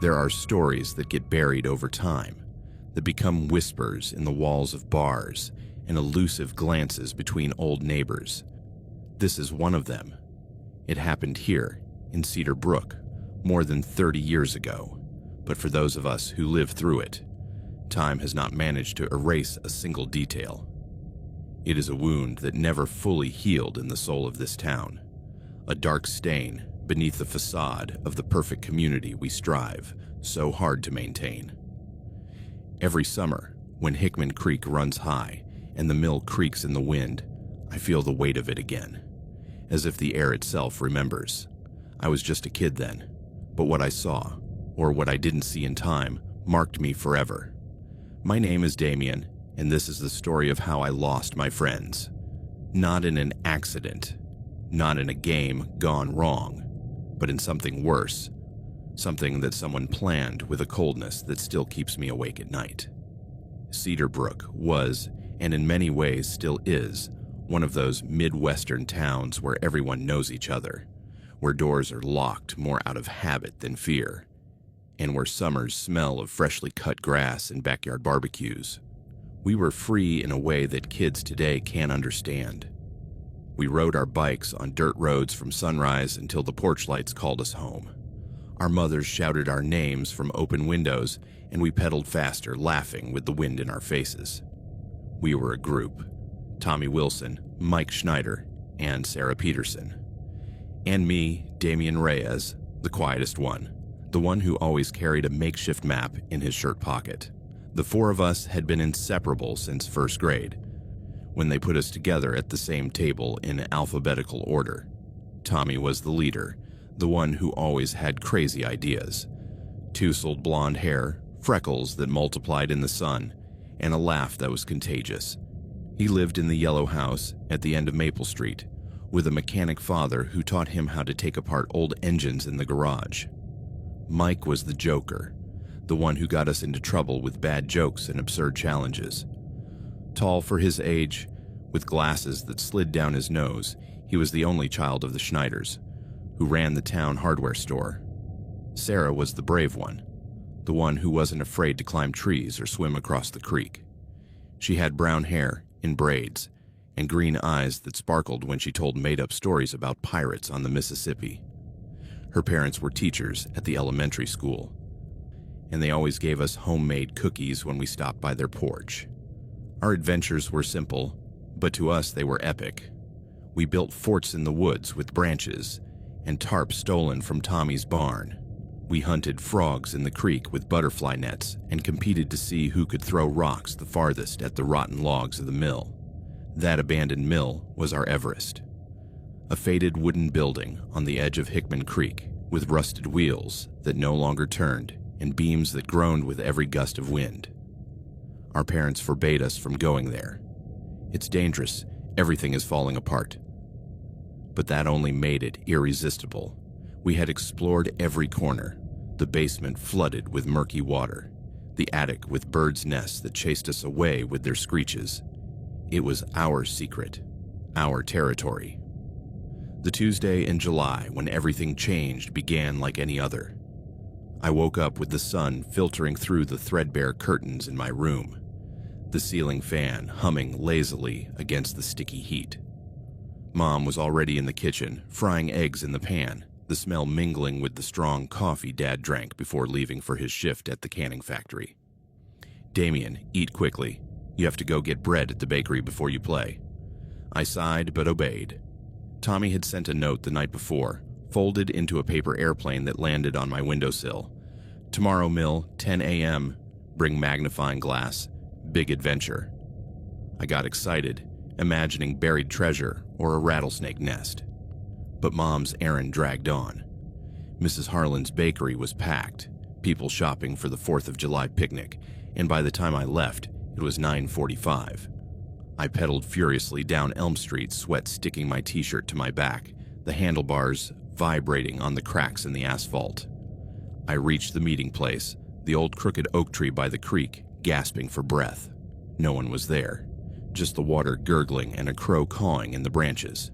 There are stories that get buried over time, that become whispers in the walls of bars and elusive glances between old neighbors. This is one of them. It happened here, in Cedar Brook, more than 30 years ago. But for those of us who lived through it, time has not managed to erase a single detail. It is a wound that never fully healed in the soul of this town, a dark stain beneath the facade of the perfect community we strive so hard to maintain. Every summer, when Hickman Creek runs high and the mill creaks in the wind, I feel the weight of it again, as if the air itself remembers. I was just a kid then, but what I saw, or what I didn't see in time, marked me forever. My name is Damien, and this is the story of how I lost my friends. Not in an accident, not in a game gone wrong, but in something worse, something that someone planned with a coldness that still keeps me awake at night. Cedar Brook was, and in many ways still is, one of those Midwestern towns where everyone knows each other, where doors are locked more out of habit than fear, and where summers smell of freshly cut grass and backyard barbecues. We were free in a way that kids today can't understand. We rode our bikes on dirt roads from sunrise until the porch lights called us home. Our mothers shouted our names from open windows, and we pedaled faster, laughing with the wind in our faces. We were a group: Tommy Wilson, Mike Schneider, and Sarah Peterson. And me, Damian Reyes, the quietest one, the one who always carried a makeshift map in his shirt pocket. The four of us had been inseparable since first grade, when they put us together at the same table in alphabetical order. Tommy was the leader, the one who always had crazy ideas. Tousled blonde hair, freckles that multiplied in the sun, and a laugh that was contagious. He lived in the yellow house at the end of Maple Street, with a mechanic father who taught him how to take apart old engines in the garage. Mike was the joker, the one who got us into trouble with bad jokes and absurd challenges. Tall for his age, with glasses that slid down his nose, he was the only child of the Schneiders, who ran the town hardware store. Sarah was the brave one, the one who wasn't afraid to climb trees or swim across the creek. She had brown hair in braids and green eyes that sparkled when she told made-up stories about pirates on the Mississippi. Her parents were teachers at the elementary school, and they always gave us homemade cookies when we stopped by their porch. Our adventures were simple, but to us they were epic. We built forts in the woods with branches and tarp stolen from Tommy's barn. We hunted frogs in the creek with butterfly nets and competed to see who could throw rocks the farthest at the rotten logs of the mill. That abandoned mill was our Everest, a faded wooden building on the edge of Hickman Creek with rusted wheels that no longer turned and beams that groaned with every gust of wind. Our parents forbade us from going there. It's dangerous, everything is falling apart. But that only made it irresistible. We had explored every corner, the basement flooded with murky water, the attic with birds' nests that chased us away with their screeches. It was our secret, our territory. The Tuesday in July when everything changed began like any other. I woke up with the sun filtering through the threadbare curtains in my room, the ceiling fan humming lazily against the sticky heat. Mom was already in the kitchen, frying eggs in the pan, the smell mingling with the strong coffee Dad drank before leaving for his shift at the canning factory. "Damien, eat quickly. You have to go get bread at the bakery before you play." I sighed but obeyed. Tommy had sent a note the night before, folded into a paper airplane that landed on my windowsill. "Tomorrow, Mill, 10 a.m. Bring magnifying glass. Big adventure." I got excited, imagining buried treasure or a rattlesnake nest. But Mom's errand dragged on. Mrs. Harlan's bakery was packed, people shopping for the 4th of July picnic, and by the time I left, it was 9:45. I pedaled furiously down Elm Street, sweat sticking my t-shirt to my back, the handlebars vibrating on the cracks in the asphalt. I reached the meeting place, the old crooked oak tree by the creek, gasping for breath. No one was there, just the water gurgling and a crow cawing in the branches.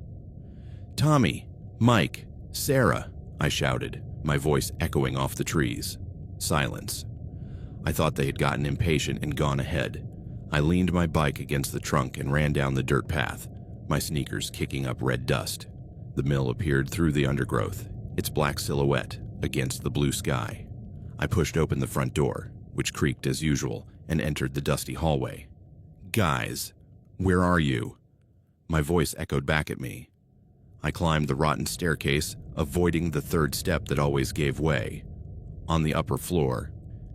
"Tommy, Mike, Sarah," I shouted, my voice echoing off the trees. Silence. I thought they had gotten impatient and gone ahead. I leaned my bike against the trunk and ran down the dirt path, my sneakers kicking up red dust. The mill appeared through the undergrowth, its black silhouette against the blue sky. I pushed open the front door, which creaked as usual, and entered the dusty hallway. "Guys, where are you?" My voice echoed back at me. I climbed the rotten staircase, avoiding the third step that always gave way. On the upper floor,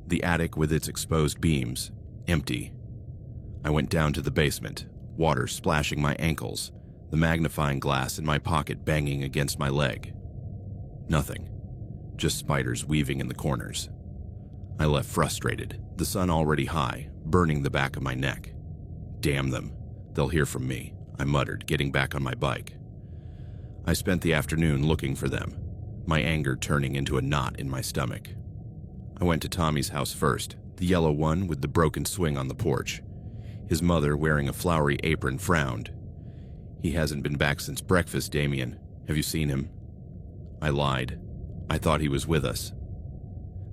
the attic with its exposed beams, empty. I went down to the basement, water splashing my ankles, the magnifying glass in my pocket banging against my leg. Nothing. Just spiders weaving in the corners. I left frustrated, the sun already high, burning the back of my neck. "Damn them. They'll hear from me," I muttered, getting back on my bike. I spent the afternoon looking for them, my anger turning into a knot in my stomach. I went to Tommy's house first, the yellow one with the broken swing on the porch. His mother, wearing a flowery apron, frowned. "He hasn't been back since breakfast, Damien. Have you seen him?" I lied. I thought he was with us.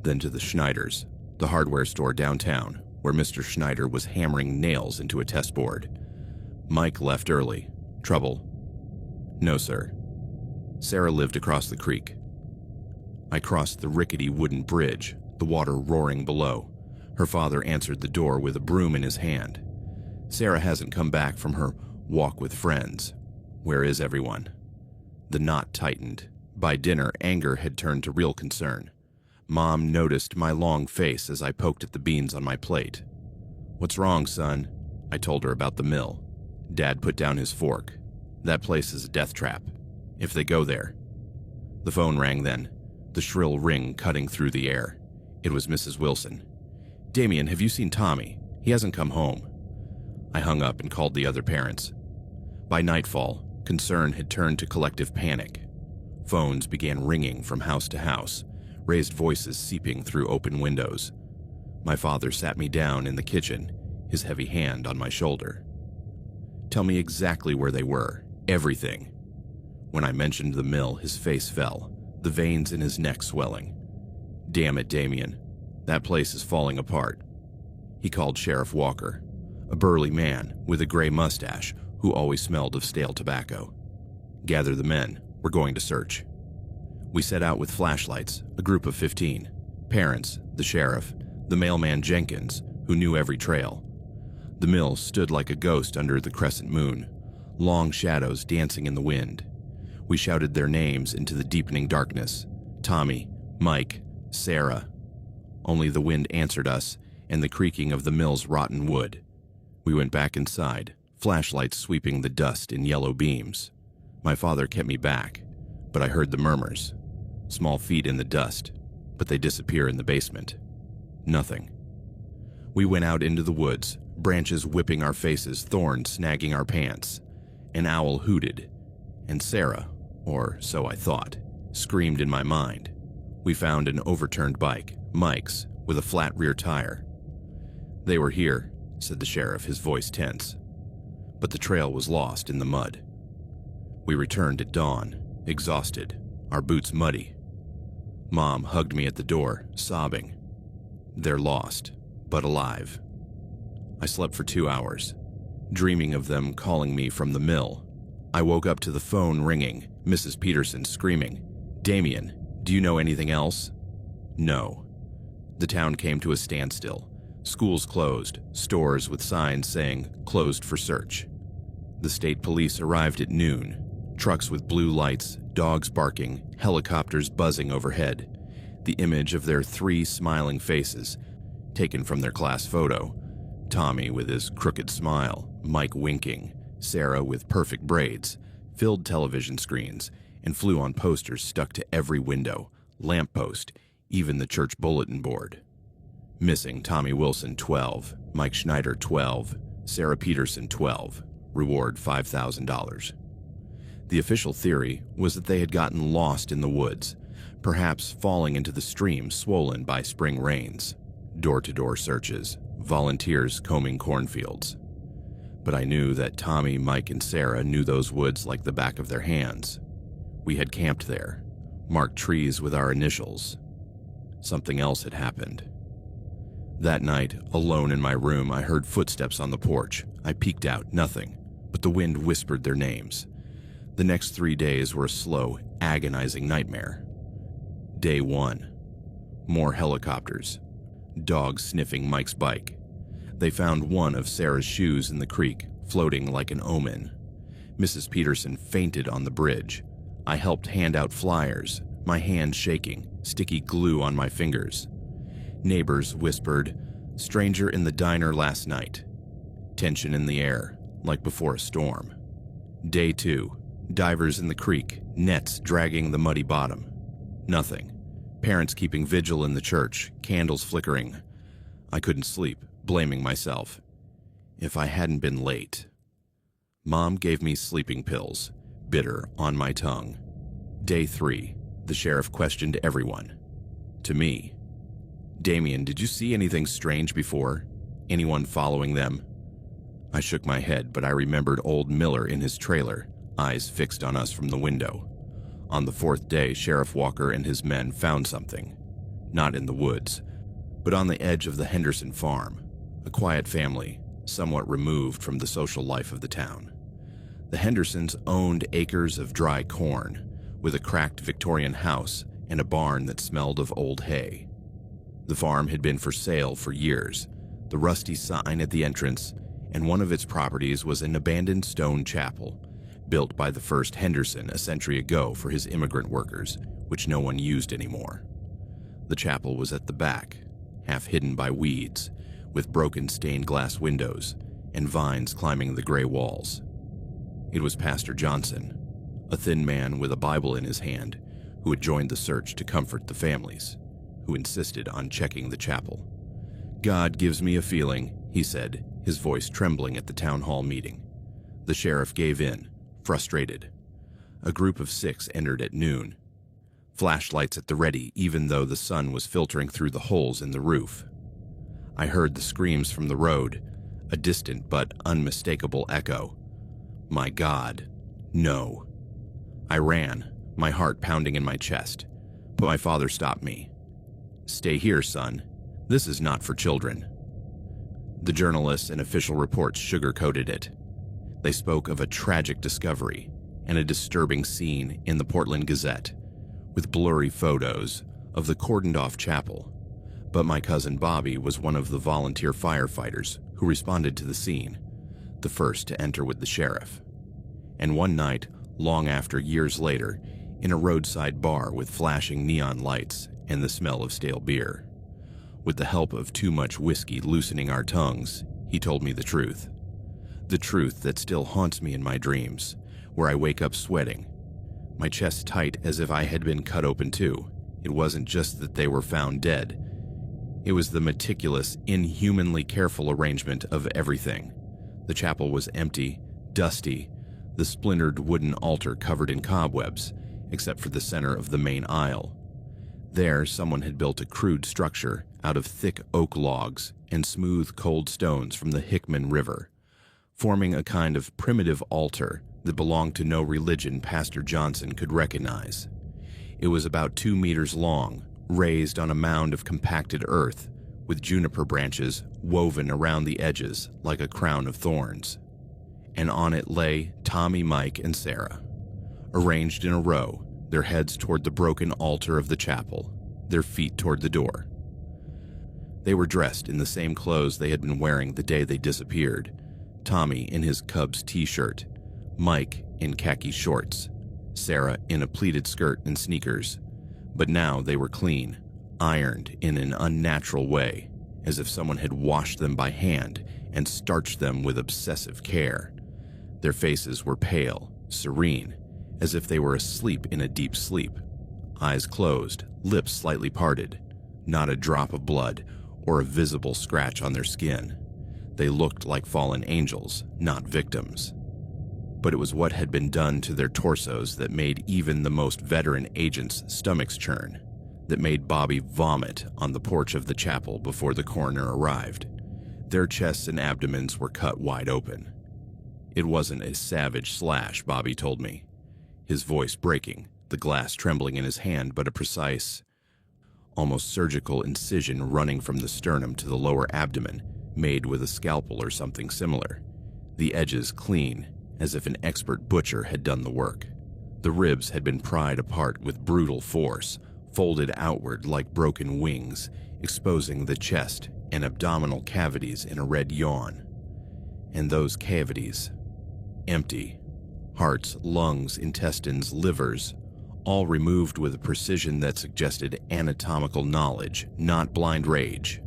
Then to the Schneiders, the hardware store downtown, where Mr. Schneider was hammering nails into a test board. Mike left early. Trouble? No, sir. Sarah lived across the creek. I crossed the rickety wooden bridge, the water roaring below. Her father answered the door with a broom in his hand. Sarah hasn't come back from her walk with friends. Where is everyone? The knot tightened. By dinner, anger had turned to real concern. Mom noticed my long face as I poked at the beans on my plate. "What's wrong, son?" I told her about the mill. Dad put down his fork. "That place is a death trap. If they go there." The phone rang then, the shrill ring cutting through the air. It was Mrs. Wilson. "Damien, have you seen Tommy? He hasn't come home." I hung up and called the other parents. By nightfall, concern had turned to collective panic. Phones began ringing from house to house, raised voices seeping through open windows. My father sat me down in the kitchen, his heavy hand on my shoulder. "Tell me exactly where they were, everything." When I mentioned the mill, his face fell, the veins in his neck swelling. "Damn it, Damien, that place is falling apart." He called Sheriff Walker, a burly man with a gray mustache who always smelled of stale tobacco. "Gather the men, we're going to search." We set out with flashlights, a group of 15. Parents, the sheriff, the mailman Jenkins, who knew every trail. The mill stood like a ghost under the crescent moon, long shadows dancing in the wind. We shouted their names into the deepening darkness. Tommy, Mike, Sarah. Only the wind answered us and the creaking of the mill's rotten wood. We went back inside, flashlights sweeping the dust in yellow beams. My father kept me back, but I heard the murmurs. Small feet in the dust, but they disappear in the basement. Nothing. We went out into the woods, branches whipping our faces, thorns snagging our pants. An owl hooted, and Sarah, or so I thought, screamed in my mind. We found an overturned bike, Mike's, with a flat rear tire. "They were here," said the sheriff, his voice tense. But the trail was lost in the mud. We returned at dawn, exhausted, our boots muddy. Mom hugged me at the door, sobbing. "They're lost, but alive." I slept for 2 hours, dreaming of them calling me from the mill. I woke up to the phone ringing, Mrs. Peterson screaming, "Damien, do you know anything else?" No. The town came to a standstill. Schools closed, stores with signs saying, "Closed for search." The state police arrived at noon, trucks with blue lights, dogs barking, helicopters buzzing overhead. The image of their 3 smiling faces, taken from their class photo. Tommy with his crooked smile, Mike winking, Sarah with perfect braids, filled television screens, and flew on posters stuck to every window, lamppost, even the church bulletin board. Missing Tommy Wilson 12, Mike Schneider 12, Sarah Peterson 12, reward $5,000. The official theory was that they had gotten lost in the woods, perhaps falling into the stream swollen by spring rains. Door-to-door searches, volunteers combing cornfields. But I knew that Tommy, Mike, and Sarah knew those woods like the back of their hands. We had camped there, marked trees with our initials. Something else had happened. That night, alone in my room, I heard footsteps on the porch. I peeked out, nothing, but the wind whispered their names. The next 3 days were a slow, agonizing nightmare. Day 1. More helicopters. Dogs sniffing Mike's bike. They found one of Sarah's shoes in the creek, floating like an omen. Mrs. Peterson fainted on the bridge. I helped hand out flyers, my hand shaking, sticky glue on my fingers. Neighbors whispered, "Stranger in the diner last night." Tension in the air, like before a storm. Day 2. Divers in the creek, nets dragging the muddy bottom. Nothing. Parents keeping vigil in the church, candles flickering. I couldn't sleep, blaming myself. If I hadn't been late. Mom gave me sleeping pills, bitter on my tongue. Day 3. The sheriff questioned everyone. To me. "Damien, did you see anything strange before? Anyone following them?" I shook my head, but I remembered old Miller in his trailer, eyes fixed on us from the window. On the 4th day, Sheriff Walker and his men found something. Not in the woods, but on the edge of the Henderson farm. A quiet family, somewhat removed from the social life of the town. The Hendersons owned acres of dry corn, with a cracked Victorian house and a barn that smelled of old hay. The farm had been for sale for years, the rusty sign at the entrance, and one of its properties was an abandoned stone chapel, built by the first Henderson a century ago for his immigrant workers, which no one used anymore. The chapel was at the back, half hidden by weeds, with broken stained glass windows and vines climbing the gray walls. It was Pastor Johnson, a thin man with a Bible in his hand, who had joined the search to comfort the families, who insisted on checking the chapel. "God gives me a feeling," he said, his voice trembling at the town hall meeting. The sheriff gave in, frustrated. A group of 6 entered at noon, flashlights at the ready even though the sun was filtering through the holes in the roof. I heard the screams from the road, a distant but unmistakable echo. My God, no. I ran, my heart pounding in my chest, but my father stopped me. "Stay here, son. This is not for children." The journalists and official reports sugar-coated it. They spoke of a tragic discovery and a disturbing scene in the Portland Gazette, with blurry photos of the cordoned-off chapel. But my cousin Bobby was one of the volunteer firefighters who responded to the scene, the first to enter with the sheriff. And one night, long after years later, in a roadside bar with flashing neon lights and the smell of stale beer, with the help of too much whiskey loosening our tongues, he told me the truth. The truth that still haunts me in my dreams, where I wake up sweating, my chest tight as if I had been cut open too. It wasn't just that they were found dead. It was the meticulous, inhumanly careful arrangement of everything. The chapel was empty, dusty, the splintered wooden altar covered in cobwebs, except for the center of the main aisle. There, someone had built a crude structure out of thick oak logs and smooth, cold stones from the Hickman River, forming a kind of primitive altar that belonged to no religion Pastor Johnson could recognize. It was about 2 meters long, raised on a mound of compacted earth, with juniper branches woven around the edges like a crown of thorns. And on it lay Tommy, Mike, and Sarah, arranged in a row, their heads toward the broken altar of the chapel, their feet toward the door. They were dressed in the same clothes they had been wearing the day they disappeared, Tommy in his Cubs t-shirt, Mike in khaki shorts, Sarah in a pleated skirt and sneakers. But now they were clean, ironed in an unnatural way, as if someone had washed them by hand and starched them with obsessive care. Their faces were pale, serene, as if they were asleep in a deep sleep. Eyes closed, lips slightly parted, not a drop of blood or a visible scratch on their skin. They looked like fallen angels, not victims. But it was what had been done to their torsos that made even the most veteran agents' stomachs churn, that made Bobby vomit on the porch of the chapel before the coroner arrived. Their chests and abdomens were cut wide open. It wasn't a savage slash, Bobby told me, his voice breaking, the glass trembling in his hand, but a precise, almost surgical incision running from the sternum to the lower abdomen, made with a scalpel or something similar, the edges clean, as if an expert butcher had done the work. The ribs had been pried apart with brutal force, folded outward like broken wings, exposing the chest and abdominal cavities in a red yawn. And those cavities, empty. Hearts, lungs, intestines, livers, all removed with a precision that suggested anatomical knowledge, not blind rage.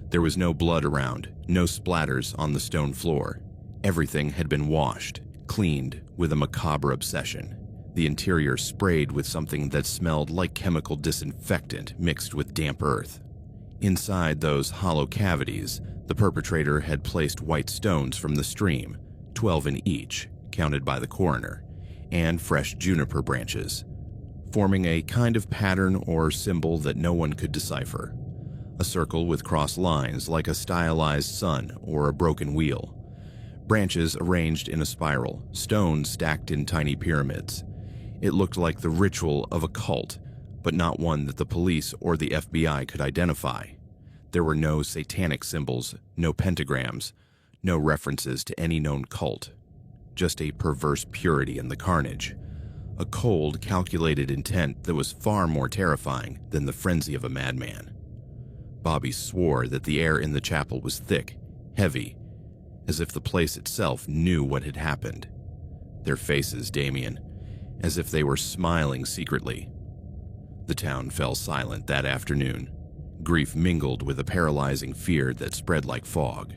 There was no blood around, no splatters on the stone floor. Everything had been washed, cleaned with a macabre obsession. The interior sprayed with something that smelled like chemical disinfectant mixed with damp earth. Inside those hollow cavities, the perpetrator had placed white stones from the stream, 12 in each, counted by the coroner, and fresh juniper branches, forming a kind of pattern or symbol that no one could decipher. A circle with cross lines like a stylized sun or a broken wheel. Branches arranged in a spiral, stones stacked in tiny pyramids. It looked like the ritual of a cult, but not one that the police or the FBI could identify. There were no satanic symbols, no pentagrams, no references to any known cult. Just a perverse purity in the carnage. A cold, calculated intent that was far more terrifying than the frenzy of a madman. Bobby swore that the air in the chapel was thick, heavy, as if the place itself knew what had happened. Their faces, Damien, as if they were smiling secretly. The town fell silent that afternoon. Grief mingled with a paralyzing fear that spread like fog.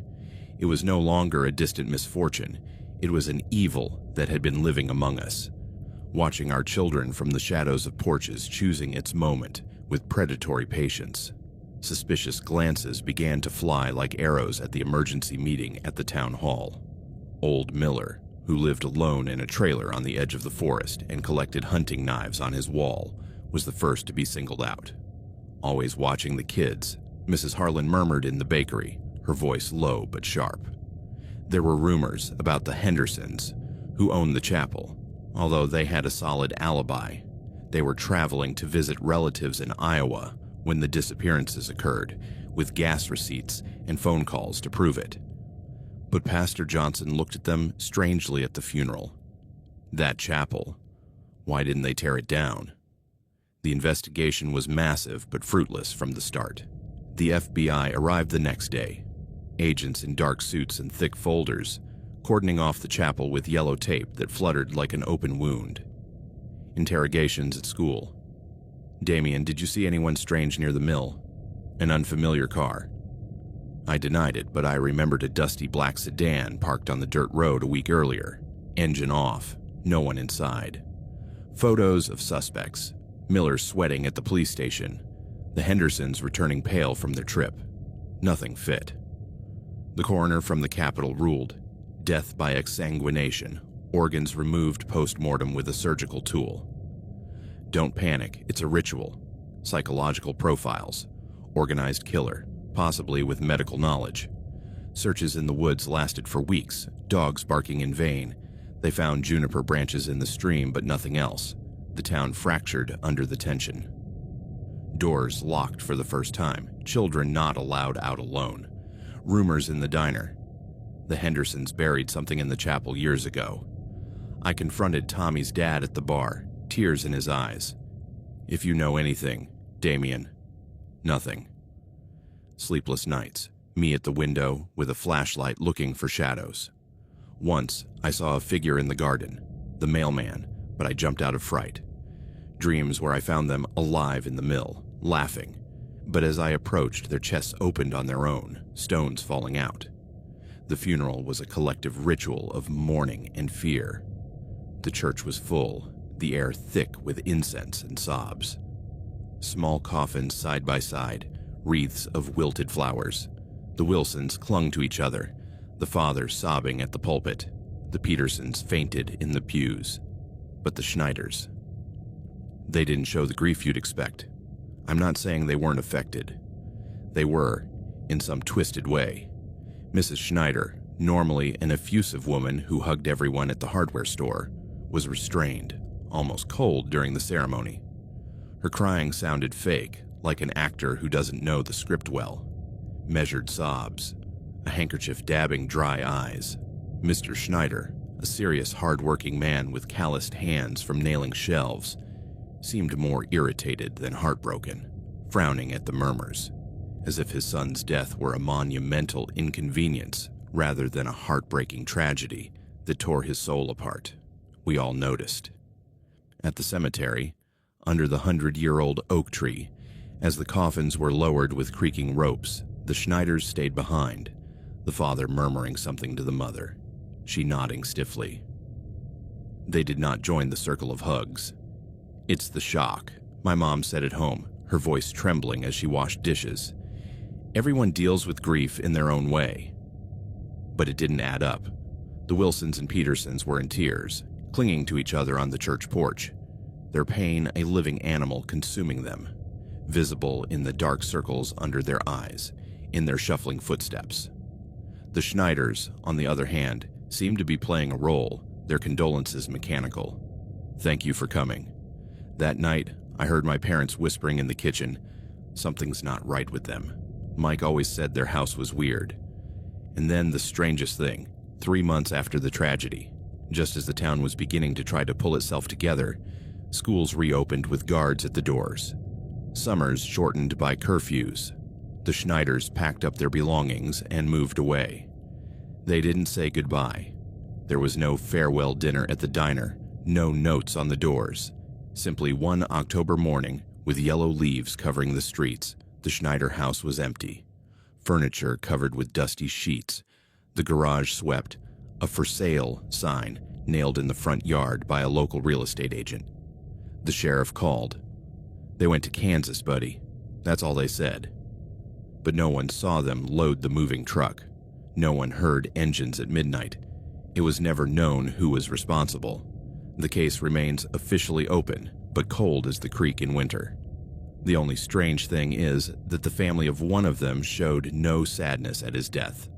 It was no longer a distant misfortune. It was an evil that had been living among us, watching our children from the shadows of porches, choosing its moment with predatory patience. Suspicious glances began to fly like arrows at the emergency meeting at the town hall. Old Miller, who lived alone in a trailer on the edge of the forest and collected hunting knives on his wall, was the first to be singled out. Always watching the kids, Mrs. Harlan murmured in the bakery, her voice low but sharp. There were rumors about the Hendersons, who owned the chapel. Although they had a solid alibi, they were traveling to visit relatives in Iowa when the disappearances occurred, with gas receipts and phone calls to prove it. But Pastor Johnson looked at them strangely at the funeral. That chapel, why didn't they tear it down? The investigation was massive but fruitless from the start. The FBI arrived the next day, agents in dark suits and thick folders, cordoning off the chapel with yellow tape that fluttered like an open wound. Interrogations at school. Damien, did you see anyone strange near the mill? An unfamiliar car? I denied it, but I remembered a dusty black sedan parked on the dirt road a week earlier. Engine off, no one inside. Photos of suspects. Miller sweating at the police station. The Hendersons returning pale from their trip. Nothing fit. The coroner from the Capitol ruled. Death by exsanguination, organs removed post-mortem with a surgical tool. Don't panic, it's a ritual. Psychological profiles. Organized killer, possibly with medical knowledge. Searches in the woods lasted for weeks, dogs barking in vain. They found juniper branches in the stream, but nothing else. The town fractured under the tension. Doors locked for the first time, children not allowed out alone. Rumors in the diner. The Hendersons buried something in the chapel years ago. I confronted Tommy's dad at the bar, tears in his eyes. If you know anything, Damien. Nothing. Sleepless nights, me at the window with a flashlight looking for shadows. Once, I saw a figure in the garden, the mailman, but I jumped out of fright. Dreams where I found them alive in the mill, laughing. But as I approached, their chests opened on their own, stones falling out. The funeral was a collective ritual of mourning and fear. The church was full, the air thick with incense and sobs. Small coffins side by side, wreaths of wilted flowers. The Wilsons clung to each other, the father sobbing at the pulpit. The Petersons fainted in the pews. But the Schneiders, they didn't show the grief you'd expect. I'm not saying they weren't affected. They were, in some twisted way. Mrs. Schneider, normally an effusive woman who hugged everyone at the hardware store, was restrained, almost cold during the ceremony. Her crying sounded fake, like an actor who doesn't know the script well. Measured sobs, a handkerchief dabbing dry eyes. Mr. Schneider, a serious, hard-working man with calloused hands from nailing shelves, seemed more irritated than heartbroken, frowning at the murmurs, as if his son's death were a monumental inconvenience rather than a heartbreaking tragedy that tore his soul apart. We all noticed. At the cemetery, under the 100-year-old oak tree, as the coffins were lowered with creaking ropes, the Schneiders stayed behind, the father murmuring something to the mother, she nodding stiffly. They did not join the circle of hugs. "It's the shock," my mom said at home, her voice trembling as she washed dishes. "Everyone deals with grief in their own way." But it didn't add up. The Wilsons and Petersons were in tears, clinging to each other on the church porch, their pain a living animal consuming them, visible in the dark circles under their eyes, in their shuffling footsteps. The Schneiders, on the other hand, seemed to be playing a role, their condolences mechanical. "Thank you for coming." That night, I heard my parents whispering in the kitchen, "Something's not right with them." Mike always said their house was weird. And then the strangest thing, 3 months after the tragedy, just as the town was beginning to try to pull itself together, schools reopened with guards at the doors. Summers shortened by curfews. The Schneiders packed up their belongings and moved away. They didn't say goodbye. There was no farewell dinner at the diner, no notes on the doors. Simply one October morning, with yellow leaves covering the streets, the Schneider house was empty. Furniture covered with dusty sheets, the garage swept, a "for sale" sign nailed in the front yard by a local real estate agent. The sheriff called. "They went to Kansas, buddy." That's all they said. But no one saw them load the moving truck. No one heard engines at midnight. It was never known who was responsible. The case remains officially open, but cold as the creek in winter. The only strange thing is that the family of one of them showed no sadness at his death.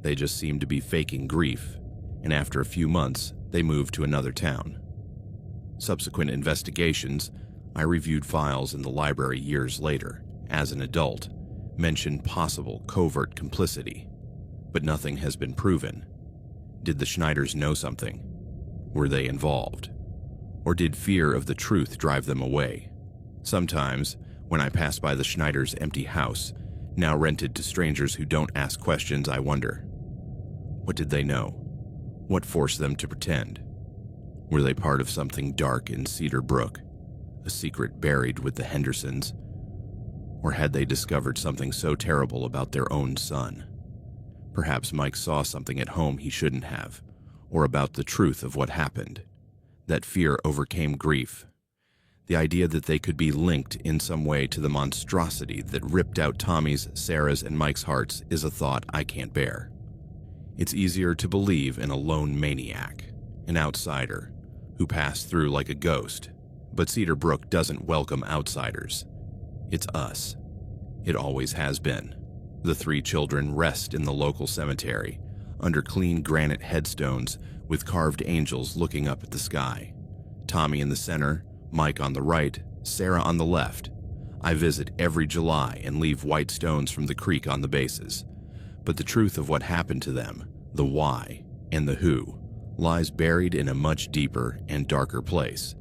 They just seemed to be faking grief, and after a few months, they moved to another town. Subsequent investigations, I reviewed files in the library years later, as an adult, mentioned possible covert complicity, but nothing has been proven. Did the Schneiders know something? Were they involved? Or did fear of the truth drive them away? Sometimes, when I pass by the Schneiders' empty house, now rented to strangers who don't ask questions, I wonder, what did they know? What forced them to pretend? Were they part of something dark in Cedar Brook, a secret buried with the Hendersons? Or had they discovered something so terrible about their own son? Perhaps Mike saw something at home he shouldn't have, or about the truth of what happened. That fear overcame grief. The idea that they could be linked in some way to the monstrosity that ripped out Tommy's, Sarah's, and Mike's hearts is a thought I can't bear. It's easier to believe in a lone maniac, an outsider, who passed through like a ghost, but Cedar Brook doesn't welcome outsiders. It's us. It always has been. The 3 children rest in the local cemetery, under clean granite headstones with carved angels looking up at the sky. Tommy in the center, Mike on the right, Sarah on the left. I visit every July and leave white stones from the creek on the bases. But the truth of what happened to them, the why, and the who, lies buried in a much deeper and darker place,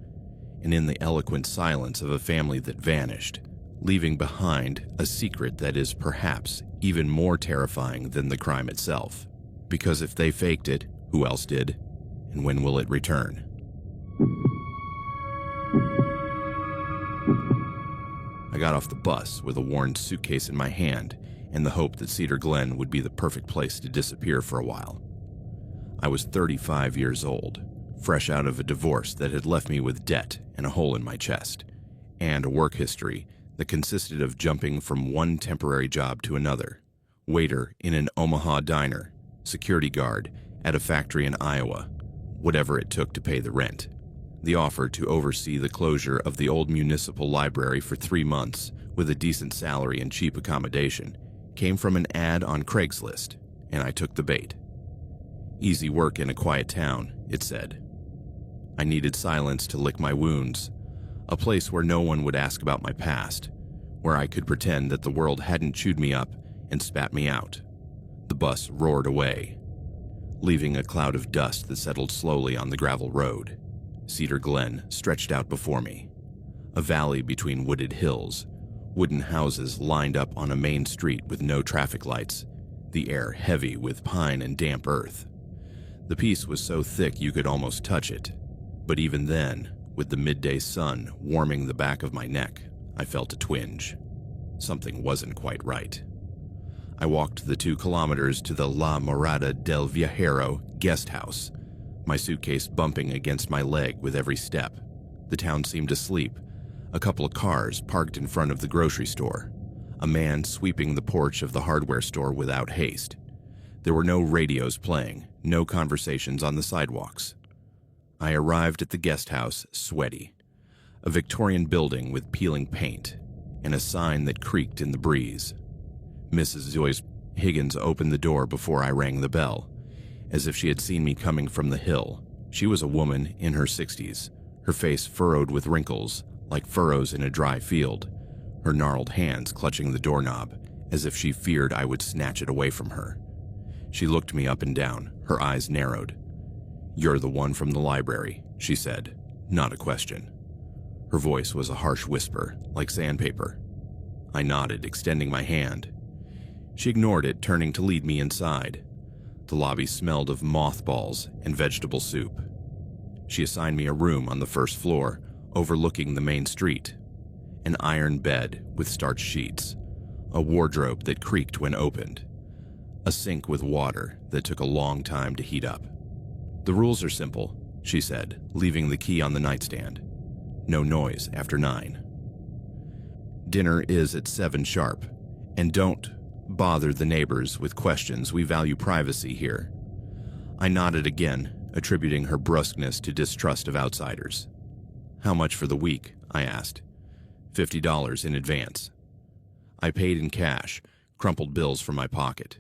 and in the eloquent silence of a family that vanished, leaving behind a secret that is perhaps even more terrifying than the crime itself. Because if they faked it, who else did? And when will it return? I got off the bus with a worn suitcase in my hand and the hope that Cedar Glen would be the perfect place to disappear for a while. I was 35 years old, fresh out of a divorce that had left me with debt and a hole in my chest, and a work history that consisted of jumping from one temporary job to another: waiter in an Omaha diner, security guard at a factory in Iowa, whatever it took to pay the rent. The offer to oversee the closure of the old municipal library for 3 months with a decent salary and cheap accommodation came from an ad on Craigslist, and I took the bait. Easy work in a quiet town, it said. I needed silence to lick my wounds, a place where no one would ask about my past, where I could pretend that the world hadn't chewed me up and spat me out. The bus roared away, leaving a cloud of dust that settled slowly on the gravel road. Cedar Glen stretched out before me, a valley between wooded hills, wooden houses lined up on a main street with no traffic lights, the air heavy with pine and damp earth. The peace was so thick you could almost touch it, but even then, with the midday sun warming the back of my neck, I felt a twinge. Something wasn't quite right. I walked the 2 kilometers to the La Morada del Viajero guest house, my suitcase bumping against my leg with every step. The town seemed asleep. A couple of cars parked in front of the grocery store. A man sweeping the porch of the hardware store without haste. There were no radios playing, no conversations on the sidewalks. I arrived at the guest house sweaty. A Victorian building with peeling paint, and a sign that creaked in the breeze. Mrs. Joyce Higgins opened the door before I rang the bell, as if she had seen me coming from the hill. She was a woman in her 60s, her face furrowed with wrinkles, like furrows in a dry field, her gnarled hands clutching the doorknob, as if she feared I would snatch it away from her. She looked me up and down, her eyes narrowed. "You're the one from the library," she said, not a question. Her voice was a harsh whisper, like sandpaper. I nodded, extending my hand. She ignored it, turning to lead me inside. The lobby smelled of mothballs and vegetable soup. She assigned me a room on the first floor, overlooking the main street. An iron bed with starched sheets, a wardrobe that creaked when opened, a sink with water that took a long time to heat up. "The rules are simple," she said, leaving the key on the nightstand. "No noise after 9. Dinner is at 7 sharp, and don't bother the neighbors with questions. We value privacy here." I nodded again, attributing her brusqueness to distrust of outsiders. "How much for the week?" I asked. $50 in advance. I paid in cash, crumpled bills from my pocket.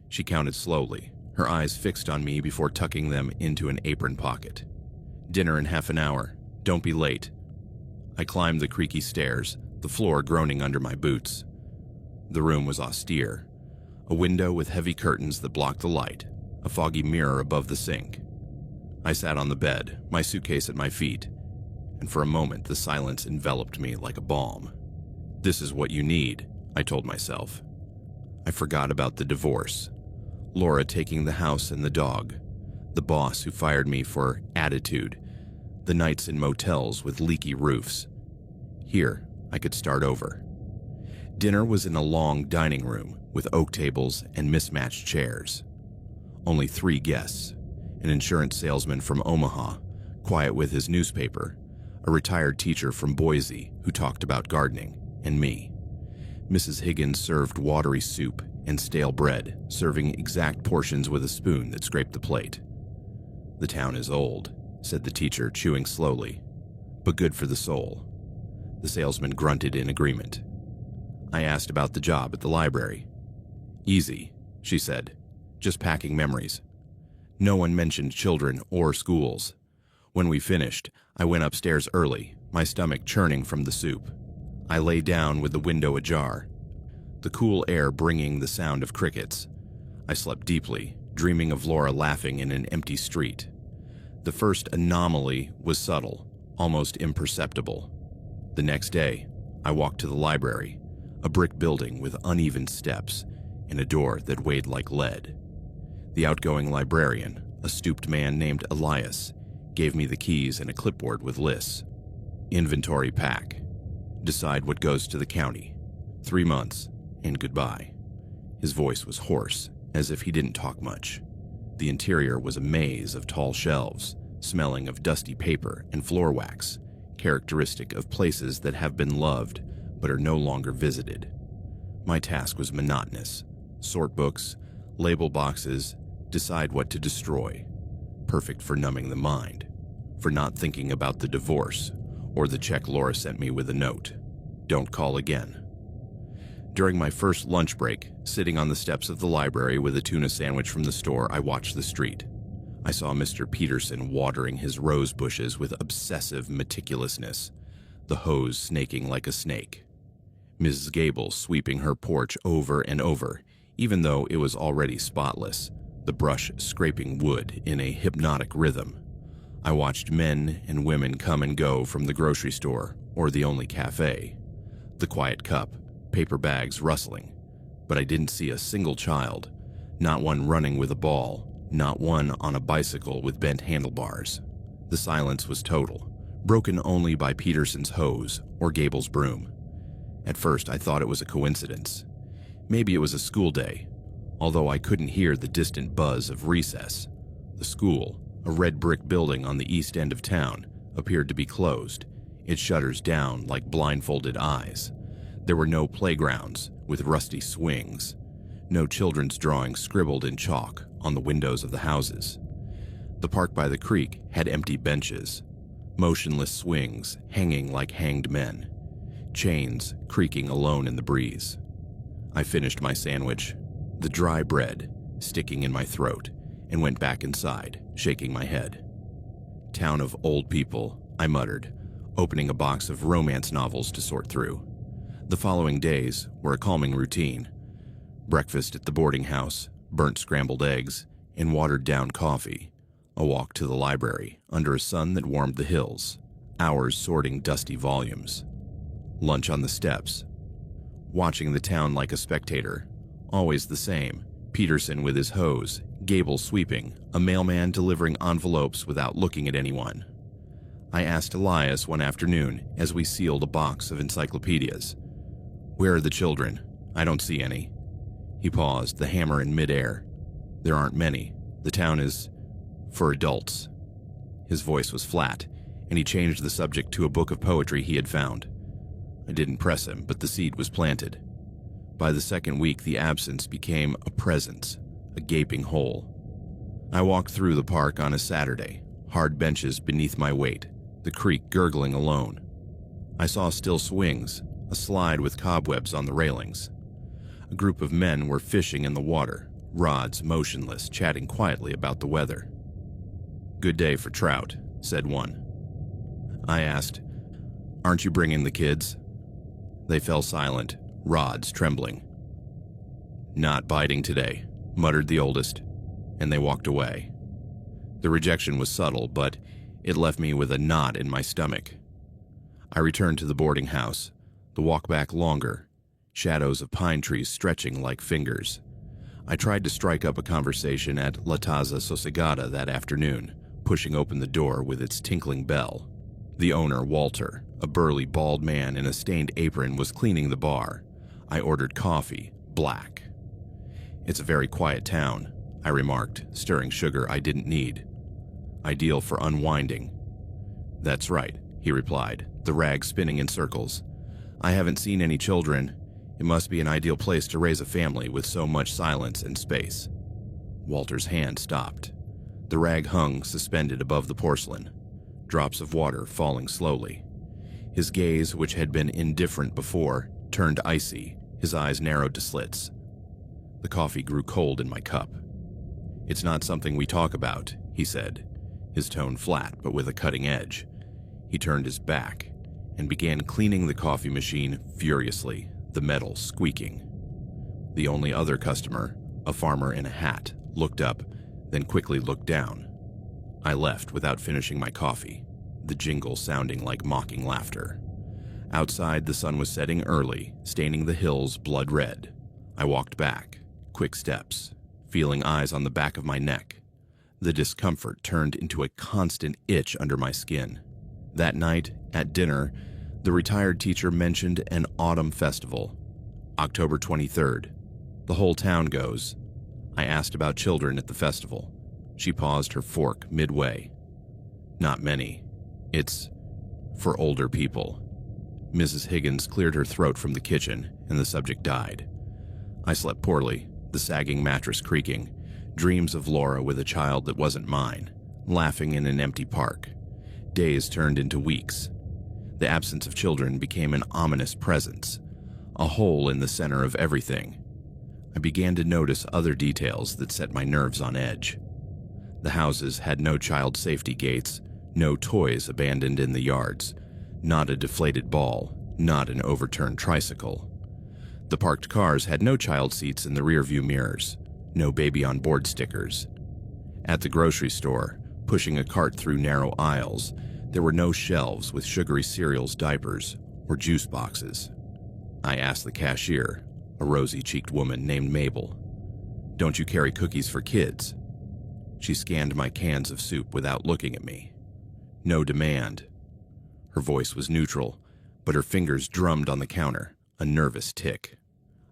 She counted slowly, her eyes fixed on me before tucking them into an apron pocket. "Dinner in half an hour. Don't be late." I climbed the creaky stairs, the floor groaning under my boots. The room was austere. A window with heavy curtains that blocked the light, a foggy mirror above the sink. I sat on the bed, my suitcase at my feet, and for a moment the silence enveloped me like a balm. "This is what you need," I told myself. I forgot about the divorce, Laura taking the house and the dog, the boss who fired me for attitude, the nights in motels with leaky roofs. Here, I could start over. Dinner was in a long dining room with oak tables and mismatched chairs. Only 3 guests, an insurance salesman from Omaha, quiet with his newspaper, a retired teacher from Boise who talked about gardening, and me. Mrs. Higgins served watery soup and stale bread, serving exact portions with a spoon that scraped the plate. "The town is old," said the teacher, chewing slowly, "but good for the soul." The salesman grunted in agreement. I asked about the job at the library. "Easy," she said, "just packing memories." No one mentioned children or schools. When we finished, I went upstairs early, my stomach churning from the soup. I lay down with the window ajar, the cool air bringing the sound of crickets. I slept deeply, dreaming of Laura laughing in an empty street. The first anomaly was subtle, almost imperceptible. The next day, I walked to the library, a brick building with uneven steps and a door that weighed like lead. The outgoing librarian, a stooped man named Elias, gave me the keys and a clipboard with lists. "Inventory pack. Decide what goes to the county. 3 months, and goodbye." His voice was hoarse, as if he didn't talk much. The interior was a maze of tall shelves, smelling of dusty paper and floor wax, characteristic of places that have been loved but are no longer visited. My task was monotonous. Sort books, label boxes, decide what to destroy. Perfect for numbing the mind, for not thinking about the divorce or the check Laura sent me with a note. "Don't call again." During my first lunch break, sitting on the steps of the library with a tuna sandwich from the store, I watched the street. I saw Mr. Peterson watering his rose bushes with obsessive meticulousness, the hose snaking like a snake. Mrs. Gable sweeping her porch over and over, even though it was already spotless, the brush scraping wood in a hypnotic rhythm. I watched men and women come and go from the grocery store or the only cafe. The quiet cup, paper bags rustling, but I didn't see a single child, not one running with a ball, not one on a bicycle with bent handlebars. The silence was total, broken only by Peterson's hose or Gable's broom. At first, I thought it was a coincidence. Maybe it was a school day, although I couldn't hear the distant buzz of recess. The school, a red brick building on the east end of town, appeared to be closed, its shutters down like blindfolded eyes. There were no playgrounds with rusty swings, no children's drawings scribbled in chalk on the windows of the houses. The park by the creek had empty benches, motionless swings hanging like hanged men, chains creaking alone in the breeze. I finished my sandwich, the dry bread sticking in my throat, and went back inside, shaking my head. Town of old people, I muttered, opening a box of romance novels to sort through. The following days were a calming routine. Breakfast at the boarding house, burnt scrambled eggs, and watered-down coffee. A walk to the library under a sun that warmed the hills, hours sorting dusty volumes. Lunch on the steps. Watching the town like a spectator, always the same. Peterson with his hose, Gable sweeping, a mailman delivering envelopes without looking at anyone. I asked Elias one afternoon as we sealed a box of encyclopedias. "Where are the children? I don't see any." He paused, the hammer in midair. "There aren't many. The town is for adults." His voice was flat, and he changed the subject to a book of poetry he had found. I didn't press him, but the seed was planted. By the second week, the absence became a presence, a gaping hole. I walked through the park on a Saturday, hard benches beneath my weight, the creek gurgling alone. I saw still swings, a slide with cobwebs on the railings. A group of men were fishing in the water, rods motionless, chatting quietly about the weather. "Good day for trout," said one. I asked, "Aren't you bringing the kids?" They fell silent, rods trembling. "Not biting today," muttered the oldest, and they walked away. The rejection was subtle, but it left me with a knot in my stomach. I returned to the boarding house, the walk back longer, shadows of pine trees stretching like fingers. I tried to strike up a conversation at La Taza Sosegada that afternoon, pushing open the door with its tinkling bell. The owner, Walter, a burly bald man in a stained apron, was cleaning the bar. I ordered coffee, black. "It's a very quiet town," I remarked, stirring sugar I didn't need. "Ideal for unwinding." "That's right," he replied, the rag spinning in circles. "I haven't seen any children. It must be an ideal place to raise a family with so much silence and space." Walter's hand stopped. The rag hung suspended above the porcelain, drops of water falling slowly. His gaze, which had been indifferent before, turned icy, his eyes narrowed to slits. The coffee grew cold in my cup. "It's not something we talk about," he said, his tone flat but with a cutting edge. He turned his back and began cleaning the coffee machine furiously, the metal squeaking. The only other customer, a farmer in a hat, looked up, then quickly looked down. I left without finishing my coffee, the jingle sounding like mocking laughter. Outside, the sun was setting early, staining the hills blood red. I walked back, quick steps, feeling eyes on the back of my neck. The discomfort turned into a constant itch under my skin. That night, at dinner, the retired teacher mentioned an autumn festival, October 23rd. The whole town goes. I asked about children at the festival. She paused her fork midway. "Not many. It's for older people." Mrs. Higgins cleared her throat from the kitchen, and the subject died. I slept poorly, the sagging mattress creaking, dreams of Laura with a child that wasn't mine, laughing in an empty park. Days turned into weeks. The absence of children became an ominous presence, a hole in the center of everything. I began to notice other details that set my nerves on edge. The houses had no child safety gates, no toys abandoned in the yards, not a deflated ball, not an overturned tricycle. The parked cars had no child seats in the rearview mirrors, no baby on board stickers. At the grocery store, pushing a cart through narrow aisles, there were no shelves with sugary cereals, diapers, or juice boxes. I asked the cashier, a rosy-cheeked woman named Mabel, "Don't you carry cookies for kids?" She scanned my cans of soup without looking at me. "No demand." Her voice was neutral, but her fingers drummed on the counter, a nervous tick.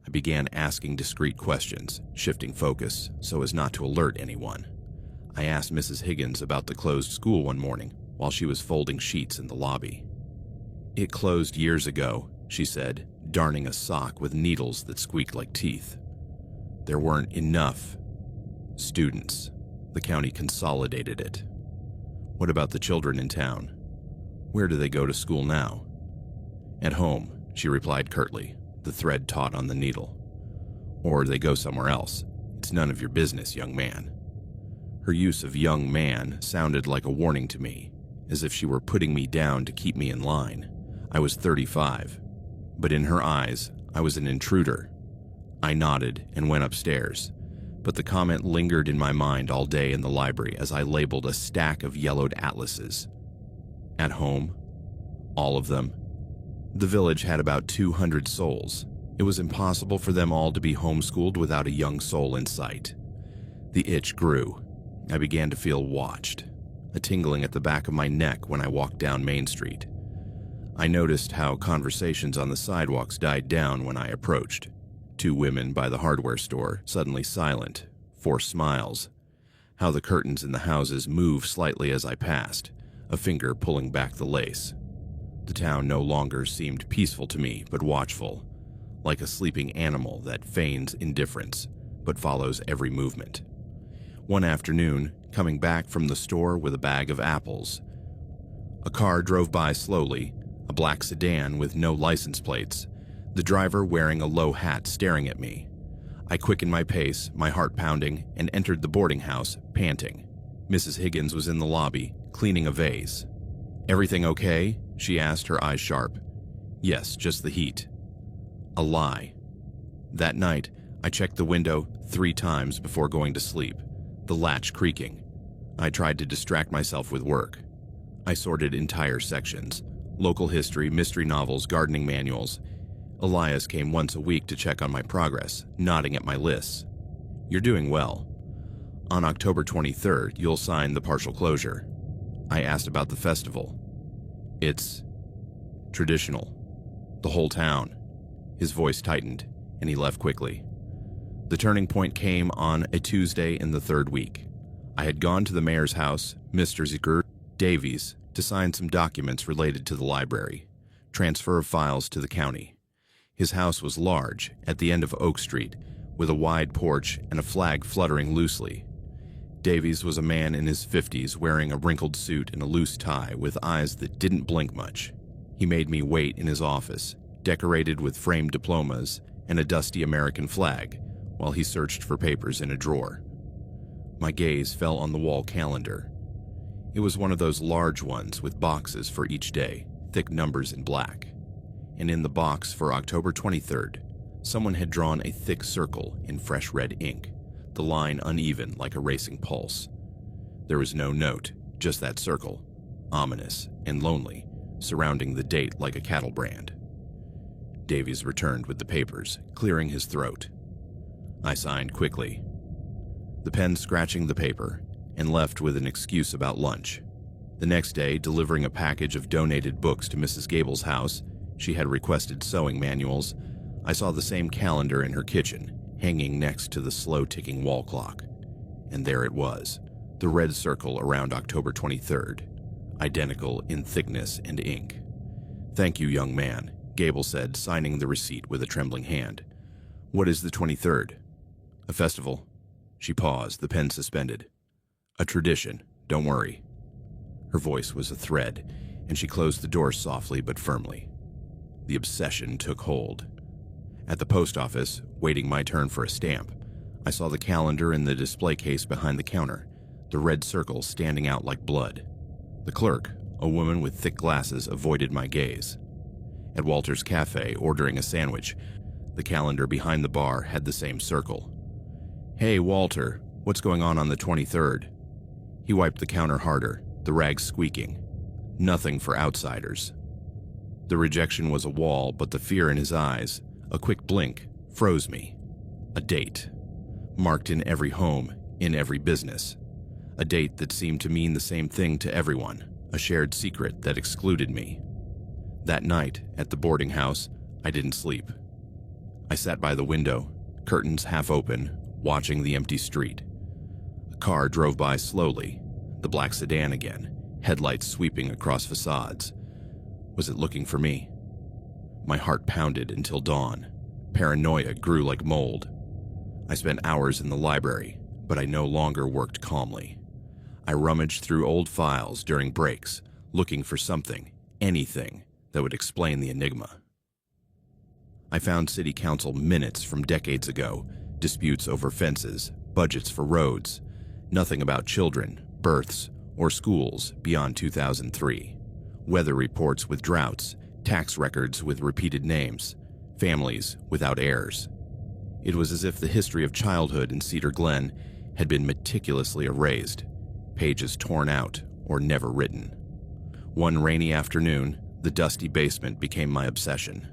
I began asking discreet questions, shifting focus so as not to alert anyone. I asked Mrs. Higgins about the closed school one morning while she was folding sheets in the lobby. "It closed years ago," she said, darning a sock with needles that squeaked like teeth. "There weren't enough students. The county consolidated it." "What about the children in town? Where do they go to school now?" "At home," she replied curtly, the thread taut on the needle. "Or they go somewhere else. It's none of your business, young man." Her use of young man sounded like a warning to me, as if she were putting me down to keep me in line. I was 35, but in her eyes, I was an intruder. I nodded and went upstairs, but the comment lingered in my mind all day in the library as I labeled a stack of yellowed atlases. At home, all of them. The village had about 200 souls. It was impossible for them all to be homeschooled without a young soul in sight. The itch grew. I began to feel watched, a tingling at the back of my neck when I walked down Main Street. I noticed how conversations on the sidewalks died down when I approached. 2 women by the hardware store, suddenly silent, forced smiles. How the curtains in the houses moved slightly as I passed, a finger pulling back the lace. The town no longer seemed peaceful to me, but watchful, like a sleeping animal that feigns indifference, but follows every movement. One afternoon, coming back from the store with a bag of apples, a car drove by slowly, a black sedan with no license plates, the driver wearing a low hat staring at me. I quickened my pace, my heart pounding, and entered the boarding house, panting. Mrs. Higgins was in the lobby, cleaning a vase. "Everything okay?" she asked, her eyes sharp. "Yes, just the heat." A lie. That night, I checked the window 3 times before going to sleep, the latch creaking. I tried to distract myself with work. I sorted entire sections: local history, mystery novels, gardening manuals. Elias came once a week to check on my progress, nodding at my lists. "You're doing well. On October 23rd, you'll sign the partial closure." I asked about the festival. "It's traditional. The whole town." His voice tightened, and he left quickly. The turning point came on a Tuesday in the 3rd week. I had gone to the mayor's house, Mr. Ziegler Davies, to sign some documents related to the library, transfer of files to the county. His house was large, at the end of Oak Street, with a wide porch and a flag fluttering loosely. Davies was a man in his 50s wearing a wrinkled suit and a loose tie with eyes that didn't blink much. He made me wait in his office, decorated with framed diplomas and a dusty American flag, while he searched for papers in a drawer. My gaze fell on the wall calendar. It was one of those large ones with boxes for each day, thick numbers in black. And in the box for October 23rd, someone had drawn a thick circle in fresh red ink, the line uneven like a racing pulse. There was no note, just that circle, ominous and lonely, surrounding the date like a cattle brand. Davies returned with the papers, clearing his throat. I signed quickly, the pen scratching the paper, and left with an excuse about lunch. The next day, delivering a package of donated books to Mrs. Gable's house, she had requested sewing manuals. I saw the same calendar in her kitchen, hanging next to the slow-ticking wall clock. And there it was, the red circle around October 23rd, identical in thickness and ink. "Thank you, young man," Gable said, signing the receipt with a trembling hand. "What is the 23rd? A festival?" She paused, the pen suspended. "A tradition, don't worry." Her voice was a thread, and she closed the door softly but firmly. The obsession took hold. At the post office, waiting my turn for a stamp, I saw the calendar in the display case behind the counter, the red circle standing out like blood. The clerk, a woman with thick glasses, avoided my gaze. At Walter's Cafe, ordering a sandwich, the calendar behind the bar had the same circle. "Hey, Walter, what's going on the 23rd? He wiped the counter harder, the rags squeaking. Nothing for outsiders. The rejection was a wall, but the fear in his eyes, a quick blink, froze me. A date. Marked in every home, in every business. A date that seemed to mean the same thing to everyone, a shared secret that excluded me. That night, at the boarding house, I didn't sleep. I sat by the window, curtains half open, watching the empty street. A car drove by slowly, the black sedan again, headlights sweeping across facades. Was it looking for me? My heart pounded until dawn. Paranoia grew like mold. I spent hours in the library, but I no longer worked calmly. I rummaged through old files during breaks, looking for something, anything, that would explain the enigma. I found city council minutes from decades ago, disputes over fences, budgets for roads, nothing about children, births, or schools beyond 2003. Weather reports with droughts, tax records with repeated names, families without heirs. It was as if the history of childhood in Cedar Glen had been meticulously erased, pages torn out or never written. One rainy afternoon, the dusty basement became my obsession.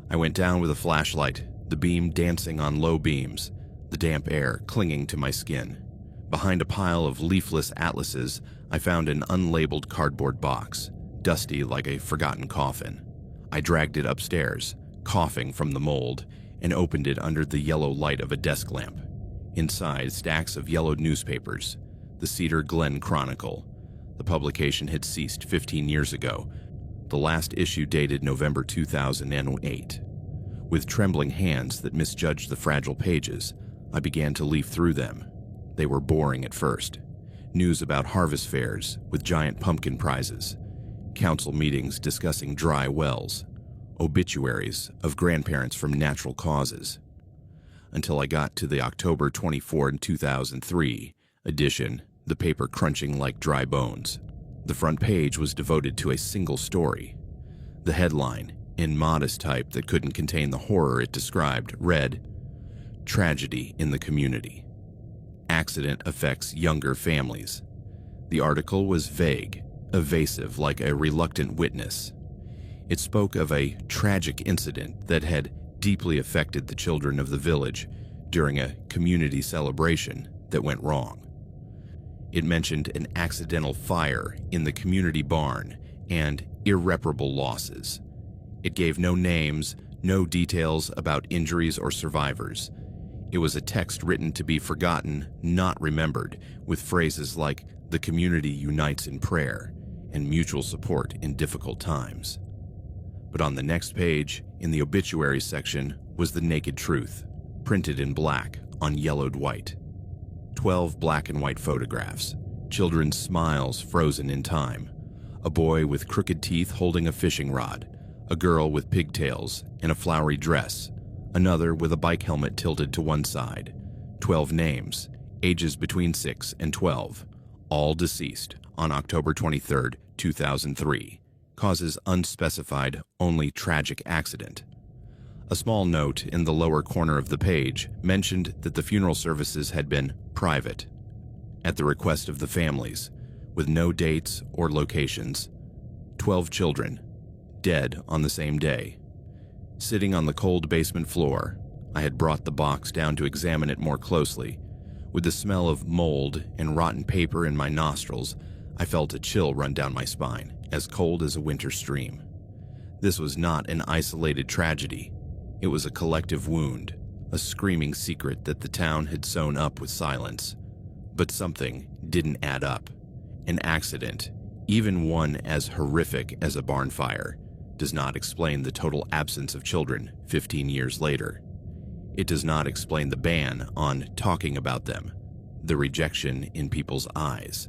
I went down with a flashlight, the beam dancing on low beams, the damp air clinging to my skin. Behind a pile of leafless atlases, I found an unlabeled cardboard box, dusty like a forgotten coffin. I dragged it upstairs, coughing from the mold, and opened it under the yellow light of a desk lamp. Inside, stacks of yellowed newspapers, the Cedar Glen Chronicle. The publication had ceased 15 years ago, the last issue dated November 2008. With trembling hands that misjudged the fragile pages, I began to leaf through them. They were boring at first. News about harvest fairs with giant pumpkin prizes, council meetings discussing dry wells, obituaries of grandparents from natural causes. Until I got to the October 24, 2003 edition, the paper crunching like dry bones. The front page was devoted to a single story. The headline, in modest type that couldn't contain the horror it described, read, "Tragedy in the Community. Accident affects younger families." The article was vague, evasive like a reluctant witness. It spoke of a tragic incident that had deeply affected the children of the village during a community celebration that went wrong. It mentioned an accidental fire in the community barn and irreparable losses. It gave no names, no details about injuries or survivors. It was a text written to be forgotten, not remembered, with phrases like "the community unites in prayer" and "mutual support in difficult times." But on the next page, in the obituary section, was the naked truth, printed in black on yellowed white. 12 black and white photographs, children's smiles frozen in time, a boy with crooked teeth holding a fishing rod, a girl with pigtails and a flowery dress, another with a bike helmet tilted to one side, 12 names, ages between 6 and 12, all deceased on October 23, 2003, causes unspecified, only tragic accident. A small note in the lower corner of the page mentioned that the funeral services had been private, at the request of the families, with no dates or locations. 12 children, dead on the same day. Sitting on the cold basement floor, I had brought the box down to examine it more closely. With the smell of mold and rotten paper in my nostrils, I felt a chill run down my spine, as cold as a winter stream. This was not an isolated tragedy. It was a collective wound, a screaming secret that the town had sewn up with silence. But something didn't add up. An accident, even one as horrific as a barn fire, does not explain the total absence of children 15 years later. It does not explain the ban on talking about them, the rejection in people's eyes.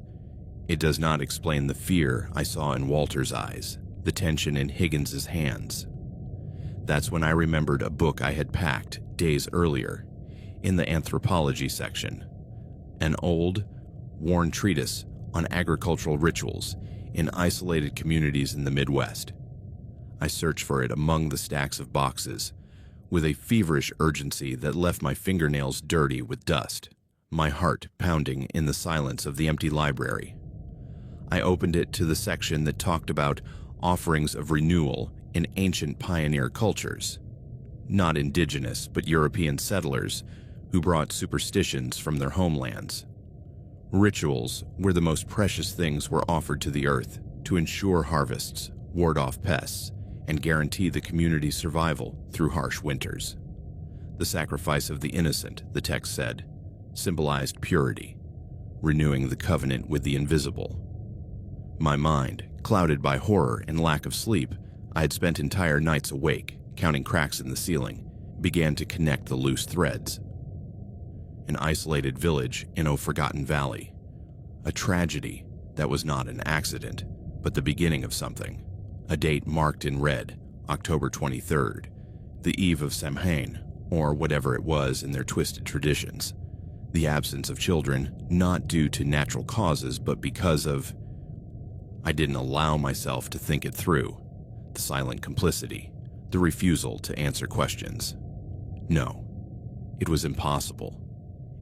It does not explain the fear I saw in Walter's eyes, the tension in Higgins's hands. That's when I remembered a book I had packed days earlier, in the anthropology section. An old, worn treatise on agricultural rituals in isolated communities in the Midwest. I searched for it among the stacks of boxes, with a feverish urgency that left my fingernails dirty with dust, my heart pounding in the silence of the empty library. I opened it to the section that talked about offerings of renewal in ancient pioneer cultures, not indigenous but European settlers who brought superstitions from their homelands. Rituals where the most precious things were offered to the earth to ensure harvests, ward off pests, and guarantee the community's survival through harsh winters. The sacrifice of the innocent, the text said, symbolized purity, renewing the covenant with the invisible. My mind, clouded by horror and lack of sleep, I had spent entire nights awake, counting cracks in the ceiling, began to connect the loose threads. An isolated village in a forgotten valley. A tragedy that was not an accident, but the beginning of something. A date marked in red, October 23rd, the eve of Samhain, or whatever it was in their twisted traditions. The absence of children, not due to natural causes, but because of... I didn't allow myself to think it through. The silent complicity, the refusal to answer questions. No, it was impossible.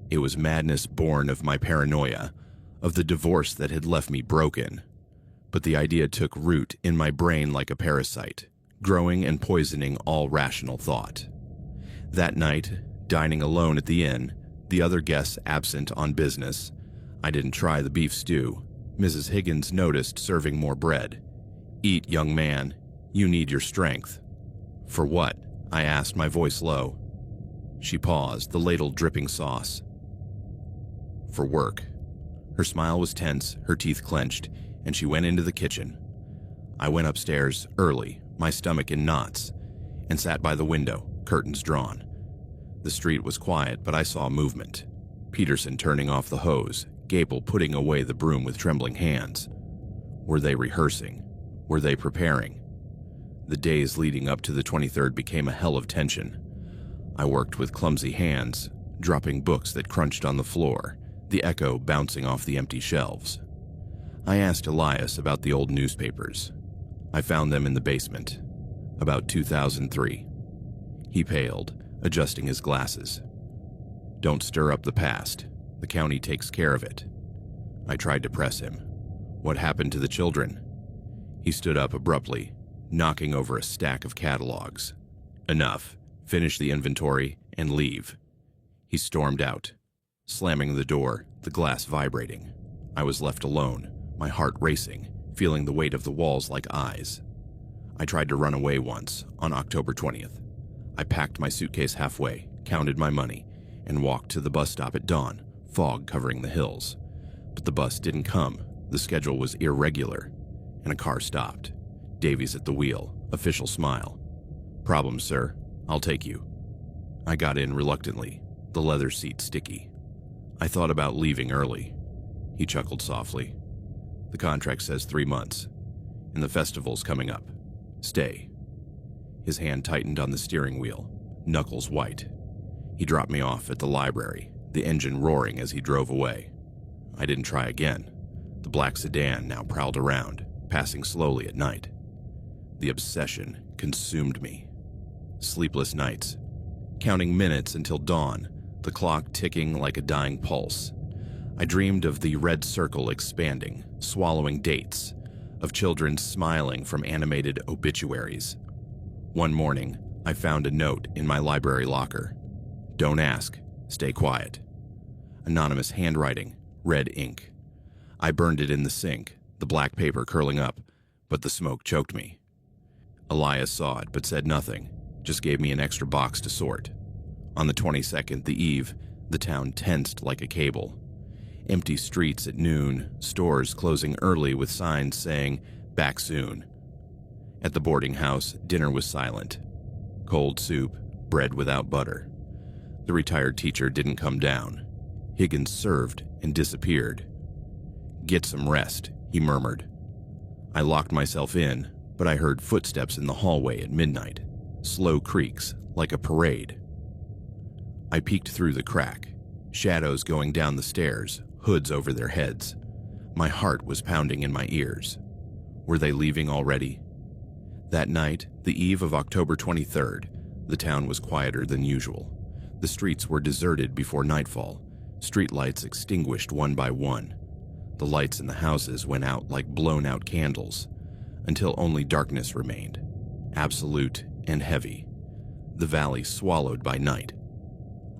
It was madness born of my paranoia, of the divorce that had left me broken. But the idea took root in my brain like a parasite, growing and poisoning all rational thought. That night, dining alone at the inn, the other guests absent on business, I didn't try the beef stew. Mrs. Higgins noticed serving more bread. "Eat, young man. You need your strength." "For what?" I asked, my voice low. She paused, the ladle dripping sauce. "For work." Her smile was tense, her teeth clenched, and she went into the kitchen. I went upstairs early, my stomach in knots, and sat by the window, curtains drawn. The street was quiet, but I saw movement. Peterson turning off the hose, Gable putting away the broom with trembling hands. Were they rehearsing? Were they preparing? The days leading up to the 23rd became a hell of tension. I worked with clumsy hands, dropping books that crunched on the floor, the echo bouncing off the empty shelves. I asked Elias about the old newspapers. I found them in the basement, about 2003. He paled, adjusting his glasses. "Don't stir up the past. The county takes care of it." I tried to press him. "What happened to the children?" He stood up abruptly, knocking over a stack of catalogs. "Enough. Finish the inventory and leave." He stormed out, slamming the door, the glass vibrating. I was left alone, my heart racing, feeling the weight of the walls like eyes. I tried to run away once, on October 20th. I packed my suitcase halfway, counted my money, and walked to the bus stop at dawn, fog covering the hills. But the bus didn't come, the schedule was irregular, and a car stopped. Davies at the wheel, official smile. "Problem, sir. I'll take you." I got in reluctantly, the leather seat sticky. I thought about leaving early. He chuckled softly. "The contract says 3 months, and the festival's coming up. Stay." His hand tightened on the steering wheel, knuckles white. He dropped me off at the library, the engine roaring as he drove away. I didn't try again. The black sedan now prowled around, passing slowly at night. The obsession consumed me. Sleepless nights, counting minutes until dawn, the clock ticking like a dying pulse. I dreamed of the red circle expanding, swallowing dates, of children smiling from animated obituaries. One morning, I found a note in my library locker. "Don't ask. Stay quiet." Anonymous handwriting, red ink. I burned it in the sink, the black paper curling up, but the smoke choked me. Elias saw it but said nothing, just gave me an extra box to sort. On the 22nd, the eve, the town tensed like a cable. Empty streets at noon, stores closing early with signs saying, "Back soon." At the boarding house, dinner was silent. Cold soup, bread without butter. The retired teacher didn't come down. Higgins served and disappeared. "Get some rest," he murmured. I locked myself in, but I heard footsteps in the hallway at midnight, slow creaks like a parade. I peeked through the crack, shadows going down the stairs, hoods over their heads. My heart was pounding in my ears. Were they leaving already? That night, the eve of October 23rd, the town was quieter than usual. The streets were deserted before nightfall, streetlights extinguished one by one. The lights in the houses went out like blown-out candles, until only darkness remained, absolute and heavy, the valley swallowed by night.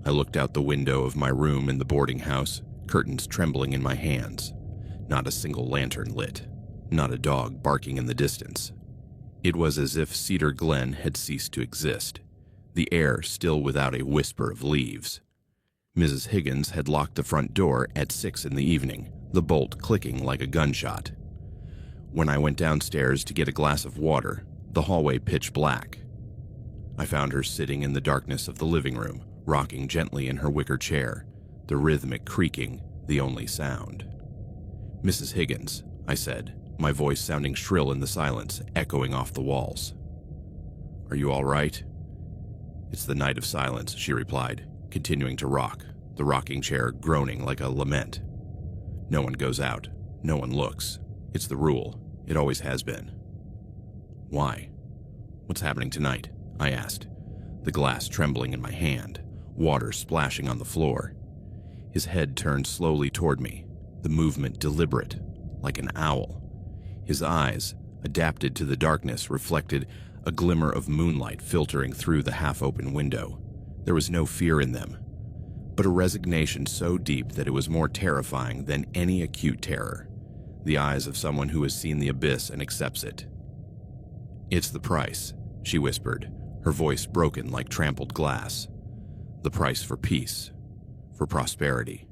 I looked out the window of my room in the boarding house, curtains trembling in my hands. Not a single lantern lit, not a dog barking in the distance. It was as if Cedar Glen had ceased to exist, the air still without a whisper of leaves. Mrs. Higgins had locked the front door at 6 in the evening, the bolt clicking like a gunshot. When I went downstairs to get a glass of water, the hallway pitch black. I found her sitting in the darkness of the living room, rocking gently in her wicker chair, the rhythmic creaking the only sound. "Mrs. Higgins," I said, my voice sounding shrill in the silence, echoing off the walls. "Are you all right?" "It's the night of silence," she replied, continuing to rock, the rocking chair groaning like a lament. "No one goes out. No one looks. It's the rule. It always has been." "Why? What's happening tonight?" I asked, the glass trembling in my hand, water splashing on the floor. His head turned slowly toward me, the movement deliberate, like an owl. His eyes, adapted to the darkness, reflected a glimmer of moonlight filtering through the half-open window. There was no fear in them, but a resignation so deep that it was more terrifying than any acute terror. The eyes of someone who has seen the abyss and accepts it. "It's the price," she whispered, her voice broken like trampled glass. "The price for peace, for prosperity,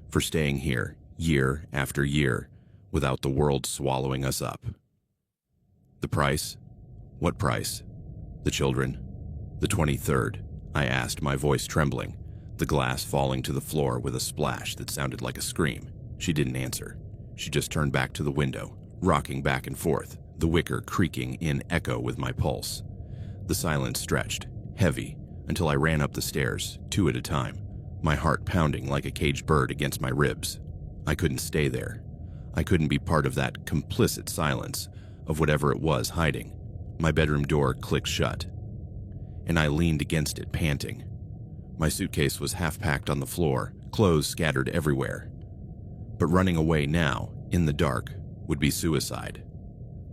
for staying here year after year without the world swallowing us up." "The price? What price? The children? The 23rd?" I asked, my voice trembling, the glass falling to the floor with a splash that sounded like a scream. She didn't answer. She just turned back to the window, rocking back and forth, the wicker creaking in echo with my pulse. The silence stretched, heavy, until I ran up the stairs, 2 at a time, my heart pounding like a caged bird against my ribs. I couldn't stay there. I couldn't be part of that complicit silence of whatever it was hiding. My bedroom door clicked shut, and I leaned against it, panting. My suitcase was half-packed on the floor, clothes scattered everywhere. But running away now, in the dark, would be suicide.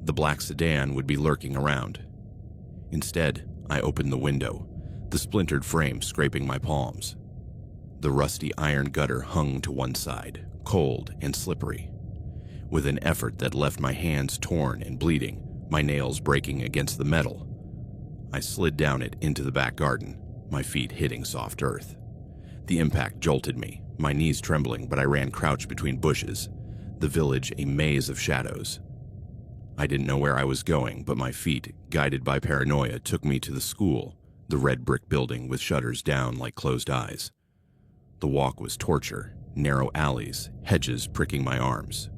The black sedan would be lurking around. Instead, I opened the window, the splintered frame scraping my palms. The rusty iron gutter hung to one side, cold and slippery. With an effort that left my hands torn and bleeding, my nails breaking against the metal, I slid down it into the back garden, my feet hitting soft earth. The impact jolted me, my knees trembling, but I ran crouched between bushes, the village a maze of shadows. I didn't know where I was going, but my feet, guided by paranoia, took me to the school, the red brick building with shutters down like closed eyes. The walk was torture, narrow alleys, hedges pricking my arms.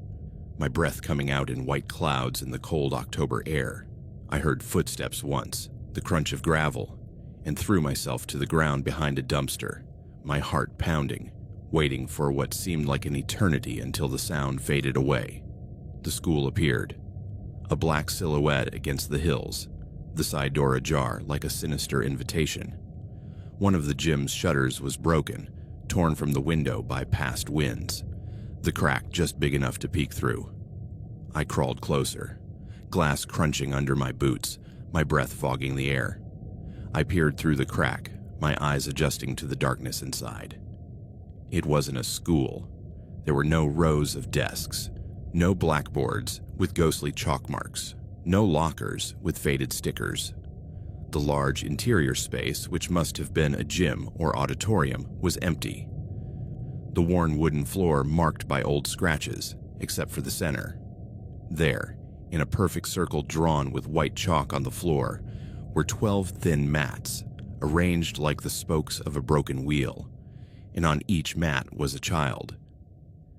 My breath coming out in white clouds in the cold October air. I heard footsteps once, the crunch of gravel, and threw myself to the ground behind a dumpster, my heart pounding, waiting for what seemed like an eternity until the sound faded away. The school appeared, a black silhouette against the hills, the side door ajar like a sinister invitation. One of the gym's shutters was broken, torn from the window by past winds, the crack just big enough to peek through. I crawled closer, glass crunching under my boots, my breath fogging the air. I peered through the crack, my eyes adjusting to the darkness inside. It wasn't a school. There were no rows of desks, no blackboards with ghostly chalk marks, no lockers with faded stickers. The large interior space, which must have been a gym or auditorium, was empty. The worn wooden floor marked by old scratches, except for the center. There, in a perfect circle drawn with white chalk on the floor, were 12 thin mats, arranged like the spokes of a broken wheel, and on each mat was a child.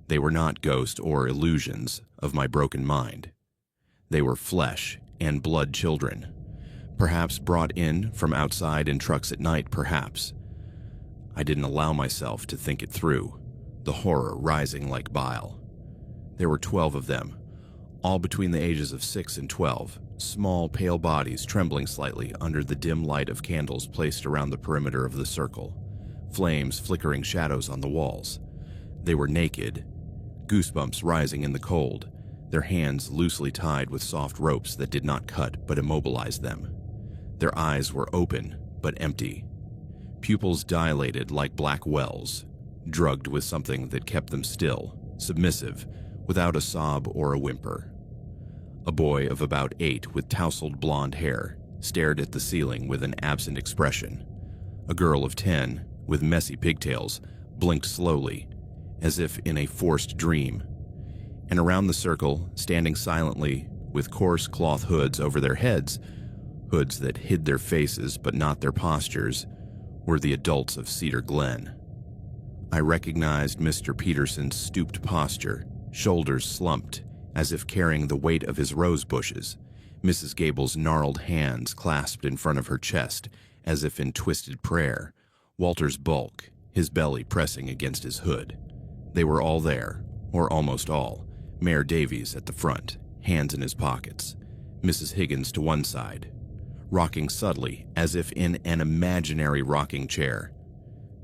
They were not ghosts or illusions of my broken mind. They were flesh and blood children, perhaps brought in from outside in trucks at night, perhaps. I didn't allow myself to think it through. the horror rising like bile. There were 12 of them, all between the ages of 6 and 12, small, pale bodies trembling slightly under the dim light of candles placed around the perimeter of the circle, flames flickering shadows on the walls. They were naked, goosebumps rising in the cold, their hands loosely tied with soft ropes that did not cut but immobilized them. Their eyes were open but empty, pupils dilated like black wells, drugged with something that kept them still, submissive, without a sob or a whimper. A boy of about 8 with tousled blonde hair stared at the ceiling with an absent expression. A girl of 10, with messy pigtails, blinked slowly, as if in a forced dream. And around the circle, standing silently, with coarse cloth hoods over their heads, hoods that hid their faces but not their postures, were the adults of Cedar Glen. I recognized Mr. Peterson's stooped posture, shoulders slumped, as if carrying the weight of his rose bushes, Mrs. Gable's gnarled hands clasped in front of her chest, as if in twisted prayer, Walter's bulk, his belly pressing against his hood. They were all there, or almost all, Mayor Davies at the front, hands in his pockets, Mrs. Higgins to one side, rocking subtly as if in an imaginary rocking chair.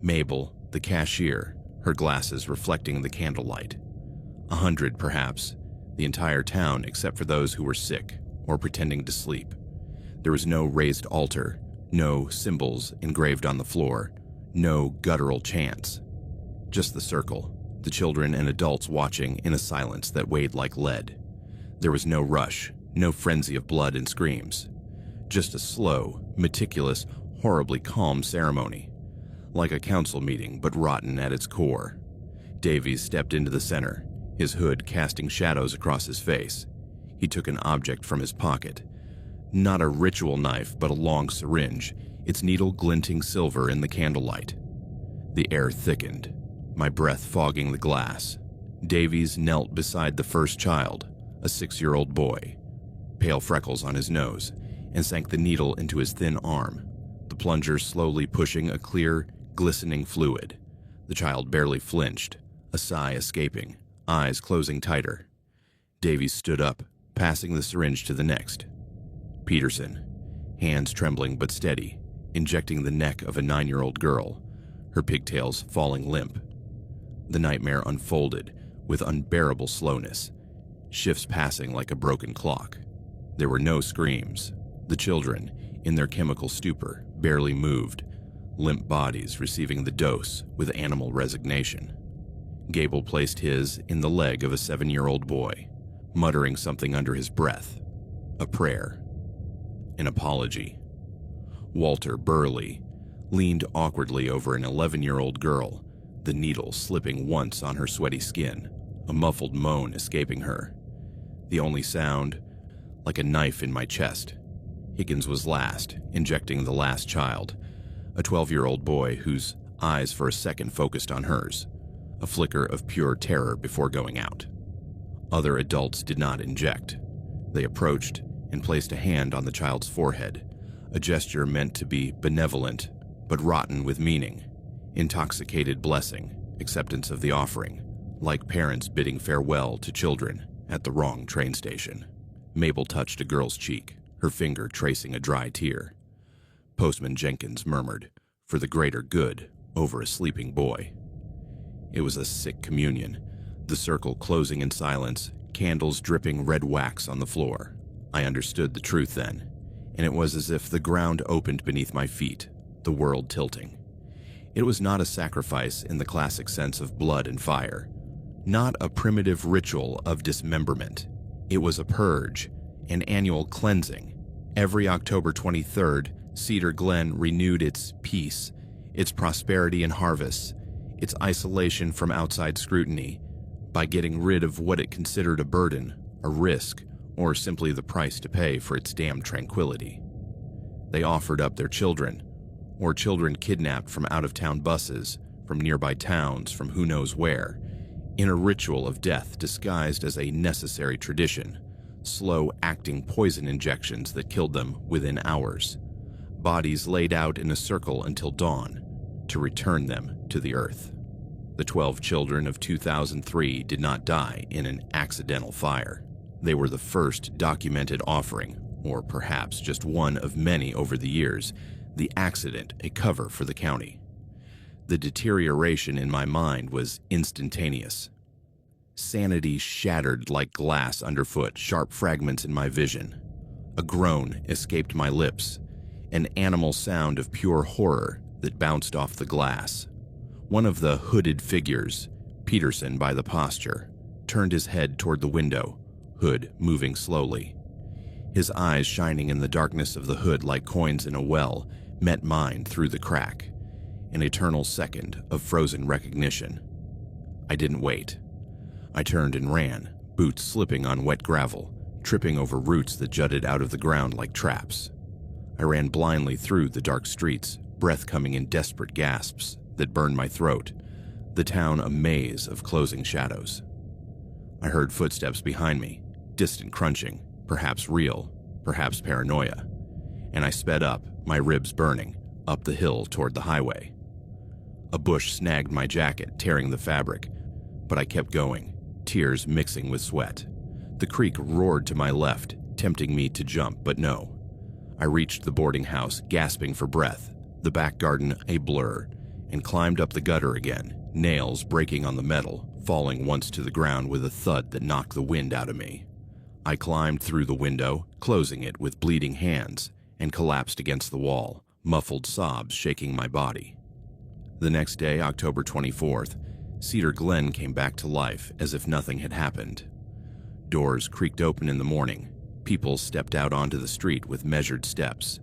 Mabel, the cashier, her glasses reflecting the candlelight. 100, perhaps, the entire town except for those who were sick or pretending to sleep. There was no raised altar, no symbols engraved on the floor, no guttural chants. Just the circle, the children and adults watching in a silence that weighed like lead. There was no rush, no frenzy of blood and screams. Just a slow, meticulous, horribly calm ceremony. Like a council meeting, but rotten at its core. Davies stepped into the center, his hood casting shadows across his face. He took an object from his pocket. Not a ritual knife, but a long syringe, its needle glinting silver in the candlelight. The air thickened, my breath fogging the glass. Davies knelt beside the first child, a 6-year-old boy, pale freckles on his nose, and sank the needle into his thin arm, the plunger slowly pushing a clear, glistening fluid. The child barely flinched, a sigh escaping, eyes closing tighter. Davies stood up, passing the syringe to the next. Peterson, hands trembling but steady, injecting the neck of a 9-year-old girl, her pigtails falling limp. The nightmare unfolded with unbearable slowness, shifts passing like a broken clock. There were no screams. The children, in their chemical stupor, barely moved, limp bodies receiving the dose with animal resignation. Gable placed his in the leg of a 7-year-old boy, muttering something under his breath, a prayer, an apology. Walter Burley leaned awkwardly over an 11-year-old girl, the needle slipping once on her sweaty skin, a muffled moan escaping her. The only sound, like a knife in my chest. Higgins was last, injecting the last child, a 12-year-old boy whose eyes for a second focused on hers, a flicker of pure terror before going out. Other adults did not inject. They approached and placed a hand on the child's forehead, a gesture meant to be benevolent, but rotten with meaning. Intoxicated blessing, acceptance of the offering, like parents bidding farewell to children at the wrong train station. Mabel touched a girl's cheek, her finger tracing a dry tear. Postman Jenkins murmured, "For the greater good," over a sleeping boy. It was a sick communion, the circle closing in silence, candles dripping red wax on the floor. I understood the truth then, and it was as if the ground opened beneath my feet, the world tilting. It was not a sacrifice in the classic sense of blood and fire, not a primitive ritual of dismemberment. It was a purge, an annual cleansing. Every October 23rd, Cedar Glen renewed its peace, its prosperity and harvests, its isolation from outside scrutiny, by getting rid of what it considered a burden, a risk, or simply the price to pay for its damned tranquility. They offered up their children, or children kidnapped from out-of-town buses, from nearby towns, from who knows where, in a ritual of death disguised as a necessary tradition, slow-acting poison injections that killed them within hours, bodies laid out in a circle until dawn, to return them to the earth. The 12 children of 2003 did not die in an accidental fire. They were the first documented offering, or perhaps just one of many over the years, the accident a cover for the county. The deterioration in my mind was instantaneous. Sanity shattered like glass underfoot, sharp fragments in my vision. A groan escaped my lips, an animal sound of pure horror that bounced off the glass. One of the hooded figures, Peterson by the posture, turned his head toward the window, hood moving slowly. His eyes, shining in the darkness of the hood like coins in a well, met mine through the crack. An eternal second of frozen recognition. I didn't wait. I turned and ran, boots slipping on wet gravel, tripping over roots that jutted out of the ground like traps. I ran blindly through the dark streets, breath coming in desperate gasps that burned my throat, the town a maze of closing shadows. I heard footsteps behind me, distant crunching, perhaps real, perhaps paranoia, and I sped up, my ribs burning, up the hill toward the highway. A bush snagged my jacket, tearing the fabric, but I kept going, tears mixing with sweat. The creek roared to my left, tempting me to jump, but no. I reached the boarding house, gasping for breath, the back garden a blur, and climbed up the gutter again, nails breaking on the metal, falling once to the ground with a thud that knocked the wind out of me. I climbed through the window, closing it with bleeding hands, and collapsed against the wall, muffled sobs shaking my body. The next day, October 24th, Cedar Glen came back to life as if nothing had happened. Doors creaked open in the morning. People stepped out onto the street with measured steps.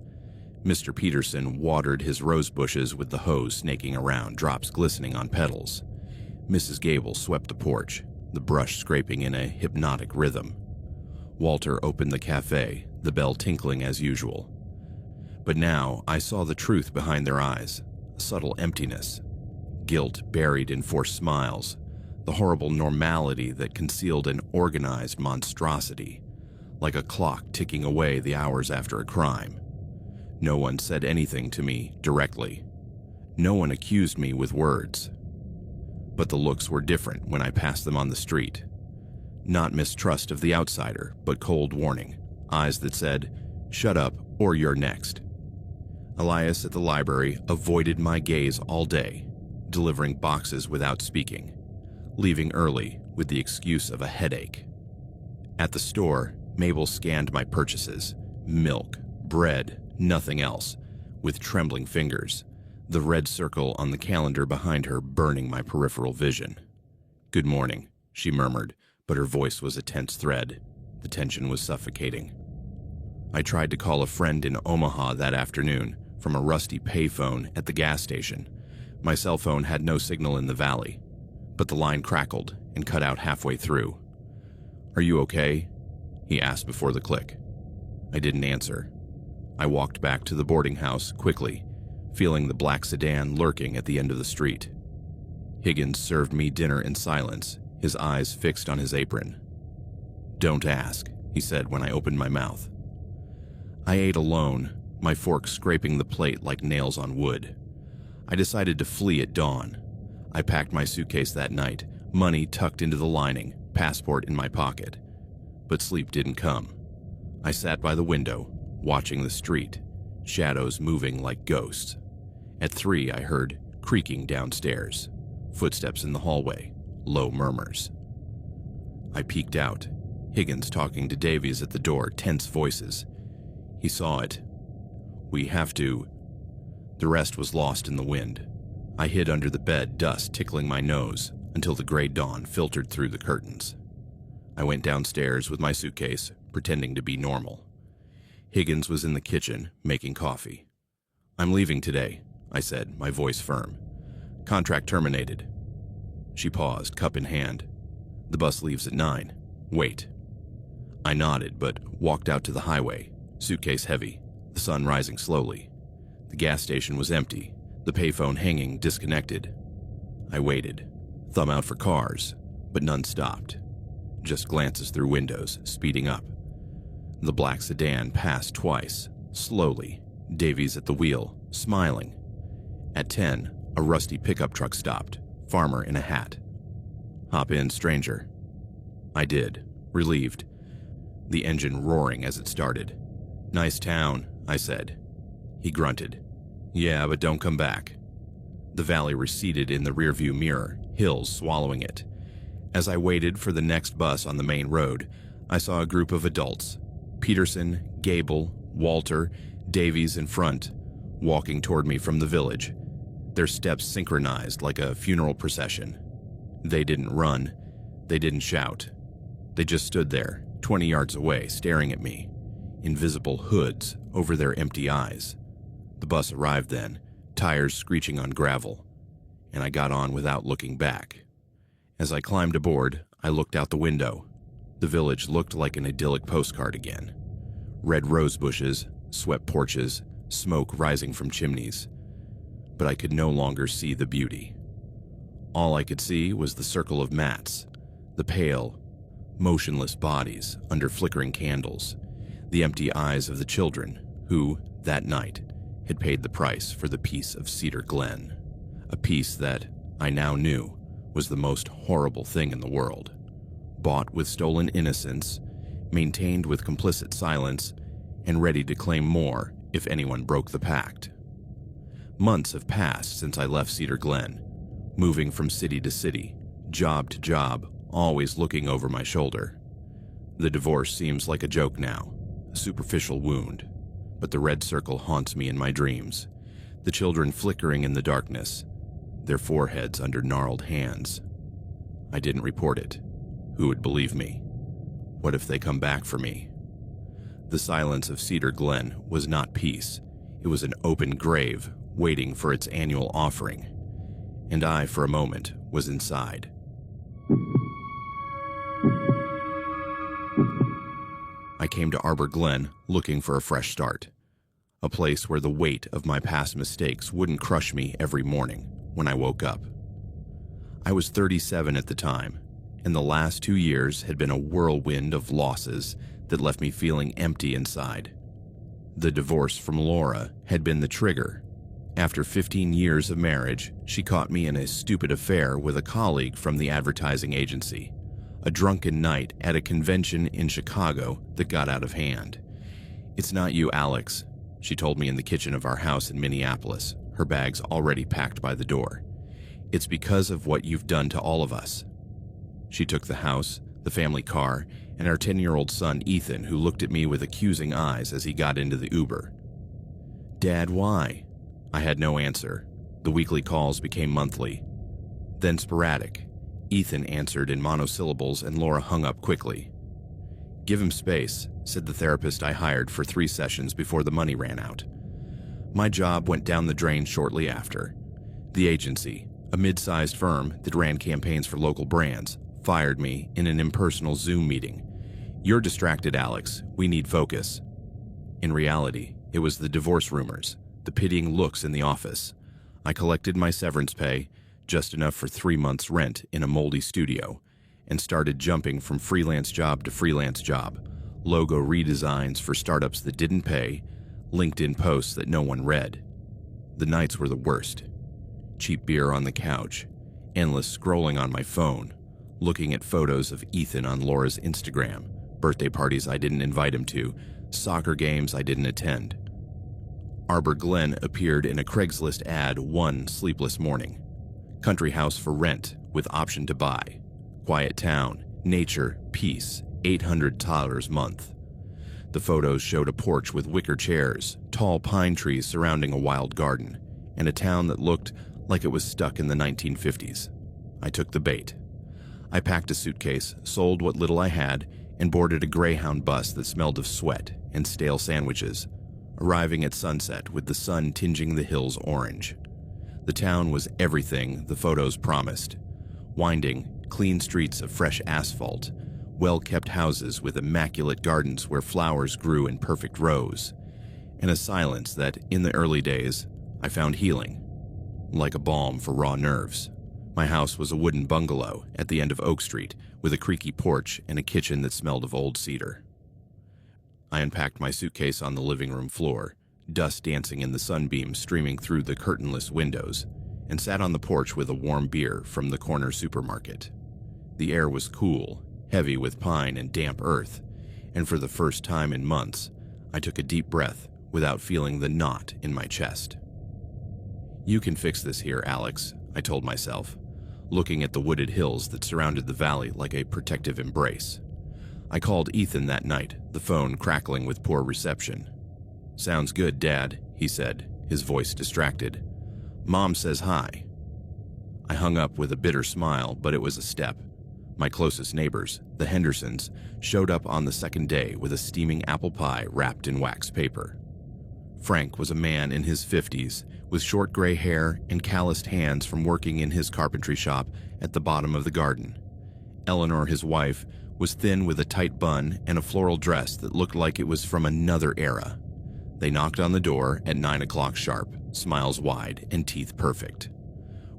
Mr. Peterson watered his rose bushes with the hose snaking around, drops glistening on petals. Mrs. Gable swept the porch, the brush scraping in a hypnotic rhythm. Walter opened the cafe, the bell tinkling as usual. But now I saw the truth behind their eyes, a subtle emptiness, guilt buried in forced smiles, the horrible normality that concealed an organized monstrosity, like a clock ticking away the hours after a crime. No one said anything to me directly. No one accused me with words. But the looks were different when I passed them on the street. Not mistrust of the outsider, but cold warning, eyes that said, "Shut up, or you're next." Elias at the library avoided my gaze all day, delivering boxes without speaking, leaving early with the excuse of a headache. At the store, Mabel scanned my purchases, milk, bread, nothing else, with trembling fingers, the red circle on the calendar behind her burning my peripheral vision. "Good morning," she murmured, but her voice was a tense thread. The tension was suffocating. I tried to call a friend in Omaha that afternoon from a rusty payphone at the gas station. My cell phone had no signal in the valley, but the line crackled and cut out halfway through. "Are you okay?" he asked before the click. I didn't answer. I walked back to the boarding house quickly, feeling the black sedan lurking at the end of the street. Higgins served me dinner in silence, his eyes fixed on his apron. "Don't ask," he said when I opened my mouth. I ate alone, my fork scraping the plate like nails on wood. I decided to flee at dawn. I packed my suitcase that night, money tucked into the lining, passport in my pocket. But sleep didn't come. I sat by the window, watching the street, shadows moving like ghosts. At 3, I heard creaking downstairs, footsteps in the hallway, low murmurs. I peeked out, Higgins talking to Davies at the door, tense voices. He saw it. "We have to..." The rest was lost in the wind. I hid under the bed, dust tickling my nose, until the gray dawn filtered through the curtains. I went downstairs with my suitcase, pretending to be normal. Higgins was in the kitchen, making coffee. "I'm leaving today," I said, my voice firm. "Contract terminated." She paused, cup in hand. "The bus leaves at 9. Wait." I nodded, but walked out to the highway, suitcase heavy, the sun rising slowly. The gas station was empty, the payphone hanging disconnected. I waited, thumb out for cars, but none stopped. Just glances through windows, speeding up. The black sedan passed twice, slowly, Davies at the wheel, smiling. At 10, a rusty pickup truck stopped, farmer in a hat. "Hop in, stranger." I did, relieved, the engine roaring as it started. "Nice town," I said. He grunted. "Yeah, but don't come back." The valley receded in the rearview mirror, hills swallowing it. As I waited for the next bus on the main road, I saw a group of adults, Peterson, Gable, Walter, Davies in front, walking toward me from the village, their steps synchronized like a funeral procession. They didn't run. They didn't shout. They just stood there, 20 yards away, staring at me, invisible hoods over their empty eyes. The bus arrived then, tires screeching on gravel, and I got on without looking back. As I climbed aboard, I looked out the window. The village looked like an idyllic postcard again. Red rose bushes, swept porches, smoke rising from chimneys. But I could no longer see the beauty. All I could see was the circle of mats, the pale, motionless bodies under flickering candles, the empty eyes of the children who, that night, had paid the price for the peace of Cedar Glen, a peace that, I now knew, was the most horrible thing in the world. Bought with stolen innocence, maintained with complicit silence, and ready to claim more if anyone broke the pact. Months have passed since I left Cedar Glen, moving from city to city, job to job, always looking over my shoulder. The divorce seems like a joke now, a superficial wound, but the red circle haunts me in my dreams, the children flickering in the darkness, their foreheads under gnarled hands. I didn't report it. Who would believe me? What if they come back for me? The silence of Cedar Glen was not peace. It was an open grave waiting for its annual offering. And I, for a moment, was inside. I came to Arbor Glen looking for a fresh start. A place where the weight of my past mistakes wouldn't crush me every morning when I woke up. I was 37 at the time, and the last 2 years had been a whirlwind of losses that left me feeling empty inside. The divorce from Laura had been the trigger. After 15 years of marriage, she caught me in a stupid affair with a colleague from the advertising agency, a drunken night at a convention in Chicago that got out of hand. "It's not you, Alex," she told me in the kitchen of our house in Minneapolis, her bags already packed by the door. "It's because of what you've done to all of us." She took the house, the family car, and our 10-year-old son, Ethan, who looked at me with accusing eyes as he got into the Uber. "Dad, why?" I had no answer. The weekly calls became monthly, then sporadic. Ethan answered in monosyllables and Laura hung up quickly. "Give him space," said the therapist I hired for 3 sessions before the money ran out. My job went down the drain shortly after. The agency, a mid-sized firm that ran campaigns for local brands, fired me in an impersonal Zoom meeting. "You're distracted, Alex. We need focus." In reality, it was the divorce rumors, the pitying looks in the office. I collected my severance pay, just enough for 3 months' rent in a moldy studio, and started jumping from freelance job to freelance job, logo redesigns for startups that didn't pay, LinkedIn posts that no one read. The nights were the worst. Cheap beer on the couch, endless scrolling on my phone, looking at photos of Ethan on Laura's Instagram, birthday parties I didn't invite him to, soccer games I didn't attend. Arbor Glen appeared in a Craigslist ad one sleepless morning. Country house for rent with option to buy. Quiet town, nature, peace, $800 a month. The photos showed a porch with wicker chairs, tall pine trees surrounding a wild garden, and a town that looked like it was stuck in the 1950s. I took the bait. I packed a suitcase, sold what little I had, and boarded a Greyhound bus that smelled of sweat and stale sandwiches, arriving at sunset with the sun tinging the hills orange. The town was everything the photos promised. Winding, clean streets of fresh asphalt, well-kept houses with immaculate gardens where flowers grew in perfect rows, and a silence that, in the early days, I found healing, like a balm for raw nerves. My house was a wooden bungalow at the end of Oak Street with a creaky porch and a kitchen that smelled of old cedar. I unpacked my suitcase on the living room floor, dust dancing in the sunbeams streaming through the curtainless windows, and sat on the porch with a warm beer from the corner supermarket. The air was cool, heavy with pine and damp earth, and for the first time in months, I took a deep breath without feeling the knot in my chest. "You can fix this here, Alex," I told myself, looking at the wooded hills that surrounded the valley like a protective embrace. I called Ethan that night, the phone crackling with poor reception. "Sounds good, Dad," he said, his voice distracted. "Mom says hi." I hung up with a bitter smile, but it was a step. My closest neighbors, the Hendersons, showed up on the second day with a steaming apple pie wrapped in wax paper. Frank was a man in his 50s, with short gray hair and calloused hands from working in his carpentry shop at the bottom of the garden. Eleanor, his wife, was thin with a tight bun and a floral dress that looked like it was from another era. They knocked on the door at 9 o'clock sharp, smiles wide and teeth perfect.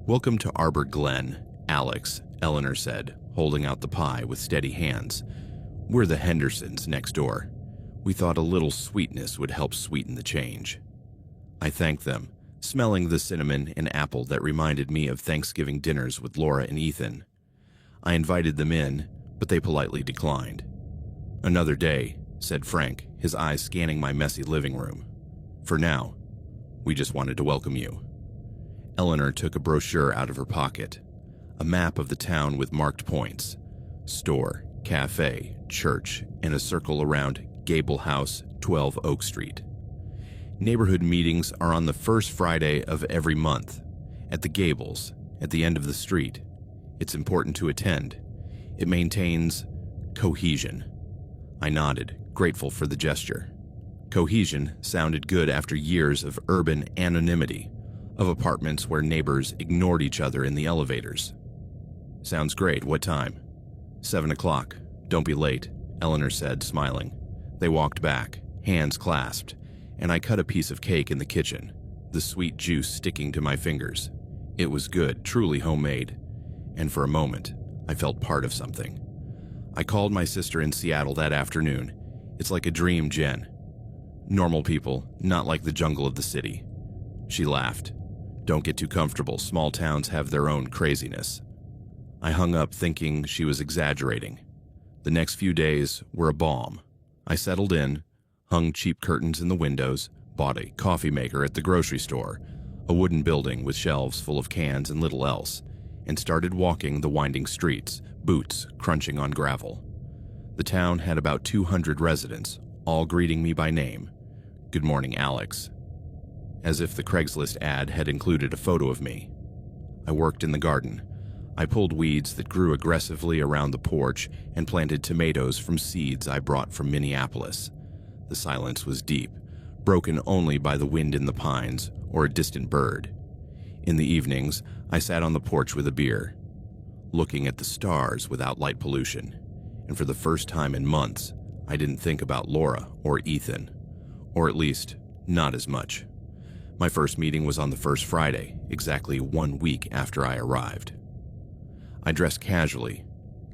"Welcome to Arbor Glen, Alex," Eleanor said, holding out the pie with steady hands. "We're the Hendersons next door. We thought a little sweetness would help sweeten the change." I thanked them, smelling the cinnamon and apple that reminded me of Thanksgiving dinners with Laura and Ethan. I invited them in, but they politely declined. "Another day," said Frank, his eyes scanning my messy living room. "For now, we just wanted to welcome you." Eleanor took a brochure out of her pocket, a map of the town with marked points: store, cafe, church, and a circle around Gable House, 12 Oak Street. "Neighborhood meetings are on the first Friday of every month, at the Gables, at the end of the street. It's important to attend. It maintains cohesion." I nodded, grateful for the gesture. Cohesion sounded good after years of urban anonymity, of apartments where neighbors ignored each other in the elevators. "Sounds great. What time?" 7 o'clock. Don't be late," Eleanor said, smiling. They walked back, hands clasped, and I cut a piece of cake in the kitchen, the sweet juice sticking to my fingers. It was good, truly homemade, and for a moment, I felt part of something. I called my sister in Seattle that afternoon. "It's like a dream, Jen. Normal people, not like the jungle of the city." She laughed. "Don't get too comfortable. Small towns have their own craziness." I hung up thinking she was exaggerating. The next few days were a balm. I settled in, hung cheap curtains in the windows, bought a coffee maker at the grocery store, a wooden building with shelves full of cans and little else, and started walking the winding streets, boots crunching on gravel. The town had about 200 residents, all greeting me by name. "Good morning, Alex." As if the Craigslist ad had included a photo of me. I worked in the garden. I pulled weeds that grew aggressively around the porch and planted tomatoes from seeds I brought from Minneapolis. The silence was deep, broken only by the wind in the pines or a distant bird. In the evenings, I sat on the porch with a beer, looking at the stars without light pollution, and for the first time in months, I didn't think about Laura or Ethan, or at least, not as much. My first meeting was on the first Friday, exactly 1 week after I arrived. I dressed casually,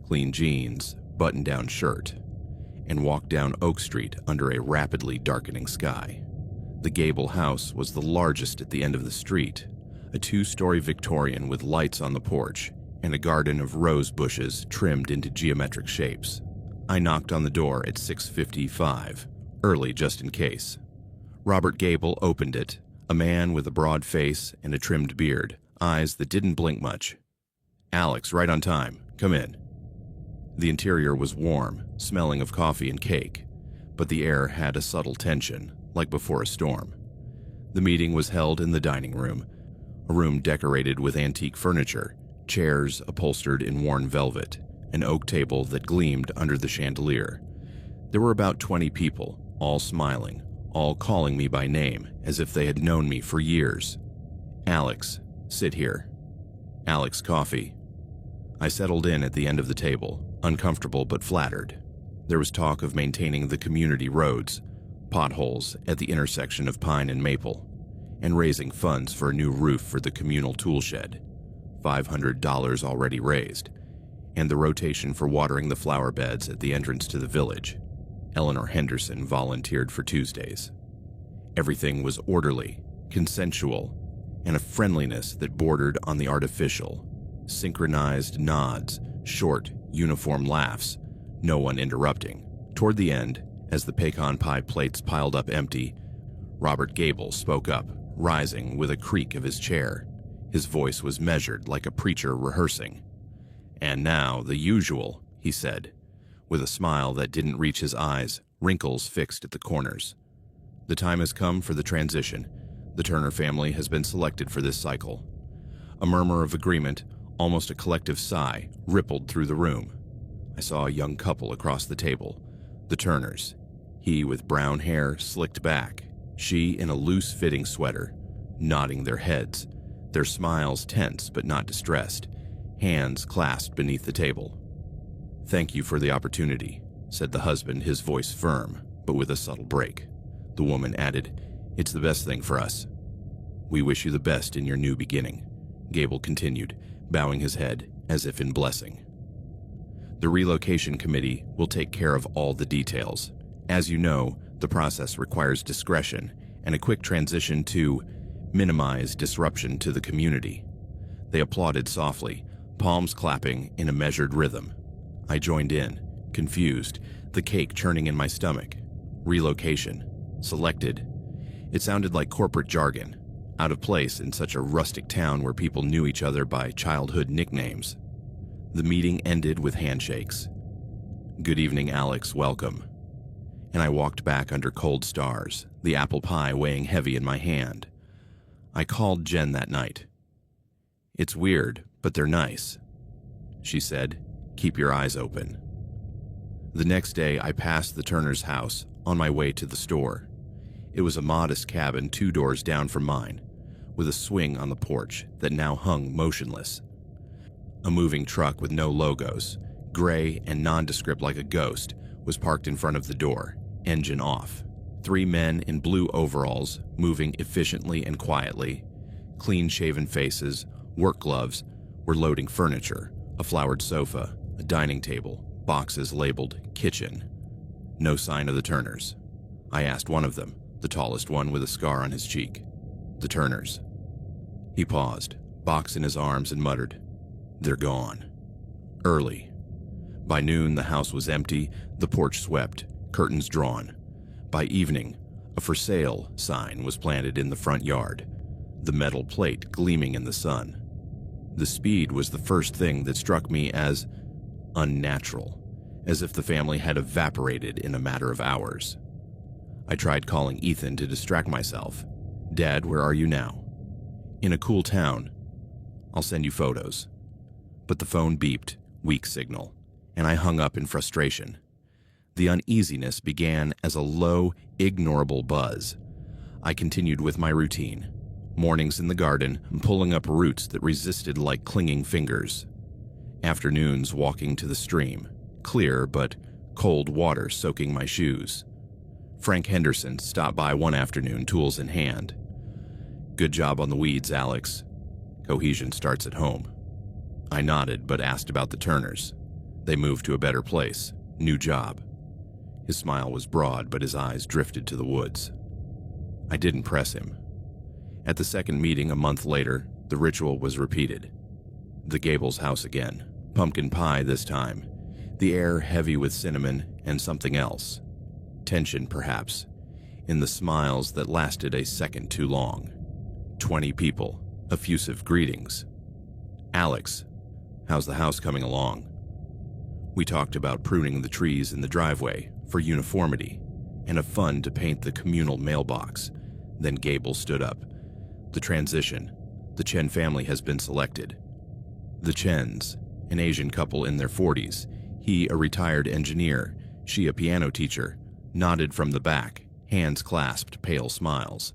clean jeans, button-down shirt, and walked down Oak Street under a rapidly darkening sky. The Gable House was the largest at the end of the street, a 2-story Victorian with lights on the porch and a garden of rose bushes trimmed into geometric shapes. I knocked on the door at 6:55, early just in case. Robert Gable opened it, a man with a broad face and a trimmed beard, eyes that didn't blink much. "Alex, right on time. Come in." The interior was warm, smelling of coffee and cake, but the air had a subtle tension, like before a storm. The meeting was held in the dining room, a room decorated with antique furniture, chairs upholstered in worn velvet, an oak table that gleamed under the chandelier. There were about 20 people, all smiling, all calling me by name as if they had known me for years. "Alex, sit here." "Alex, coffee." I settled in at the end of the table, uncomfortable but flattered. There was talk of maintaining the community roads, potholes at the intersection of Pine and Maple, and raising funds for a new roof for the communal tool shed, $500 already raised, and the rotation for watering the flower beds at the entrance to the village. Eleanor Henderson volunteered for Tuesdays. Everything was orderly, consensual, and a friendliness that bordered on the artificial. Synchronized nods, short, uniform laughs, no one interrupting. Toward the end, as the pecan pie plates piled up empty, Robert Gable spoke up, rising with a creak of his chair. His voice was measured like a preacher rehearsing. "And now, the usual," he said, with a smile that didn't reach his eyes, wrinkles fixed at the corners. "The time has come for the transition. The Turner family has been selected for this cycle." A murmur of agreement, almost a collective sigh, rippled through the room. I saw a young couple across the table, the Turners. He with brown hair slicked back, she in a loose-fitting sweater, nodding their heads, their smiles tense but not distressed, hands clasped beneath the table. "Thank you for the opportunity," said the husband, his voice firm, but with a subtle break. The woman added, "It's the best thing for us." "We wish you the best in your new beginning," Gable continued, bowing his head as if in blessing. "The relocation committee will take care of all the details. As you know, the process requires discretion and a quick transition to minimize disruption to the community." They applauded softly, palms clapping in a measured rhythm. I joined in, confused, the cake churning in my stomach. Relocation. Selected. It sounded like corporate jargon, out of place in such a rustic town where people knew each other by childhood nicknames. The meeting ended with handshakes. "Good evening, Alex, welcome." And I walked back under cold stars, the apple pie weighing heavy in my hand. I called Jen that night. "It's weird, but they're nice." She said, "Keep your eyes open." The next day, I passed the Turner's house on my way to the store. It was a modest cabin 2 doors down from mine, with a swing on the porch that now hung motionless. A moving truck with no logos, gray and nondescript like a ghost, was parked in front of the door, engine off. 3 men in blue overalls, moving efficiently and quietly, clean-shaven faces, work gloves, were loading furniture, a flowered sofa, a dining table, boxes labeled kitchen. No sign of the Turners. I asked one of them, the tallest one with a scar on his cheek. "The Turners." He paused, box in his arms, and muttered, "They're gone." Early. By noon, the house was empty, the porch swept, curtains drawn. By evening, a "for sale" sign was planted in the front yard, the metal plate gleaming in the sun. The speed was the first thing that struck me as unnatural, as if the family had evaporated in a matter of hours. I tried calling Ethan to distract myself. "Dad, where are you now?" "In a cool town. I'll send you photos." But the phone beeped, weak signal, and I hung up in frustration. The uneasiness began as a low, ignorable buzz. I continued with my routine. Mornings in the garden, pulling up roots that resisted like clinging fingers. Afternoons walking to the stream, clear but cold water soaking my shoes. Frank Henderson stopped by one afternoon, tools in hand. "Good job on the weeds, Alex. Cohesion starts at home." I nodded but asked about the Turners. "They moved to a better place. New job." His smile was broad, but his eyes drifted to the woods. I didn't press him. At the second meeting a month later, the ritual was repeated. The Gables' house again. Pumpkin pie this time. The air heavy with cinnamon and something else. Tension, perhaps, in the smiles that lasted a second too long. 20 people, effusive greetings. "Alex, how's the house coming along?" We talked about pruning the trees in the driveway for uniformity and a fund to paint the communal mailbox. Then Gable stood up. "The transition. The Chen family has been selected." The Chens, an Asian couple in their 40s, he a retired engineer, she a piano teacher, nodded from the back, hands clasped, pale smiles.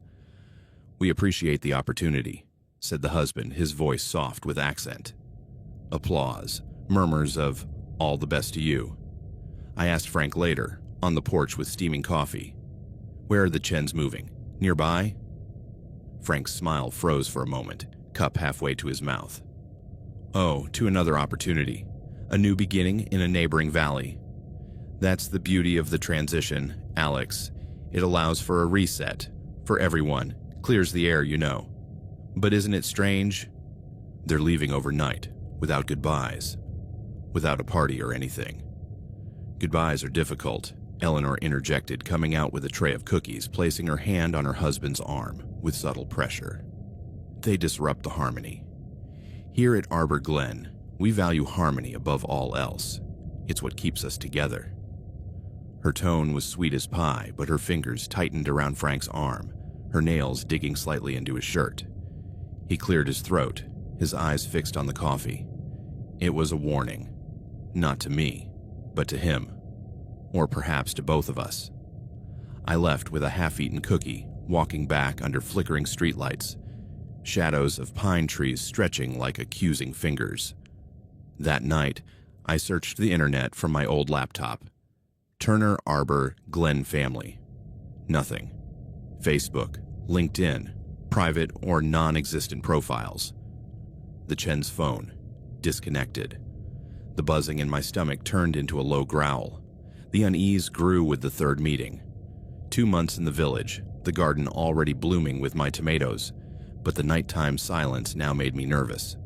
"We appreciate the opportunity," said the husband, his voice soft with accent. Applause, murmurs of "all the best to you." I asked Frank later, on the porch with steaming coffee, "Where are the Chens moving? Nearby?" Frank's smile froze for a moment, cup halfway to his mouth. "Oh, to another opportunity. A new beginning in a neighboring valley. That's the beauty of the transition, Alex. It allows for a reset, for everyone, clears the air, you know. But isn't it strange? They're leaving overnight, without goodbyes, without a party or anything. Goodbyes are difficult, Eleanor interjected, coming out with a tray of cookies, placing her hand on her husband's arm with subtle pressure. They disrupt the harmony. Here at Arbor Glen, we value harmony above all else. It's what keeps us together. Her tone was sweet as pie, but her fingers tightened around Frank's arm, her nails digging slightly into his shirt. He cleared his throat, his eyes fixed on the coffee. It was a warning. Not to me, but to him. Or perhaps to both of us. I left with a half-eaten cookie, walking back under flickering streetlights, shadows of pine trees stretching like accusing fingers. That night, I searched the internet from my old laptop. Turner Arbor Glen family. Nothing. Facebook, LinkedIn, private or non-existent profiles. The Chen's phone, disconnected. The buzzing in my stomach turned into a low growl. The unease grew with the third meeting. 2 months in the village, the garden already blooming with my tomatoes, but the nighttime silence now made me nervous.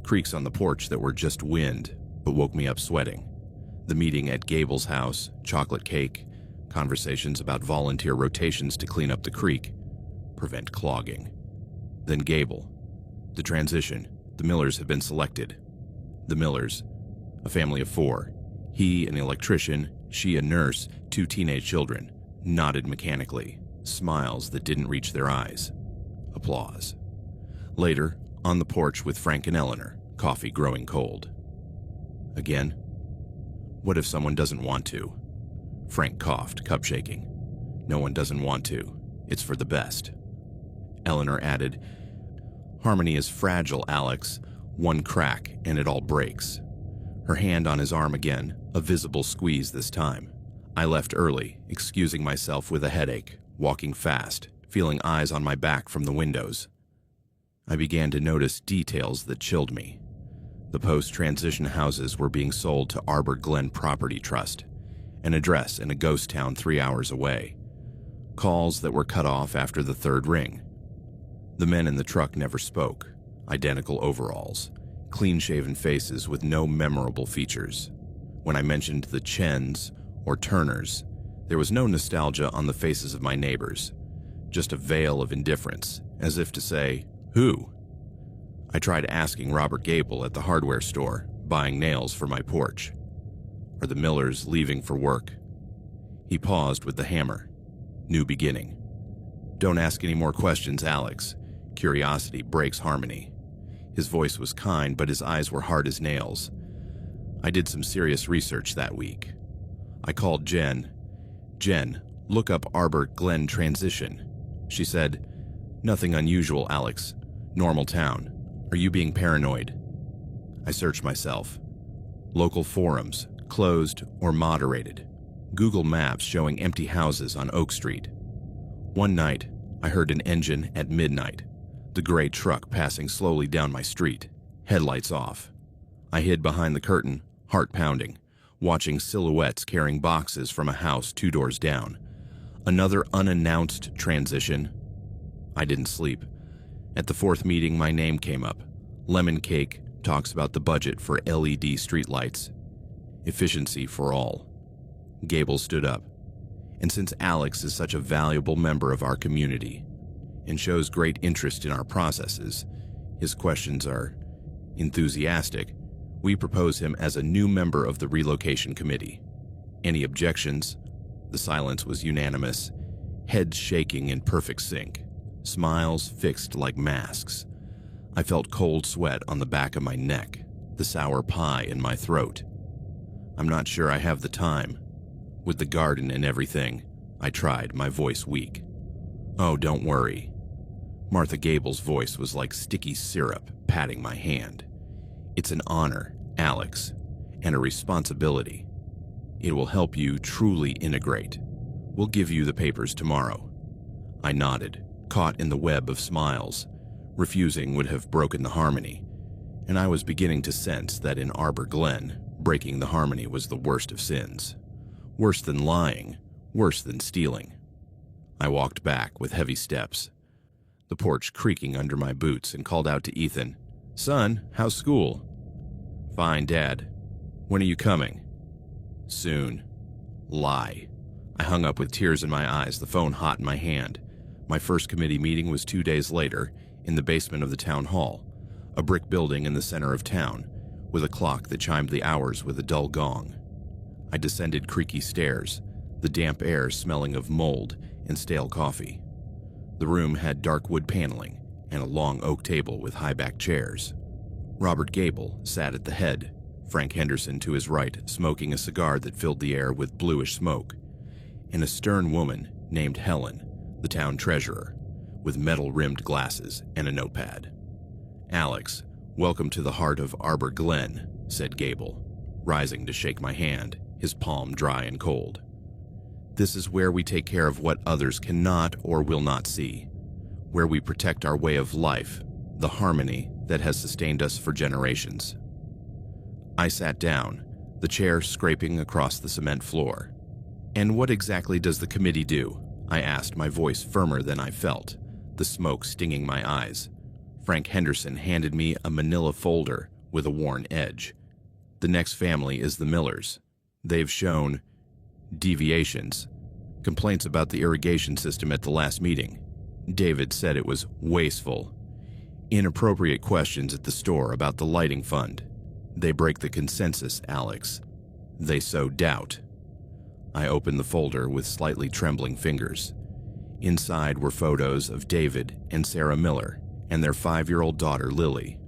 Creaks on the porch that were just wind, but woke me up sweating. The meeting at Gable's house, chocolate cake, conversations about volunteer rotations to clean up the creek, prevent clogging. Then Gable. The transition. The Millers have been selected. The Millers, a family of 4. He an electrician, she a nurse, 2 teenage children, nodded mechanically, smiles that didn't reach their eyes. Applause. Later, on the porch with Frank and Eleanor, coffee growing cold. Again? What if someone doesn't want to? Frank coughed, cup shaking. No one doesn't want to. It's for the best. Eleanor added, Harmony is fragile, Alex. One crack and it all breaks. Her hand on his arm again, a visible squeeze this time. I left early, excusing myself with a headache, walking fast, feeling eyes on my back from the windows. I began to notice details that chilled me. The post-transition houses were being sold to Arbor Glen Property Trust, an address in a ghost town 3 hours away. Calls that were cut off after the third ring. The men in the truck never spoke, identical overalls, clean-shaven faces with no memorable features. When I mentioned the Chens or Turners, there was no nostalgia on the faces of my neighbors, just a veil of indifference, as if to say, who? I tried asking Robert Gable at the hardware store, buying nails for my porch. Are the Millers leaving for work? He paused with the hammer. New beginning. Don't ask any more questions, Alex. Curiosity breaks harmony. His voice was kind, but his eyes were hard as nails. I did some serious research that week. I called Jen. Jen, look up Arbor Glen transition. She said, nothing unusual, Alex. Normal town. Are you being paranoid? I searched myself. Local forums, closed or moderated. Google Maps showing empty houses on Oak Street. One night, I heard an engine at midnight. The gray truck passing slowly down my street, headlights off. I hid behind the curtain, heart pounding, watching silhouettes carrying boxes from a house 2 doors down. Another unannounced transition. I didn't sleep. At the 4th meeting, my name came up. Lemon Cake talks about the budget for LED streetlights. Efficiency for all. Gable stood up. And since Alex is such a valuable member of our community and shows great interest in our processes, his questions are enthusiastic, we propose him as a new member of the relocation committee. Any objections? The silence was unanimous, heads shaking in perfect sync, smiles fixed like masks. I felt cold sweat on the back of my neck, the sour pie in my throat. I'm not sure I have the time. With the garden and everything, I tried, my voice weak. Oh, don't worry. Martha Gable's voice was like sticky syrup patting my hand. It's an honor, Alex, and a responsibility. It will help you truly integrate. We'll give you the papers tomorrow. I nodded, caught in the web of smiles. Refusing would have broken the harmony, and I was beginning to sense that in Arbor Glen, breaking the harmony was the worst of sins. Worse than lying, worse than stealing. I walked back with heavy steps. the porch creaking under my boots, and called out to Ethan, "Son, how's school?" "Fine, Dad. When are you coming?" "Soon." Lie. I hung up with tears in my eyes, the phone hot in my hand. My first committee meeting was 2 days later, in the basement of the town hall, a brick building in the center of town, with a clock that chimed the hours with a dull gong. I descended creaky stairs, the damp air smelling of mold and stale coffee. The room had dark wood paneling and a long oak table with high-backed chairs. Robert Gable sat at the head, Frank Henderson to his right, smoking a cigar that filled the air with bluish smoke, and a stern woman named Helen, the town treasurer, with metal-rimmed glasses and a notepad. "Alex, welcome to the heart of Arbor Glen," said Gable, rising to shake my hand, his palm dry and cold. "This is where we take care of what others cannot or will not see, where we protect our way of life, the harmony that has sustained us for generations." I sat down, the chair scraping across the cement floor. "And what exactly does the committee do?" I asked, my voice firmer than I felt, the smoke stinging my eyes. Frank Henderson handed me a manila folder with a worn edge. "The next family is the Millers. They've shown deviations, complaints about the irrigation system at the last meeting. David said it was wasteful. Inappropriate questions at the store about the lighting fund. They break the consensus, Alex. They sow doubt." I opened the folder with slightly trembling fingers. Inside were photos of David and Sarah Miller and their 5-year-old daughter, Lily.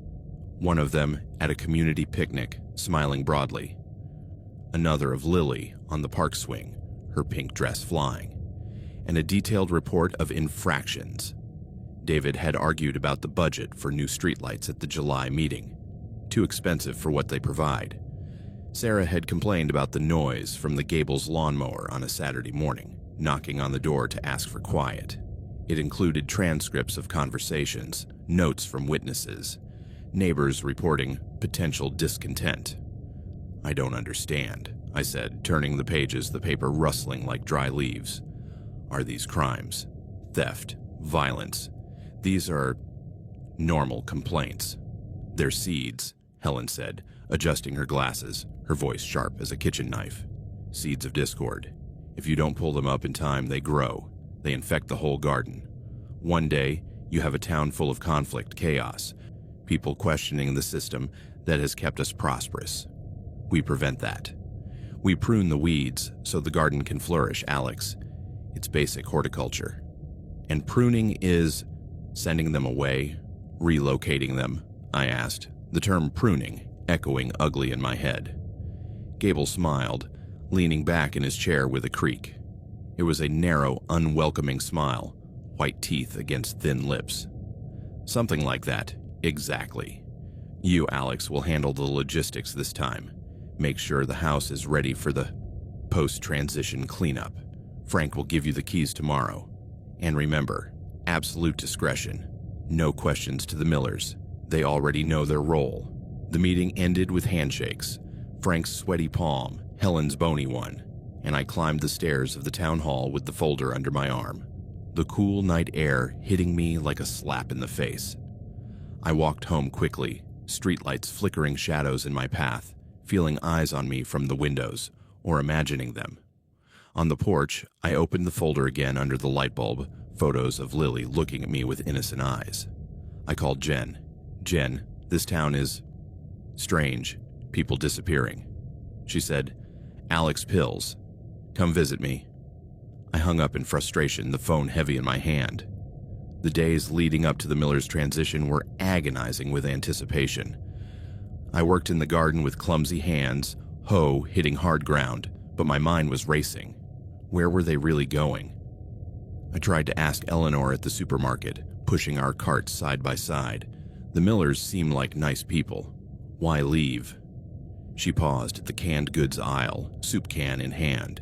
One of them at a community picnic, smiling broadly. Another of Lily on the park swing, her pink dress flying. And a detailed report of infractions. David had argued about the budget for new streetlights at the July meeting. Too expensive for what they provide. Sarah had complained about the noise from the Gables lawnmower on a Saturday morning, knocking on the door to ask for quiet. It included transcripts of conversations, notes from witnesses, neighbors reporting potential discontent. "I don't understand," I said, turning the pages, the paper rustling like dry leaves. "Are these crimes? Theft? Violence? These are normal complaints." "They're seeds," Helen said, adjusting her glasses, her voice sharp as a kitchen knife. "Seeds of discord. If you don't pull them up in time, they grow. They infect the whole garden. One day, you have a town full of conflict, chaos, people questioning the system that has kept us prosperous. We prevent that. We prune the weeds so the garden can flourish, Alex. It's basic horticulture. And pruning is sending them away, relocating them," I asked, the term pruning echoing ugly in my head. Gable smiled, leaning back in his chair with a creak. It was a narrow, unwelcoming smile, white teeth against thin lips. "Something like that, exactly. You, Alex, will handle the logistics this time. Make sure the house is ready for the post-transition cleanup. Frank will give you the keys tomorrow. And remember, absolute discretion. No questions to the Millers. They already know their role." The meeting ended with handshakes, Frank's sweaty palm, Helen's bony one, and I climbed the stairs of the town hall with the folder under my arm, the cool night air hitting me like a slap in the face. I walked home quickly, streetlights flickering shadows in my path, feeling eyes on me from the windows, or imagining them. On the porch, I opened the folder again under the light bulb, photos of Lily looking at me with innocent eyes. I called Jen. "Jen, this town is strange, people disappearing." She said, "Alex Pills, come visit me." I hung up in frustration, the phone heavy in my hand. The days leading up to the Millers' transition were agonizing with anticipation. I worked in the garden with clumsy hands, hoe hitting hard ground, but my mind was racing. Where were they really going? I tried to ask Eleanor at the supermarket, pushing our carts side by side. The Millers seemed like nice people. Why leave? She paused at the canned goods aisle, soup can in hand.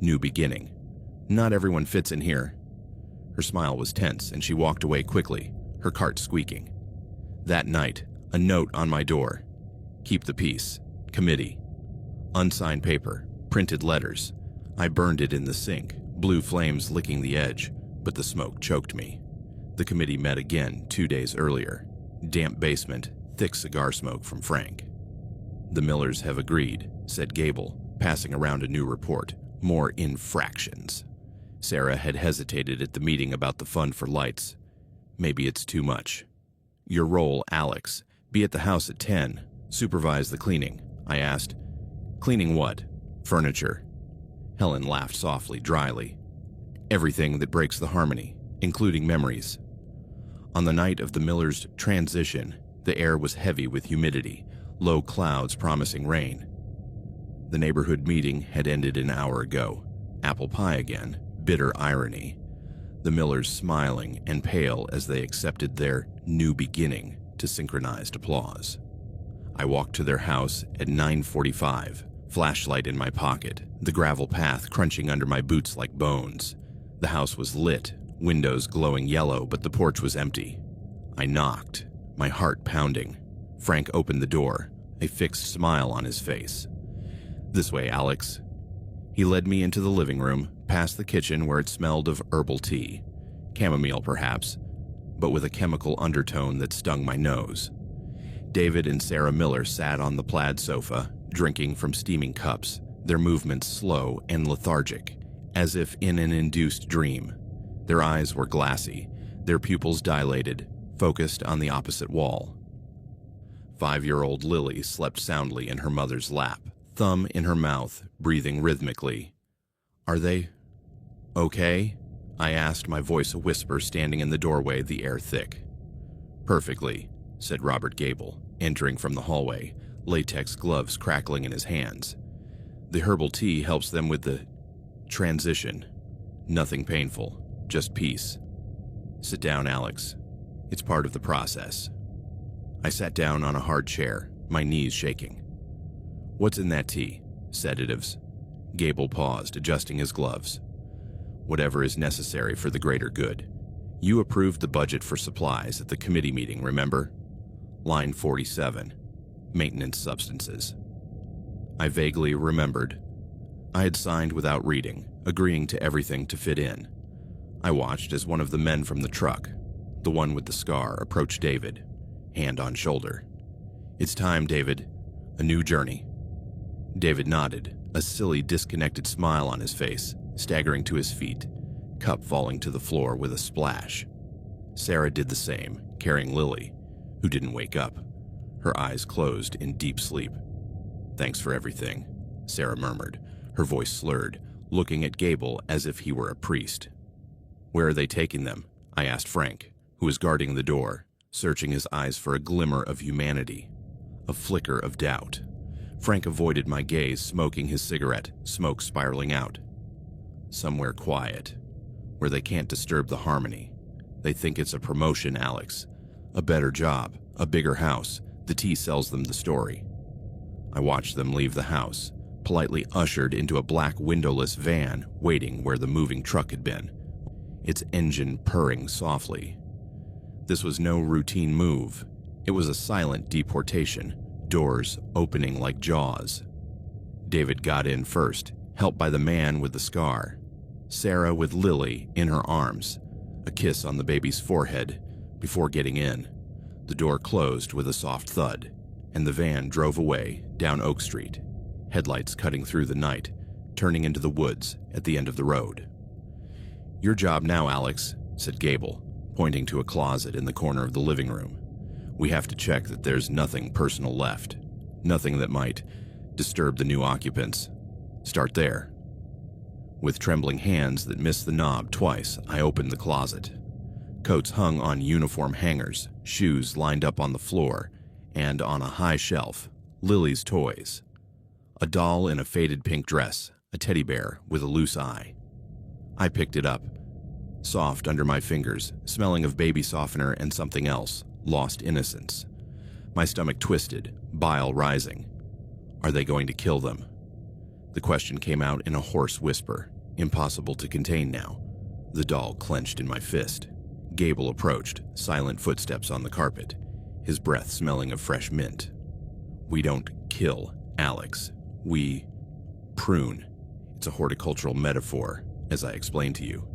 New beginning. "Not everyone fits in here." Her smile was tense, and she walked away quickly, her cart squeaking. That night, a note on my door. "Keep the peace. Committee." Unsigned paper, printed letters. I burned it in the sink, blue flames licking the edge, but the smoke choked me. The committee met again 2 days earlier. Damp basement, thick cigar smoke from Frank. "The Millers have agreed," said Gable, passing around a new report. "More infractions." Sarah had hesitated at the meeting about the fund for lights. "Maybe it's too much." "Your role, Alex. Be at the house at 10. Supervise the cleaning," I asked. "Cleaning what?" "Furniture." Helen laughed softly, dryly. "Everything that breaks the harmony, including memories." On the night of the Millers' transition, the air was heavy with humidity, low clouds promising rain. The neighborhood meeting had ended an hour ago. Apple pie again, bitter irony. The Millers smiling and pale as they accepted their new beginning to synchronized applause. I walked to their house at 9:45, flashlight in my pocket, the gravel path crunching under my boots like bones. The house was lit, windows glowing yellow, but the porch was empty. I knocked, my heart pounding. Frank opened the door, a fixed smile on his face. "This way, Alex." He led me into the living room, past the kitchen where it smelled of herbal tea. Chamomile, perhaps, but with a chemical undertone that stung my nose. David and Sarah Miller sat on the plaid sofa, drinking from steaming cups, their movements slow and lethargic, as if in an induced dream. Their eyes were glassy, their pupils dilated, focused on the opposite wall. 5-year-old Lily slept soundly in her mother's lap, thumb in her mouth, breathing rhythmically. "Are they okay?" I asked, my voice a whisper, standing in the doorway, the air thick. "Perfectly," said Robert Gable, entering from the hallway, latex gloves crackling in his hands. "The herbal tea helps them with the transition. Nothing painful, just peace. Sit down, Alex. It's part of the process." I sat down on a hard chair, my knees shaking. "What's in that tea?" "Sedatives." Gable paused, adjusting his gloves. "Whatever is necessary for the greater good. You approved the budget for supplies at the committee meeting, remember? Line 47, maintenance substances." I vaguely remembered. I had signed without reading, agreeing to everything to fit in. I watched as one of the men from the truck, the one with the scar, approached David, hand on shoulder. "It's time, David. A new journey." David nodded, a silly, disconnected smile on his face, staggering to his feet, cup falling to the floor with a splash. Sarah did the same, carrying Lily, who didn't wake up, her eyes closed in deep sleep. "Thanks for everything," Sarah murmured, her voice slurred, looking at Gable as if he were a priest. "Where are they taking them?" I asked Frank, who was guarding the door, searching his eyes for a glimmer of humanity, a flicker of doubt. Frank avoided my gaze, smoking his cigarette, smoke spiraling out. "Somewhere quiet, where they can't disturb the harmony. They think it's a promotion, Alex. A better job, a bigger house. The tea sells them the story." I watched them leave the house, politely ushered into a black windowless van waiting where the moving truck had been, its engine purring softly. This was no routine move. It was a silent deportation, doors opening like jaws. David got in first, helped by the man with the scar. Sarah with Lily in her arms, a kiss on the baby's forehead before getting in. The door closed with a soft thud, and the van drove away down Oak Street, headlights cutting through the night, turning into the woods at the end of the road. "Your job now, Alex," said Gable, pointing to a closet in the corner of the living room. "We have to check that there's nothing personal left, nothing that might disturb the new occupants. Start there." With trembling hands that missed the knob twice, I opened the closet. Coats hung on uniform hangers, shoes lined up on the floor, and on a high shelf, Lily's toys. A doll in a faded pink dress, a teddy bear with a loose eye. I picked it up, soft under my fingers, smelling of baby softener and something else, lost innocence. My stomach twisted, bile rising. Are they going to kill them? The question came out in a hoarse whisper, impossible to contain now. The doll clenched in my fist. Gable approached, silent footsteps on the carpet, his breath smelling of fresh mint. "We don't kill, Alex. We prune." It's a horticultural metaphor, as I explained to you.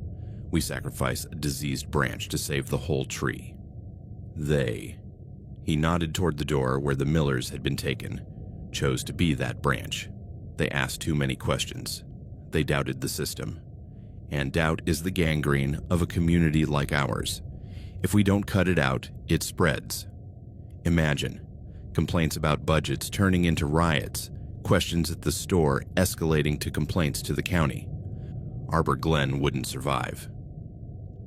We sacrifice a diseased branch to save the whole tree. They, he nodded toward the door where the Millers had been taken, chose to be that branch. They asked too many questions. They doubted the system. And doubt is the gangrene of a community like ours. If we don't cut it out, it spreads. Imagine complaints about budgets turning into riots, questions at the store escalating to complaints to the county. Arbor Glen wouldn't survive.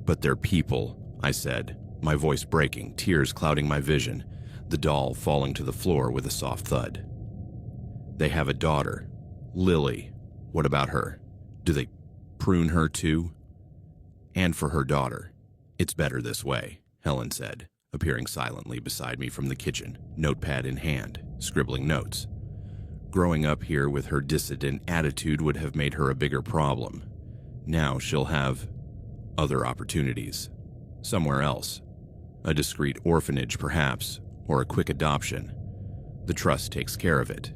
But they're people, I said, my voice breaking, tears clouding my vision, the doll falling to the floor with a soft thud. They have a daughter, Lily. What about her? Do they prune her too? And for her daughter. It's better this way, Helen said, appearing silently beside me from the kitchen, notepad in hand, scribbling notes. Growing up here with her dissident attitude would have made her a bigger problem. Now she'll have other opportunities. Somewhere else. A discreet orphanage, perhaps, or a quick adoption. The trust takes care of it.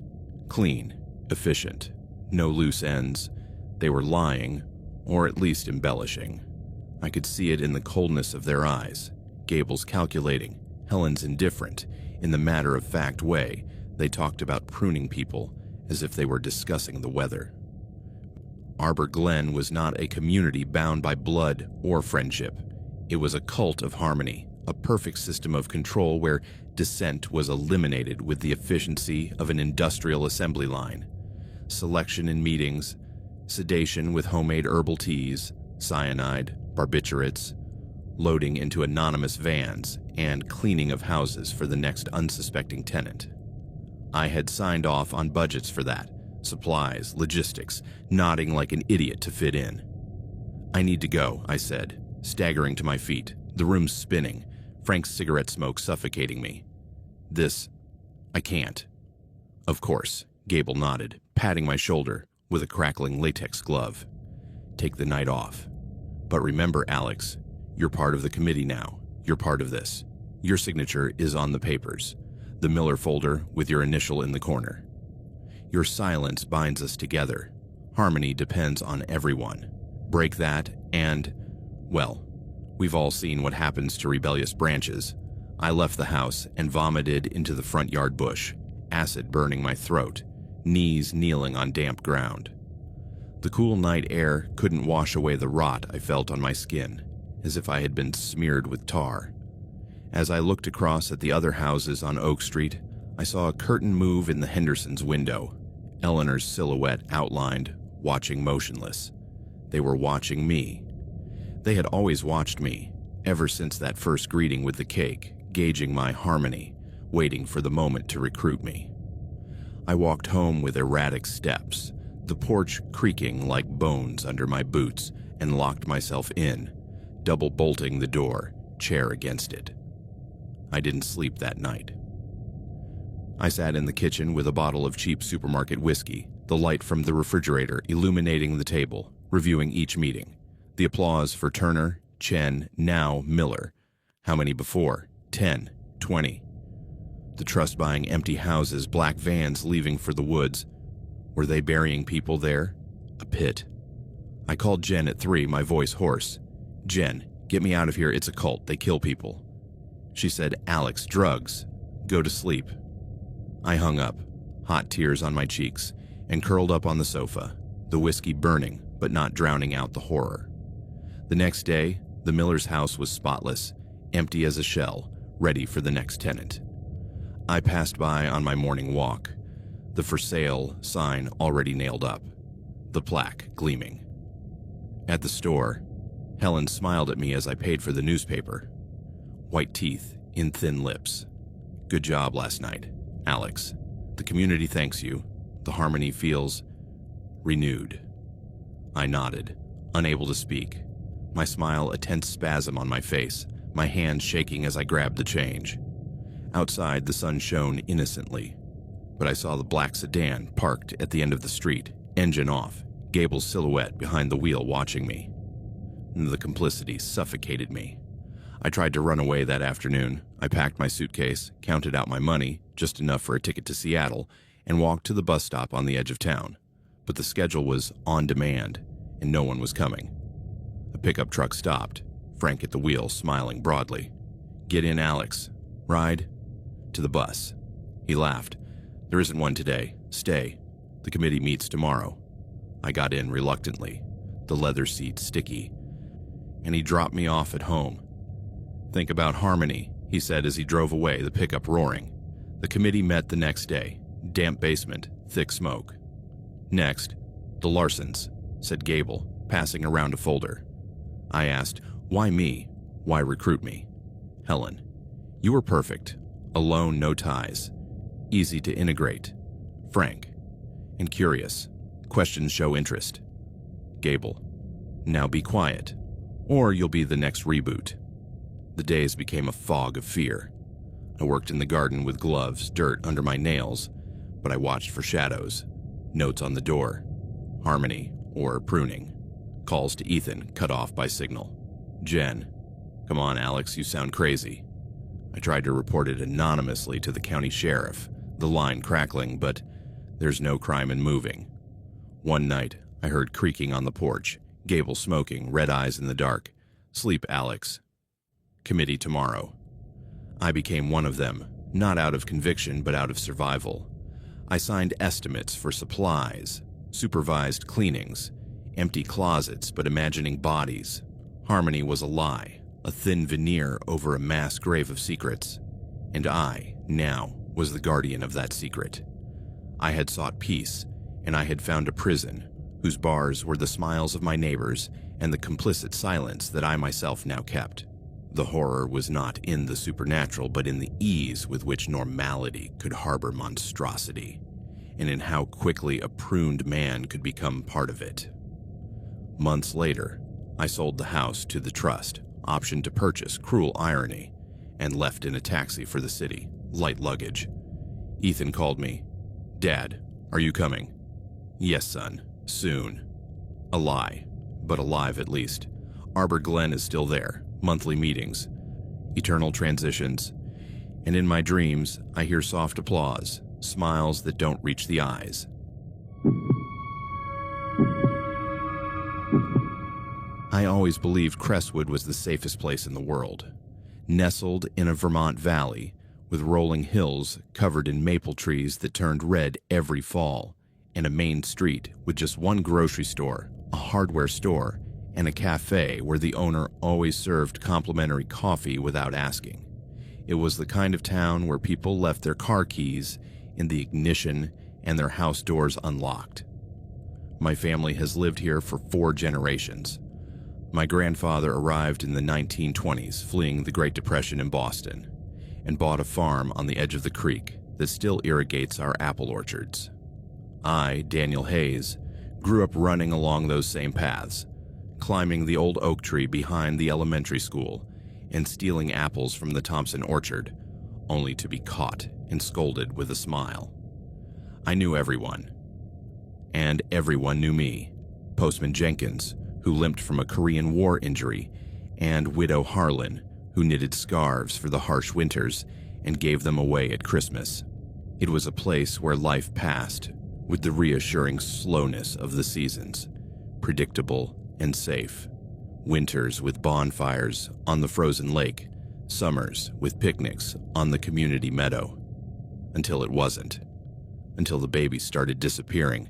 Clean, efficient, no loose ends. They were lying, or at least embellishing. I could see it in the coldness of their eyes. Gable's calculating, Helen's indifferent. In the matter-of-fact way, they talked about pruning people as if they were discussing the weather. Arbor Glen was not a community bound by blood or friendship. It was a cult of harmony, a perfect system of control where dissent was eliminated with the efficiency of an industrial assembly line. Selection in meetings, sedation with homemade herbal teas, cyanide, barbiturates, loading into anonymous vans, and cleaning of houses for the next unsuspecting tenant. I had signed off on budgets for that, supplies, logistics, nodding like an idiot to fit in. I need to go, I said, staggering to my feet, the room spinning, Frank's cigarette smoke suffocating me. I can't. Of course, Gable nodded, patting my shoulder with a crackling latex glove. Take the night off. But remember, Alex, you're part of the committee now. You're part of this. Your signature is on the papers. The Miller folder with your initial in the corner. Your silence binds us together. Harmony depends on everyone. Break that and, well, we've all seen what happens to rebellious branches. I left the house and vomited into the front yard bush, acid burning my throat, knees kneeling on damp ground. The cool night air couldn't wash away the rot I felt on my skin, as if I had been smeared with tar. As I looked across at the other houses on Oak Street, I saw a curtain move in the Hendersons' window, Eleanor's silhouette outlined, watching motionless. They were watching me. They had always watched me, ever since that first greeting with the cake, gauging my harmony, waiting for the moment to recruit me. I walked home with erratic steps, the porch creaking like bones under my boots, and locked myself in, double bolting the door, chair against it. I didn't sleep that night. I sat in the kitchen with a bottle of cheap supermarket whiskey, the light from the refrigerator illuminating the table, reviewing each meeting. The applause for Turner, Chen, now Miller. How many before? 10, 20. The trust buying empty houses, black vans leaving for the woods. Were they burying people there? A pit. I called Jen at 3, my voice hoarse. Jen, get me out of here, it's a cult, they kill people. She said, Alex, drugs. Go to sleep. I hung up, hot tears on my cheeks, and curled up on the sofa, the whiskey burning but not drowning out the horror. The next day, the Miller's house was spotless, empty as a shell, ready for the next tenant. I passed by on my morning walk, the for sale sign already nailed up, the plaque gleaming. At the store, Helen smiled at me as I paid for the newspaper. White teeth in thin lips. Good job last night, Alex. The community thanks you. The harmony feels renewed. I nodded, unable to speak, my smile a tense spasm on my face, my hand shaking as I grabbed the change. Outside, the sun shone innocently, but I saw the black sedan parked at the end of the street, engine off, Gable's silhouette behind the wheel watching me. The complicity suffocated me. I tried to run away that afternoon. I packed my suitcase, counted out my money, just enough for a ticket to Seattle, and walked to the bus stop on the edge of town. But the schedule was on demand, and no one was coming. A pickup truck stopped, Frank at the wheel, smiling broadly. "Get in, Alex. Ride?" "To the bus." He laughed. "There isn't one today. Stay. The committee meets tomorrow." I got in reluctantly, the leather seat sticky, and he dropped me off at home. "Think about Harmony," he said as he drove away, the pickup roaring. The committee met the next day. Damp basement, thick smoke. "Next, the Larsons," said Gable, passing around a folder. I asked, "Why me? Why recruit me?" Helen: "You were perfect. Alone, no ties. Easy to integrate." Frank: "And curious. Questions show interest." Gable: "Now be quiet, or you'll be the next reboot." The days became a fog of fear. I worked in the garden with gloves, dirt under my nails, but I watched for shadows. Notes on the door. Harmony or pruning. Calls to Ethan cut off by signal. Jen: "Come on, Alex, you sound crazy." I tried to report it anonymously to the county sheriff, the line crackling, but there's no crime in moving. One night, I heard creaking on the porch, Gable smoking, red eyes in the dark. "Sleep, Alex. Committee tomorrow." I became one of them, not out of conviction, but out of survival. I signed estimates for supplies, supervised cleanings, empty closets but imagining bodies. Harmony was a lie, a thin veneer over a mass grave of secrets. And I, now, was the guardian of that secret. I had sought peace, and I had found a prison whose bars were the smiles of my neighbors and the complicit silence that I myself now kept. The horror was not in the supernatural, but in the ease with which normality could harbor monstrosity, and in how quickly a pruned man could become part of it. Months later, I sold the house to the trust, option to purchase, cruel irony, and left in a taxi for the city, light luggage. Ethan called me. "Dad, are you coming?" "Yes, son, soon." A lie, but alive at least. Arbor Glen is still there, monthly meetings, eternal transitions, and in my dreams I hear soft applause, smiles that don't reach the eyes. I always believed Crestwood was the safest place in the world. Nestled in a Vermont valley, with rolling hills covered in maple trees that turned red every fall, and a main street with just one grocery store, a hardware store, and a cafe where the owner always served complimentary coffee without asking. It was the kind of town where people left their car keys in the ignition and their house doors unlocked. My family has lived here for 4 generations. My grandfather arrived in the 1920s, fleeing the Great Depression in Boston, and bought a farm on the edge of the creek that still irrigates our apple orchards. I, Daniel Hayes, grew up running along those same paths, climbing the old oak tree behind the elementary school and stealing apples from the Thompson orchard, only to be caught and scolded with a smile. I knew everyone, and everyone knew me. Postman Jenkins, who limped from a Korean War injury, and Widow Harlan, who knitted scarves for the harsh winters and gave them away at Christmas. It was a place where life passed with the reassuring slowness of the seasons, predictable and safe. Winters with bonfires on the frozen lake, summers with picnics on the community meadow. Until it wasn't. Until the babies started disappearing,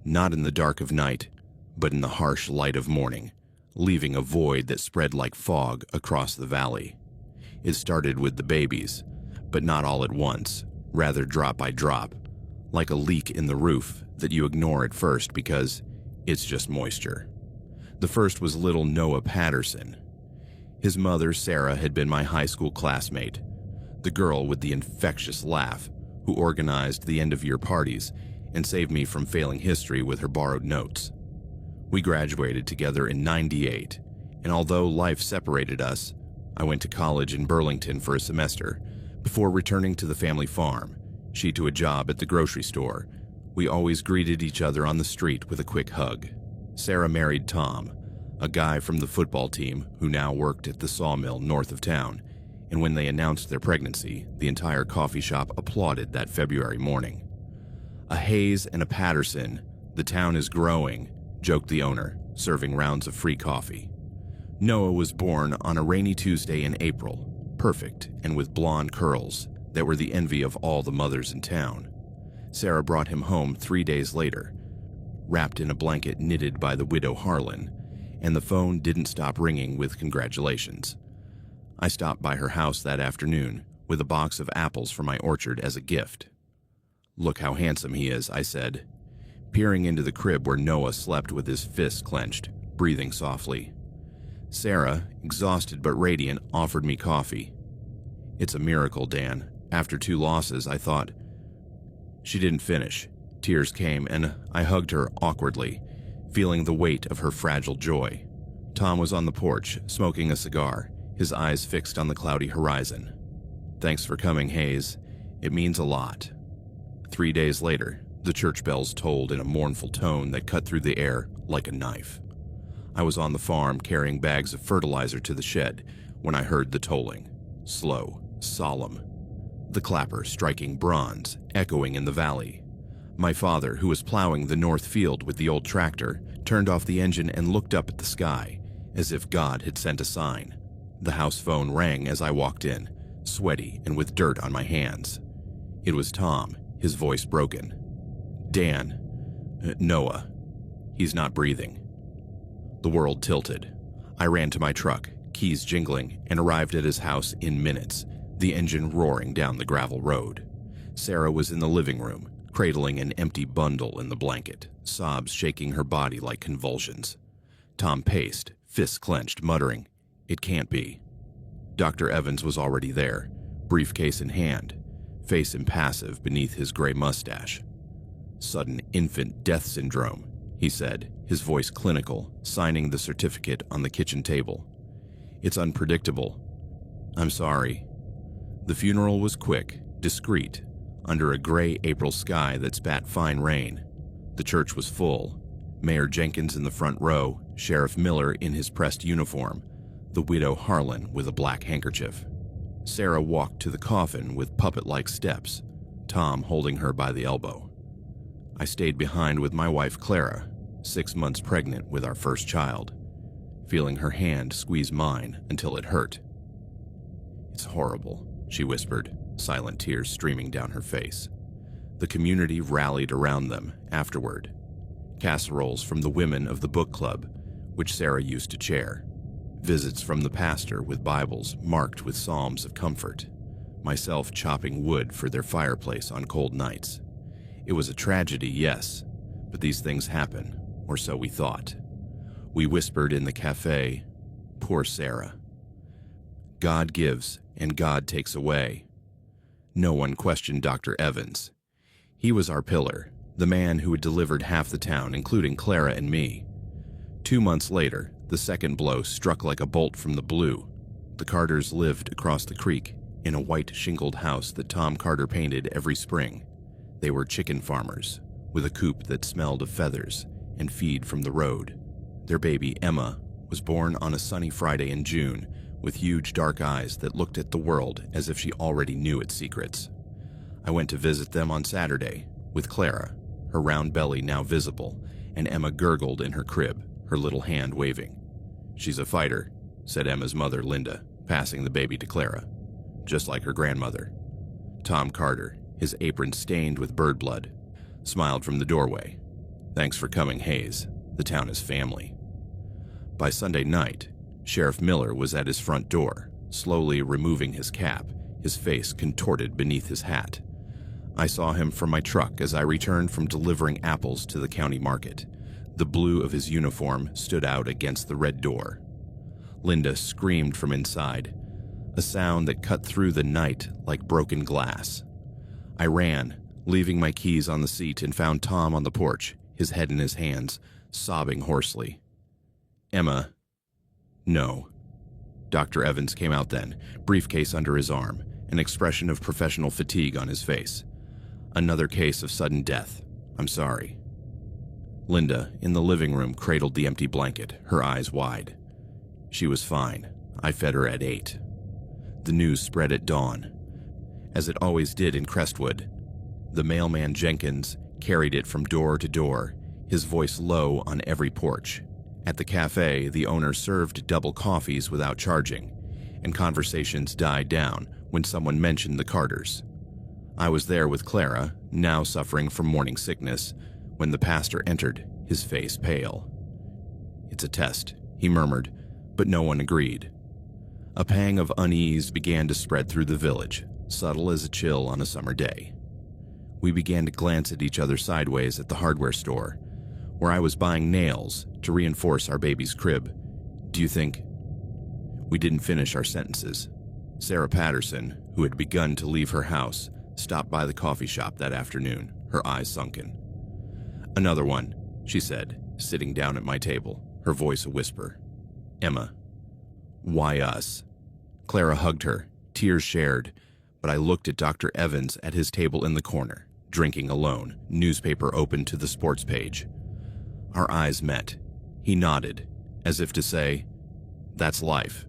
not in the dark of night, but in the harsh light of morning, leaving a void that spread like fog across the valley. It started with the babies, but not all at once, rather drop by drop, like a leak in the roof that you ignore at first because it's just moisture. The first was little Noah Patterson. His mother, Sarah, had been my high school classmate, the girl with the infectious laugh who organized the end-of-year parties and saved me from failing history with her borrowed notes. We graduated together in '98, and although life separated us, I went to college in Burlington for a semester before returning to the family farm, she to a job at the grocery store. We always greeted each other on the street with a quick hug. Sarah married Tom, a guy from the football team who now worked at the sawmill north of town, and when they announced their pregnancy, the entire coffee shop applauded that February morning. "A Hayes and a Patterson, the town is growing," joked the owner, serving rounds of free coffee. Noah was born on a rainy Tuesday in April, perfect and with blonde curls that were the envy of all the mothers in town. Sarah brought him home 3 days later, wrapped in a blanket knitted by the widow Harlan, and the phone didn't stop ringing with congratulations. I stopped by her house that afternoon with a box of apples from my orchard as a gift. "Look how handsome he is," I said, peering into the crib where Noah slept with his fists clenched, breathing softly. Sarah, exhausted but radiant, offered me coffee. "It's a miracle, Dan. After 2 losses, I thought..." She didn't finish. Tears came, and I hugged her awkwardly, feeling the weight of her fragile joy. Tom was on the porch, smoking a cigar, his eyes fixed on the cloudy horizon. "Thanks for coming, Hayes. It means a lot." 3 days later, the church bells tolled in a mournful tone that cut through the air like a knife. I was on the farm carrying bags of fertilizer to the shed when I heard the tolling. Slow, solemn. The clapper striking bronze, echoing in the valley. My father, who was plowing the north field with the old tractor, turned off the engine and looked up at the sky, as if God had sent a sign. The house phone rang as I walked in, sweaty and with dirt on my hands. It was Tom, his voice broken. "Dan, Noah, he's not breathing." The world tilted. I ran to my truck, keys jingling, and arrived at his house in minutes, the engine roaring down the gravel road. Sarah was in the living room, cradling an empty bundle in the blanket, sobs shaking her body like convulsions. Tom paced, fists clenched, muttering, "It can't be." Dr. Evans was already there, briefcase in hand, face impassive beneath his gray mustache. "Sudden infant death syndrome," he said, his voice clinical, signing the certificate on the kitchen table. "It's unpredictable. I'm sorry." The funeral was quick, discreet, under a gray April sky that spat fine rain. The church was full. Mayor Jenkins in the front row, Sheriff Miller in his pressed uniform, the widow Harlan with a black handkerchief. Sarah walked to the coffin with puppet-like steps, Tom holding her by the elbow. I stayed behind with my wife Clara, 6 months pregnant with our first child, feeling her hand squeeze mine until it hurt. "It's horrible," she whispered, silent tears streaming down her face. The community rallied around them afterward. Casseroles from the women of the book club, which Sarah used to chair. Visits from the pastor with Bibles marked with psalms of comfort. Myself chopping wood for their fireplace on cold nights. It was a tragedy, yes, but these things happen, or so we thought. We whispered in the cafe, "Poor Sarah." God gives and God takes away. No one questioned Dr. Evans. He was our pillar, the man who had delivered half the town, including Clara and me. 2 months later, the second blow struck like a bolt from the blue. The Carters lived across the creek in a white shingled house that Tom Carter painted every spring. They were chicken farmers, with a coop that smelled of feathers and feed from the road. Their baby, Emma, was born on a sunny Friday in June, with huge dark eyes that looked at the world as if she already knew its secrets. I went to visit them on Saturday, with Clara, her round belly now visible, and Emma gurgled in her crib, her little hand waving. "She's a fighter," said Emma's mother, Linda, passing the baby to Clara. "Just like her grandmother." Tom Carter, his apron stained with bird blood, smiled from the doorway. "Thanks for coming, Hayes. The town is family." By Sunday night, Sheriff Miller was at his front door, slowly removing his cap, his face contorted beneath his hat. I saw him from my truck as I returned from delivering apples to the county market. The blue of his uniform stood out against the red door. Linda screamed from inside, a sound that cut through the night like broken glass. I ran, leaving my keys on the seat, and found Tom on the porch, his head in his hands, sobbing hoarsely. "Emma..." "No." Dr. Evans came out then, briefcase under his arm, an expression of professional fatigue on his face. "Another case of sudden death. I'm sorry." Linda, in the living room, cradled the empty blanket, her eyes wide. She was fine. I fed her at 8. The news spread at dawn, as it always did in Crestwood. The mailman Jenkins carried it from door to door, his voice low on every porch. At the cafe, the owner served double coffees without charging, and conversations died down when someone mentioned the Carters. I was there with Clara, now suffering from morning sickness, when the pastor entered, his face pale. "It's a test," he murmured, but no one agreed. A pang of unease began to spread through the village, subtle as a chill on a summer day. We began to glance at each other sideways at the hardware store, where I was buying nails to reinforce our baby's crib. "Do you think—" We didn't finish our sentences. Sarah Patterson, who had begun to leave her house, stopped by the coffee shop that afternoon, her eyes sunken. "Another one," she said, sitting down at my table, her voice a whisper. "Emma." "Why us?" Clara hugged her, tears shared, but I looked at Dr. Evans at his table in the corner, drinking alone, newspaper open to the sports page. Our eyes met. He nodded, as if to say, "That's life."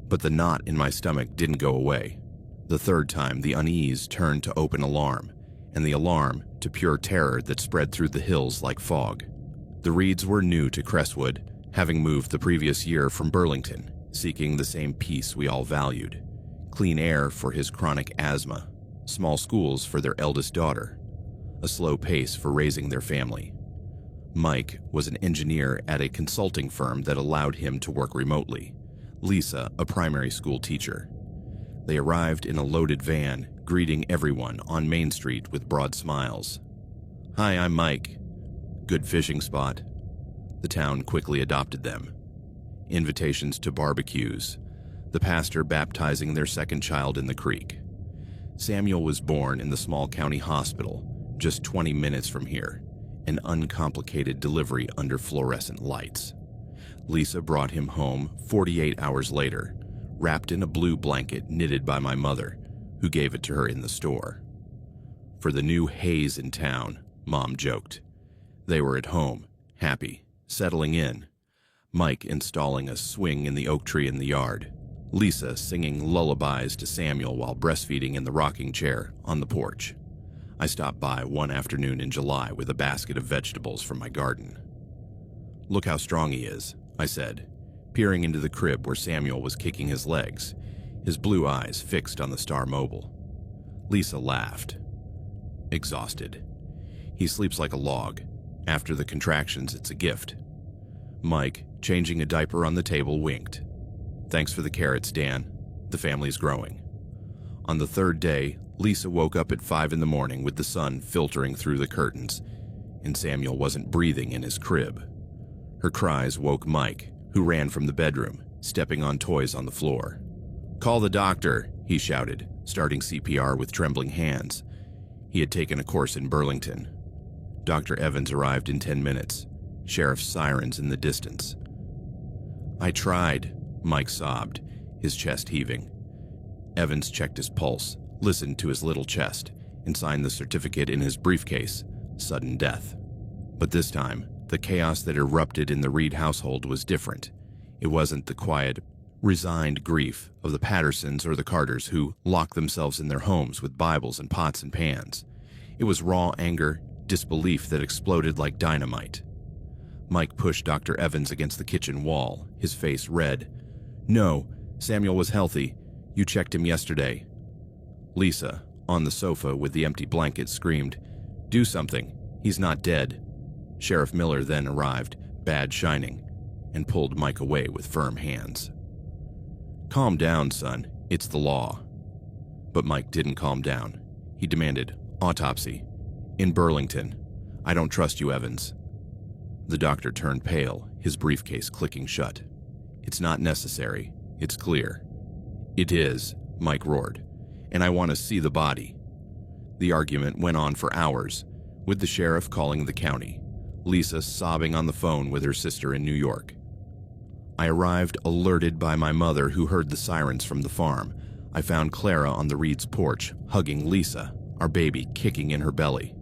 But the knot in my stomach didn't go away. The third time, the unease turned to open alarm, and the alarm to pure terror that spread through the hills like fog. The Reeds were new to Crestwood, having moved the previous year from Burlington, seeking the same peace we all valued. Clean air for his chronic asthma, small schools for their eldest daughter, a slow pace for raising their family. Mike was an engineer at a consulting firm that allowed him to work remotely. Lisa, a primary school teacher. They arrived in a loaded van, greeting everyone on Main Street with broad smiles. "Hi, I'm Mike. Good fishing spot." The town quickly adopted them. Invitations to barbecues, the pastor baptizing their second child in the creek. Samuel was born in the small county hospital, just 20 minutes from here, an uncomplicated delivery under fluorescent lights. Lisa brought him home 48 hours later, wrapped in a blue blanket knitted by my mother, who gave it to her in the store. For the new Hayes in town, Mom joked. They were at home, happy, settling in. Mike installing a swing in the oak tree in the yard. Lisa singing lullabies to Samuel while breastfeeding in the rocking chair on the porch. I stopped by one afternoon in July with a basket of vegetables from my garden. "Look how strong he is," I said, peering into the crib where Samuel was kicking his legs, his blue eyes fixed on the Star Mobile. Lisa laughed. "Exhausted. He sleeps like a log. After the contractions, it's a gift." Mike, changing a diaper on the table, winked. "Thanks for the carrots, Dan. The family's growing." On the third day, Lisa woke up at 5 in the morning with the sun filtering through the curtains, and Samuel wasn't breathing in his crib. Her cries woke Mike, who ran from the bedroom, stepping on toys on the floor. "Call the doctor," he shouted, starting CPR with trembling hands. He had taken a course in Burlington. Dr. Evans arrived in 10 minutes, sheriff's sirens in the distance. "I tried," Mike sobbed, his chest heaving. Evans checked his pulse, listened to his little chest, and signed the certificate in his briefcase, sudden death. But this time, the chaos that erupted in the Reed household was different. It wasn't the quiet, resigned grief of the Pattersons or the Carters who locked themselves in their homes with Bibles and pots and pans. It was raw anger, disbelief that exploded like dynamite. Mike pushed Dr. Evans against the kitchen wall, his face red. "No, Samuel was healthy. You checked him yesterday." Lisa, on the sofa with the empty blanket, screamed, "Do something. He's not dead." Sheriff Miller then arrived, badge shining, and pulled Mike away with firm hands. "Calm down, son. It's the law." But Mike didn't calm down. He demanded, "Autopsy. In Burlington. I don't trust you, Evans." The doctor turned pale, his briefcase clicking shut. "It's not necessary. It's clear." "It is," Mike roared, "and I want to see the body." The argument went on for hours, with the sheriff calling the county, Lisa sobbing on the phone with her sister in New York. I arrived alerted by my mother, who heard the sirens from the farm. I found Clara on the Reed's porch, hugging Lisa, our baby kicking in her belly.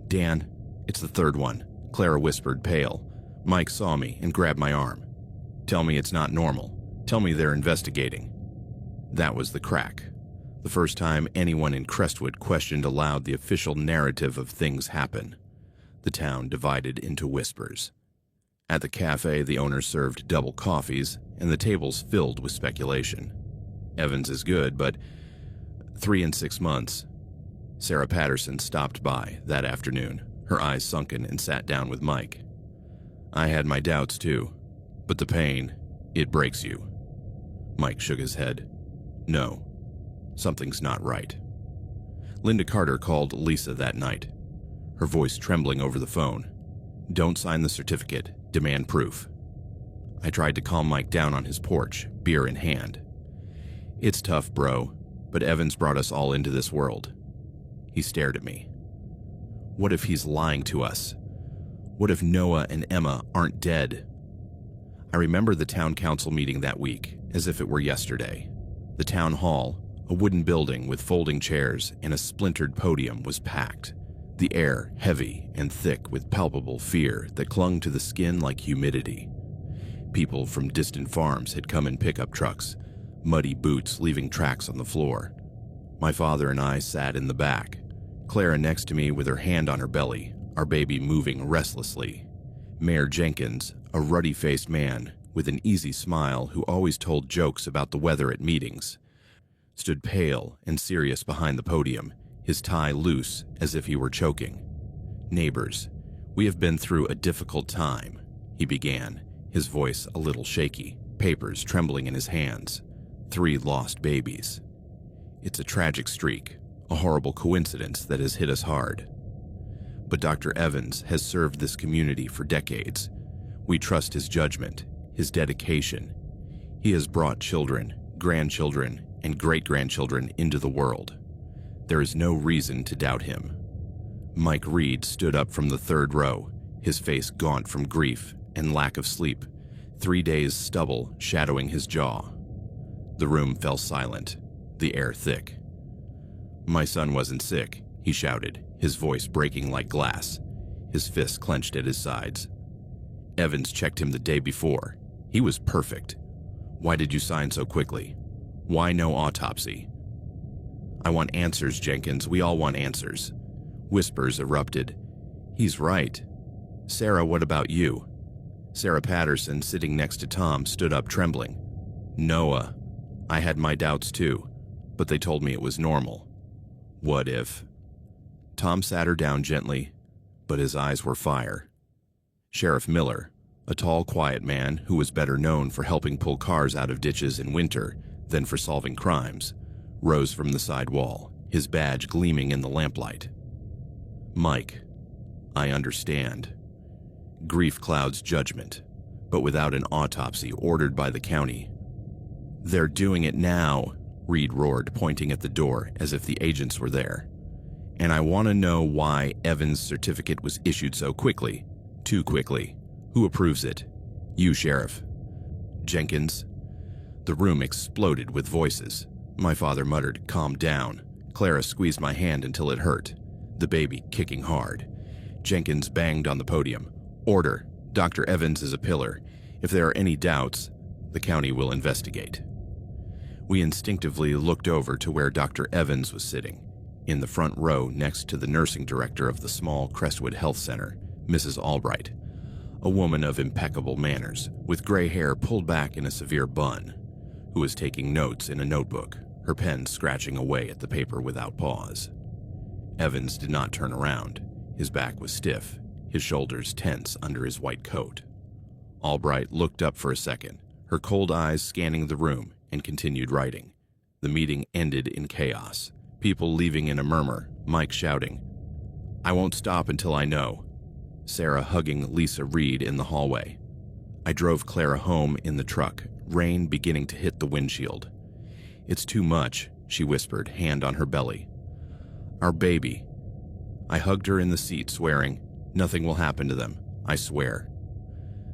"Dan, it's the third one," Clara whispered, pale. Mike saw me and grabbed my arm. "Tell me it's not normal. Tell me they're investigating." That was the crack. The first time anyone in Crestwood questioned aloud the official narrative of things happen. The town divided into whispers. At the cafe, the owner served double coffees, and the tables filled with speculation. Evans is good, but 3 and 6 months. Sarah Patterson stopped by that afternoon, her eyes sunken, and sat down with Mike. I had my doubts too, but the pain, it breaks you. Mike shook his head. No, something's not right. Linda Carter called Lisa that night, her voice trembling over the phone. Don't sign the certificate, demand proof. I tried to calm Mike down on his porch, beer in hand. It's tough, bro, but Evans brought us all into this world. He stared at me. What if he's lying to us? What if Noah and Emma aren't dead? I remember the town council meeting that week, as if it were yesterday. The town hall, a wooden building with folding chairs and a splintered podium, was packed. The air heavy and thick with palpable fear that clung to the skin like humidity. People from distant farms had come in pickup trucks, muddy boots leaving tracks on the floor. My father and I sat in the back, Clara next to me with her hand on her belly, our baby moving restlessly. Mayor Jenkins, a ruddy-faced man with an easy smile who always told jokes about the weather at meetings, stood pale and serious behind the podium, his tie loose as if he were choking. Neighbors, we have been through a difficult time, he began, his voice a little shaky, papers trembling in his hands. 3 lost babies. It's a tragic streak, a horrible coincidence that has hit us hard. But Dr. Evans has served this community for decades. We trust his judgment, his dedication. He has brought children, grandchildren, and great-grandchildren into the world. There is no reason to doubt him. Mike Reed stood up from the 3rd row, his face gaunt from grief and lack of sleep, 3 days' stubble shadowing his jaw. The room fell silent, the air thick. My son wasn't sick, he shouted, his voice breaking like glass, his fists clenched at his sides. Evans checked him the day before. He was perfect. Why did you sign so quickly? Why no autopsy? I want answers, Jenkins. We all want answers. Whispers erupted. He's right. Sarah, what about you? Sarah Patterson, sitting next to Tom, stood up trembling. Noah. I had my doubts too, but they told me it was normal. What if? Tom sat her down gently, but his eyes were fire. Sheriff Miller, a tall, quiet man who was better known for helping pull cars out of ditches in winter than for solving crimes, rose from the side wall, his badge gleaming in the lamplight. Mike, I understand. Grief clouds judgment, but without an autopsy ordered by the county. They're doing it now, Reed roared, pointing at the door as if the agents were there. And I want to know why Evans' certificate was issued so quickly. Too quickly. Who approves it? You, Sheriff. Jenkins. The room exploded with voices. My father muttered, calm down. Clara squeezed my hand until it hurt, the baby kicking hard. Jenkins banged on the podium. Order. Dr. Evans is a pillar. If there are any doubts, the county will investigate. We instinctively looked over to where Dr. Evans was sitting, in the front row next to the nursing director of the small Crestwood Health Center, Mrs. Albright, a woman of impeccable manners, with gray hair pulled back in a severe bun, who was taking notes in a notebook, her pen scratching away at the paper without pause. Evans did not turn around. His back was stiff, his shoulders tense under his white coat. Albright looked up for a second, her cold eyes scanning the room, and continued writing. The meeting ended in chaos, people leaving in a murmur, Mike shouting, I won't stop until I know. Sarah hugging Lisa Reed in the hallway. I drove Clara home in the truck, rain beginning to hit the windshield. It's too much, she whispered, hand on her belly. Our baby. I hugged her in the seat, swearing, nothing will happen to them, I swear.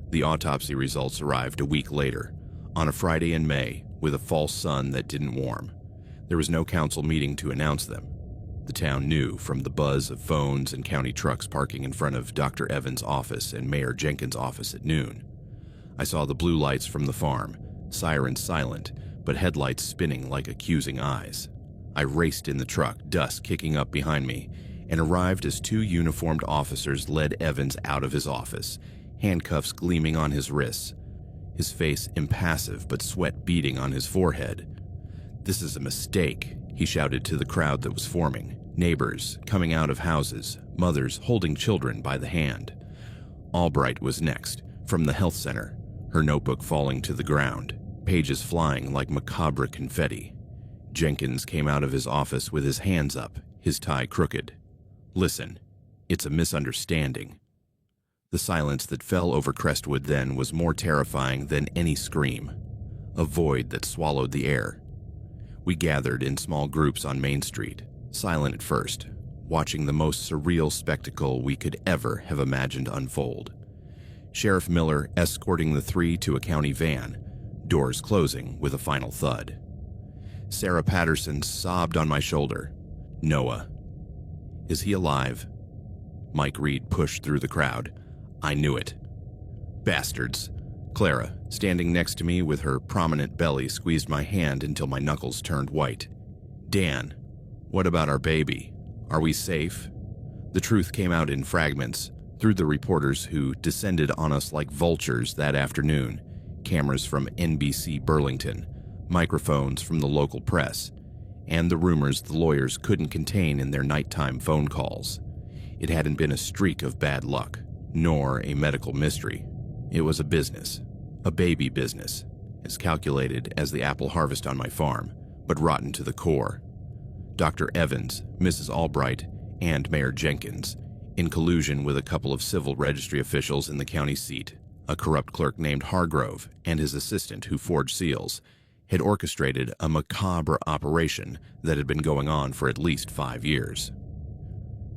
The autopsy results arrived a week later, on a Friday in May, with a false sun that didn't warm. There was no council meeting to announce them. The town knew from the buzz of phones and county trucks parking in front of Dr. Evans' office and Mayor Jenkins' office at noon. I saw the blue lights from the farm, sirens silent, but headlights spinning like accusing eyes. I raced in the truck, dust kicking up behind me, and arrived as 2 uniformed officers led Evans out of his office, handcuffs gleaming on his wrists, his face impassive but sweat beading on his forehead. "This is a mistake," he shouted to the crowd that was forming, neighbors coming out of houses, mothers holding children by the hand. Albright was next, from the health center, her notebook falling to the ground, pages flying like macabre confetti. Jenkins came out of his office with his hands up, his tie crooked. "Listen, it's a misunderstanding." The silence that fell over Crestwood then was more terrifying than any scream, a void that swallowed the air. We gathered in small groups on Main Street, silent at first, watching the most surreal spectacle we could ever have imagined unfold. Sheriff Miller escorting the three to a county van, doors closing with a final thud. Sarah Patterson sobbed on my shoulder. "Noah. Is he alive?" Mike Reed pushed through the crowd. "I knew it." "Bastards." Clara, standing next to me with her prominent belly, squeezed my hand until my knuckles turned white. "Dan, what about our baby? Are we safe?" The truth came out in fragments, through the reporters who descended on us like vultures that afternoon, cameras from NBC Burlington, microphones from the local press, and the rumors the lawyers couldn't contain in their nighttime phone calls. It hadn't been a streak of bad luck, nor a medical mystery. It was a business, a baby business, as calculated as the apple harvest on my farm, but rotten to the core. Dr. Evans, Mrs. Albright, and Mayor Jenkins, in collusion with a couple of civil registry officials in the county seat, a corrupt clerk named Hargrove and his assistant who forged seals, had orchestrated a macabre operation that had been going on for at least 5 years.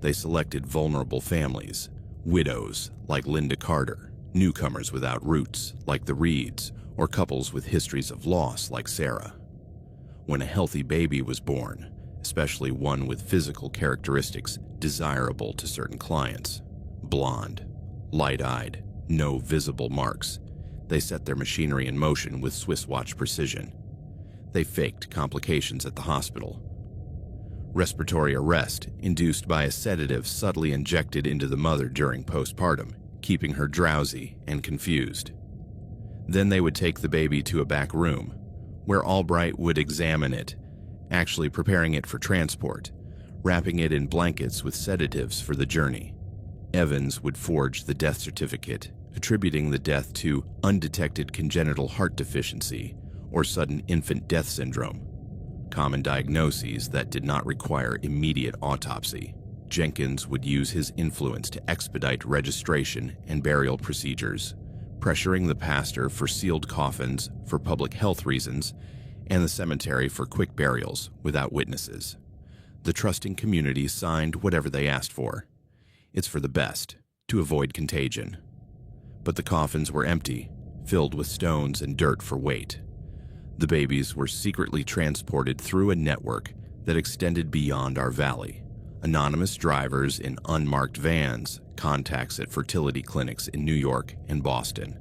They selected vulnerable families, widows like Linda Carter, newcomers without roots like the Reeds, or couples with histories of loss like Sarah. When a healthy baby was born, especially one with physical characteristics desirable to certain clients, blonde, light-eyed, no visible marks, they set their machinery in motion with Swiss watch precision. They faked complications at the hospital. Respiratory arrest induced by a sedative subtly injected into the mother during postpartum, keeping her drowsy and confused. Then they would take the baby to a back room, where Albright would examine it, actually preparing it for transport, wrapping it in blankets with sedatives for the journey. Evans would forge the death certificate, attributing the death to undetected congenital heart deficiency or sudden infant death syndrome, common diagnoses that did not require immediate autopsy. Jenkins would use his influence to expedite registration and burial procedures, pressuring the pastor for sealed coffins for public health reasons and the cemetery for quick burials without witnesses. The trusting community signed whatever they asked for. It's for the best, to avoid contagion. But the coffins were empty, filled with stones and dirt for weight. The babies were secretly transported through a network that extended beyond our valley. Anonymous drivers in unmarked vans, contacts at fertility clinics in New York and Boston,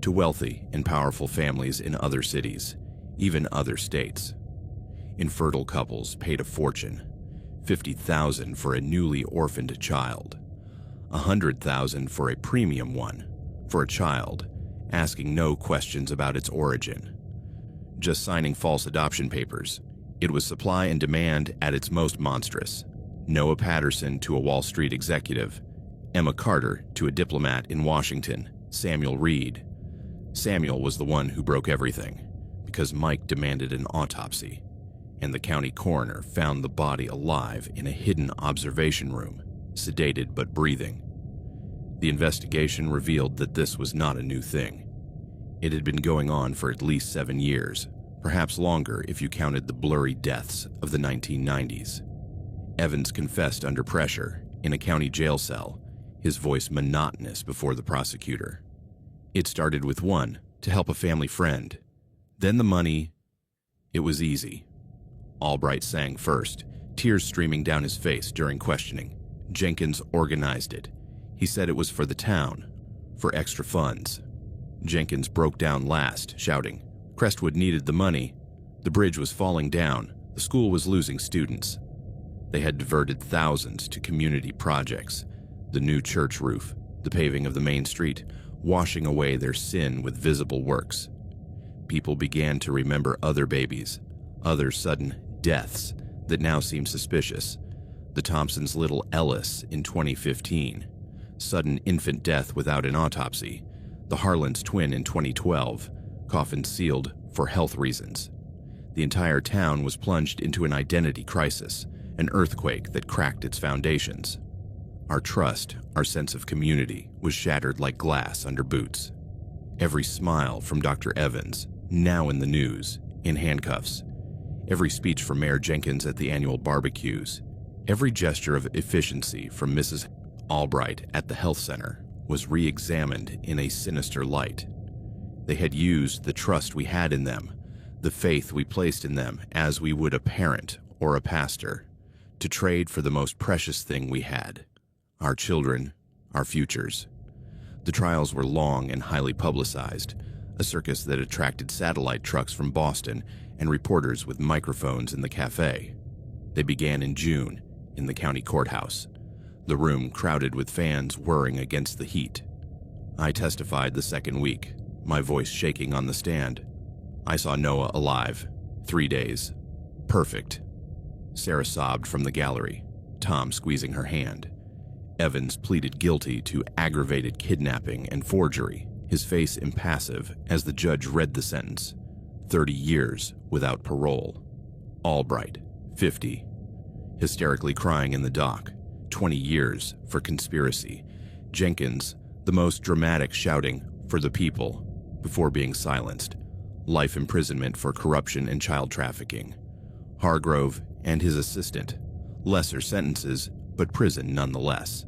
to wealthy and powerful families in other cities, even other states. Infertile couples paid a fortune, $50,000 for a newly orphaned child, $100,000 for a premium one, for a child, asking no questions about its origin. Just signing false adoption papers. It was supply and demand at its most monstrous. Noah Patterson to a Wall Street executive, Emma Carter to a diplomat in Washington, Samuel Reed. Samuel was the one who broke everything, because Mike demanded an autopsy, and the county coroner found the body alive in a hidden observation room, sedated but breathing. The investigation revealed that this was not a new thing. It had been going on for at least 7 years, perhaps longer if you counted the blurry deaths of the 1990s. Evans confessed under pressure, in a county jail cell, his voice monotonous before the prosecutor. It started with one, to help a family friend. Then the money. It was easy. Albright sang first, tears streaming down his face during questioning. Jenkins organized it. He said it was for the town, for extra funds. Jenkins broke down last, shouting, Crestwood needed the money. The bridge was falling down. The school was losing students. They had diverted thousands to community projects, the new church roof, the paving of the main street, washing away their sin with visible works. People began to remember other babies, other sudden deaths that now seem suspicious. The Thompsons' little Ellis in 2015, sudden infant death without an autopsy, the Harlan's twin in 2012, coffin sealed for health reasons. The entire town was plunged into an identity crisis, an earthquake that cracked its foundations. Our trust, our sense of community, was shattered like glass under boots. Every smile from Dr. Evans, now in the news, in handcuffs. Every speech from Mayor Jenkins at the annual barbecues. Every gesture of efficiency from Mrs. Albright at the health center was re-examined in a sinister light. They had used the trust we had in them, the faith we placed in them as we would a parent or a pastor, to trade for the most precious thing we had, our children, our futures. The trials were long and highly publicized, a circus that attracted satellite trucks from Boston and reporters with microphones in the cafe. They began in June in the county courthouse, the room crowded with fans whirring against the heat. I testified the second week, my voice shaking on the stand. I saw Noah alive, 3 days. Perfect. Sarah sobbed from the gallery, Tom squeezing her hand. Evans pleaded guilty to aggravated kidnapping and forgery, his face impassive as the judge read the sentence. 30 years without parole. Albright, 50. Hysterically crying in the dock. 20 years for conspiracy. Jenkins, the most dramatic, shouting, "For the people," before being silenced. Life imprisonment for corruption and child trafficking. Hargrove and his assistant. Lesser sentences, but prison nonetheless.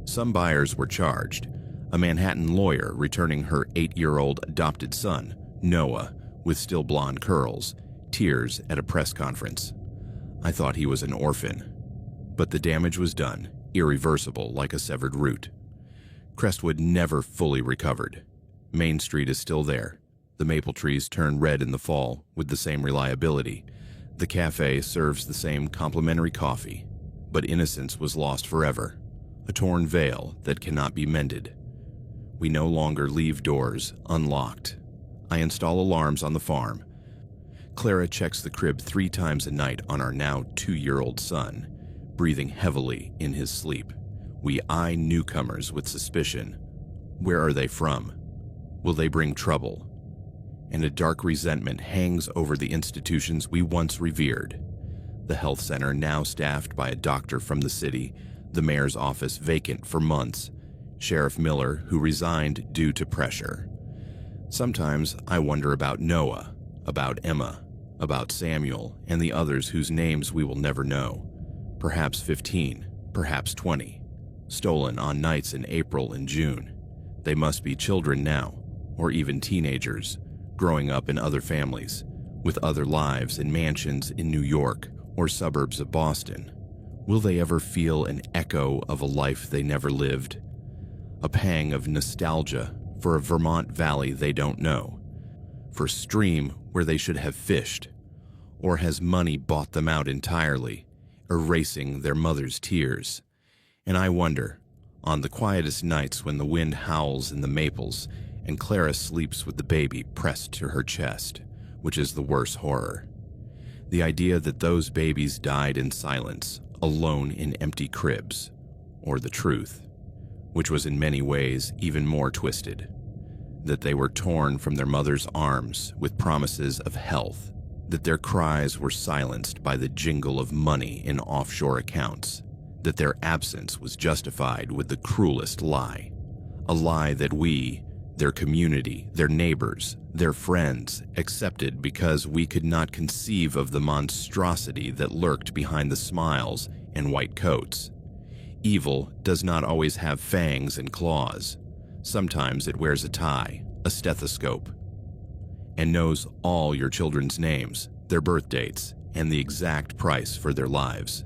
Some buyers were charged. A Manhattan lawyer returning her 8-year-old adopted son, Noah, with still blonde curls, tears at a press conference. I thought he was an orphan. But the damage was done, irreversible like a severed root. Crestwood never fully recovered. Main Street is still there. The maple trees turn red in the fall with the same reliability. The cafe serves the same complimentary coffee. But innocence was lost forever, a torn veil that cannot be mended. We no longer leave doors unlocked. I install alarms on the farm. Clara checks the crib 3 times a night on our now 2-year-old son, breathing heavily in his sleep. We eye newcomers with suspicion. Where are they from? Will they bring trouble? And a dark resentment hangs over the institutions we once revered. The health center now staffed by a doctor from the city, the mayor's office vacant for months, Sheriff Miller, who resigned due to pressure. Sometimes I wonder about Noah, about Emma, about Samuel, and the others whose names we will never know. Perhaps 15, perhaps 20, stolen on nights in April and June. They must be children now, or even teenagers, growing up in other families, with other lives in mansions in New York or suburbs of Boston. Will they ever feel an echo of a life they never lived? A pang of nostalgia for a Vermont valley they don't know, for a stream where they should have fished? Or has money bought them out entirely, erasing their mother's tears? And I wonder, on the quietest nights when the wind howls in the maples and Clara sleeps with the baby pressed to her chest, which is the worst horror. The idea that those babies died in silence, alone in empty cribs, or the truth, which was in many ways even more twisted, that they were torn from their mother's arms with promises of health, that their cries were silenced by the jingle of money in offshore accounts, that their absence was justified with the cruelest lie, a lie that we, their community, their neighbors, their friends, accepted because we could not conceive of the monstrosity that lurked behind the smiles and white coats. Evil does not always have fangs and claws. Sometimes it wears a tie, a stethoscope, and knows all your children's names, their birth dates, and the exact price for their lives.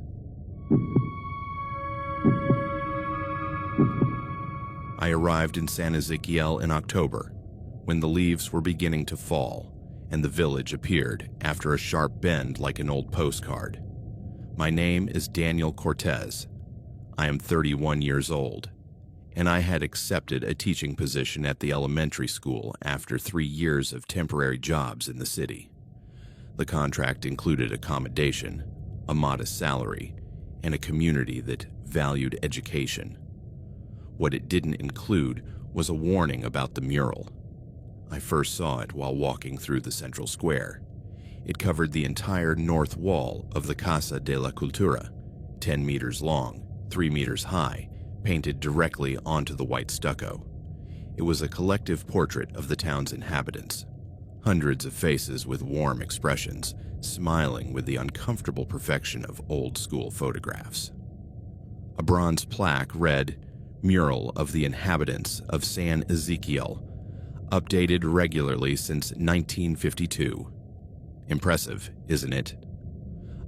I arrived in San Ezequiel in October, when the leaves were beginning to fall, and the village appeared after a sharp bend like an old postcard. My name is Daniel Cortez. I am 31 years old, and I had accepted a teaching position at the elementary school after 3 years of temporary jobs in the city. The contract included accommodation, a modest salary, and a community that valued education. What it didn't include was a warning about the mural. I first saw it while walking through the central square. It covered the entire north wall of the Casa de la Cultura, 10 meters long, 3 meters high, painted directly onto the white stucco. It was a collective portrait of the town's inhabitants. Hundreds of faces with warm expressions, smiling with the uncomfortable perfection of old-school photographs. A bronze plaque read, "Mural of the Inhabitants of San Ezequiel, updated regularly since 1952. Impressive, isn't it?"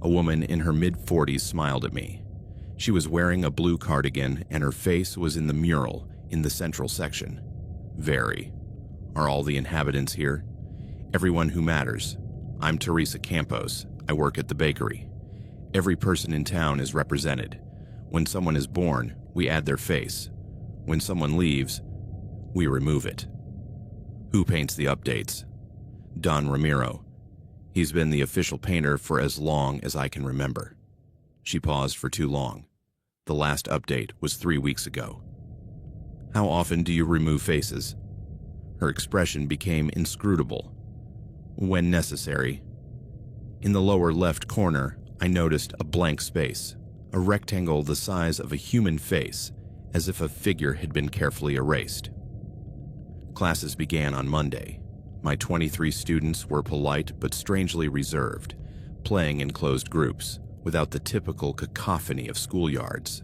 A woman in her mid-40s smiled at me. She was wearing a blue cardigan and her face was in the mural in the central section. Very. Are all the inhabitants here? Everyone who matters. I'm Teresa Campos. I work at the bakery. Every person in town is represented. When someone is born, we add their face. When someone leaves, we remove it. Who paints the updates? Don Ramiro. He's been the official painter for as long as I can remember. She paused for too long. The last update was 3 weeks ago. How often do you remove faces? Her expression became inscrutable. When necessary. In the lower left corner, I noticed a blank space, a rectangle the size of a human face, as if a figure had been carefully erased. Classes began on Monday. My 23 students were polite but strangely reserved, playing in closed groups, without the typical cacophony of schoolyards.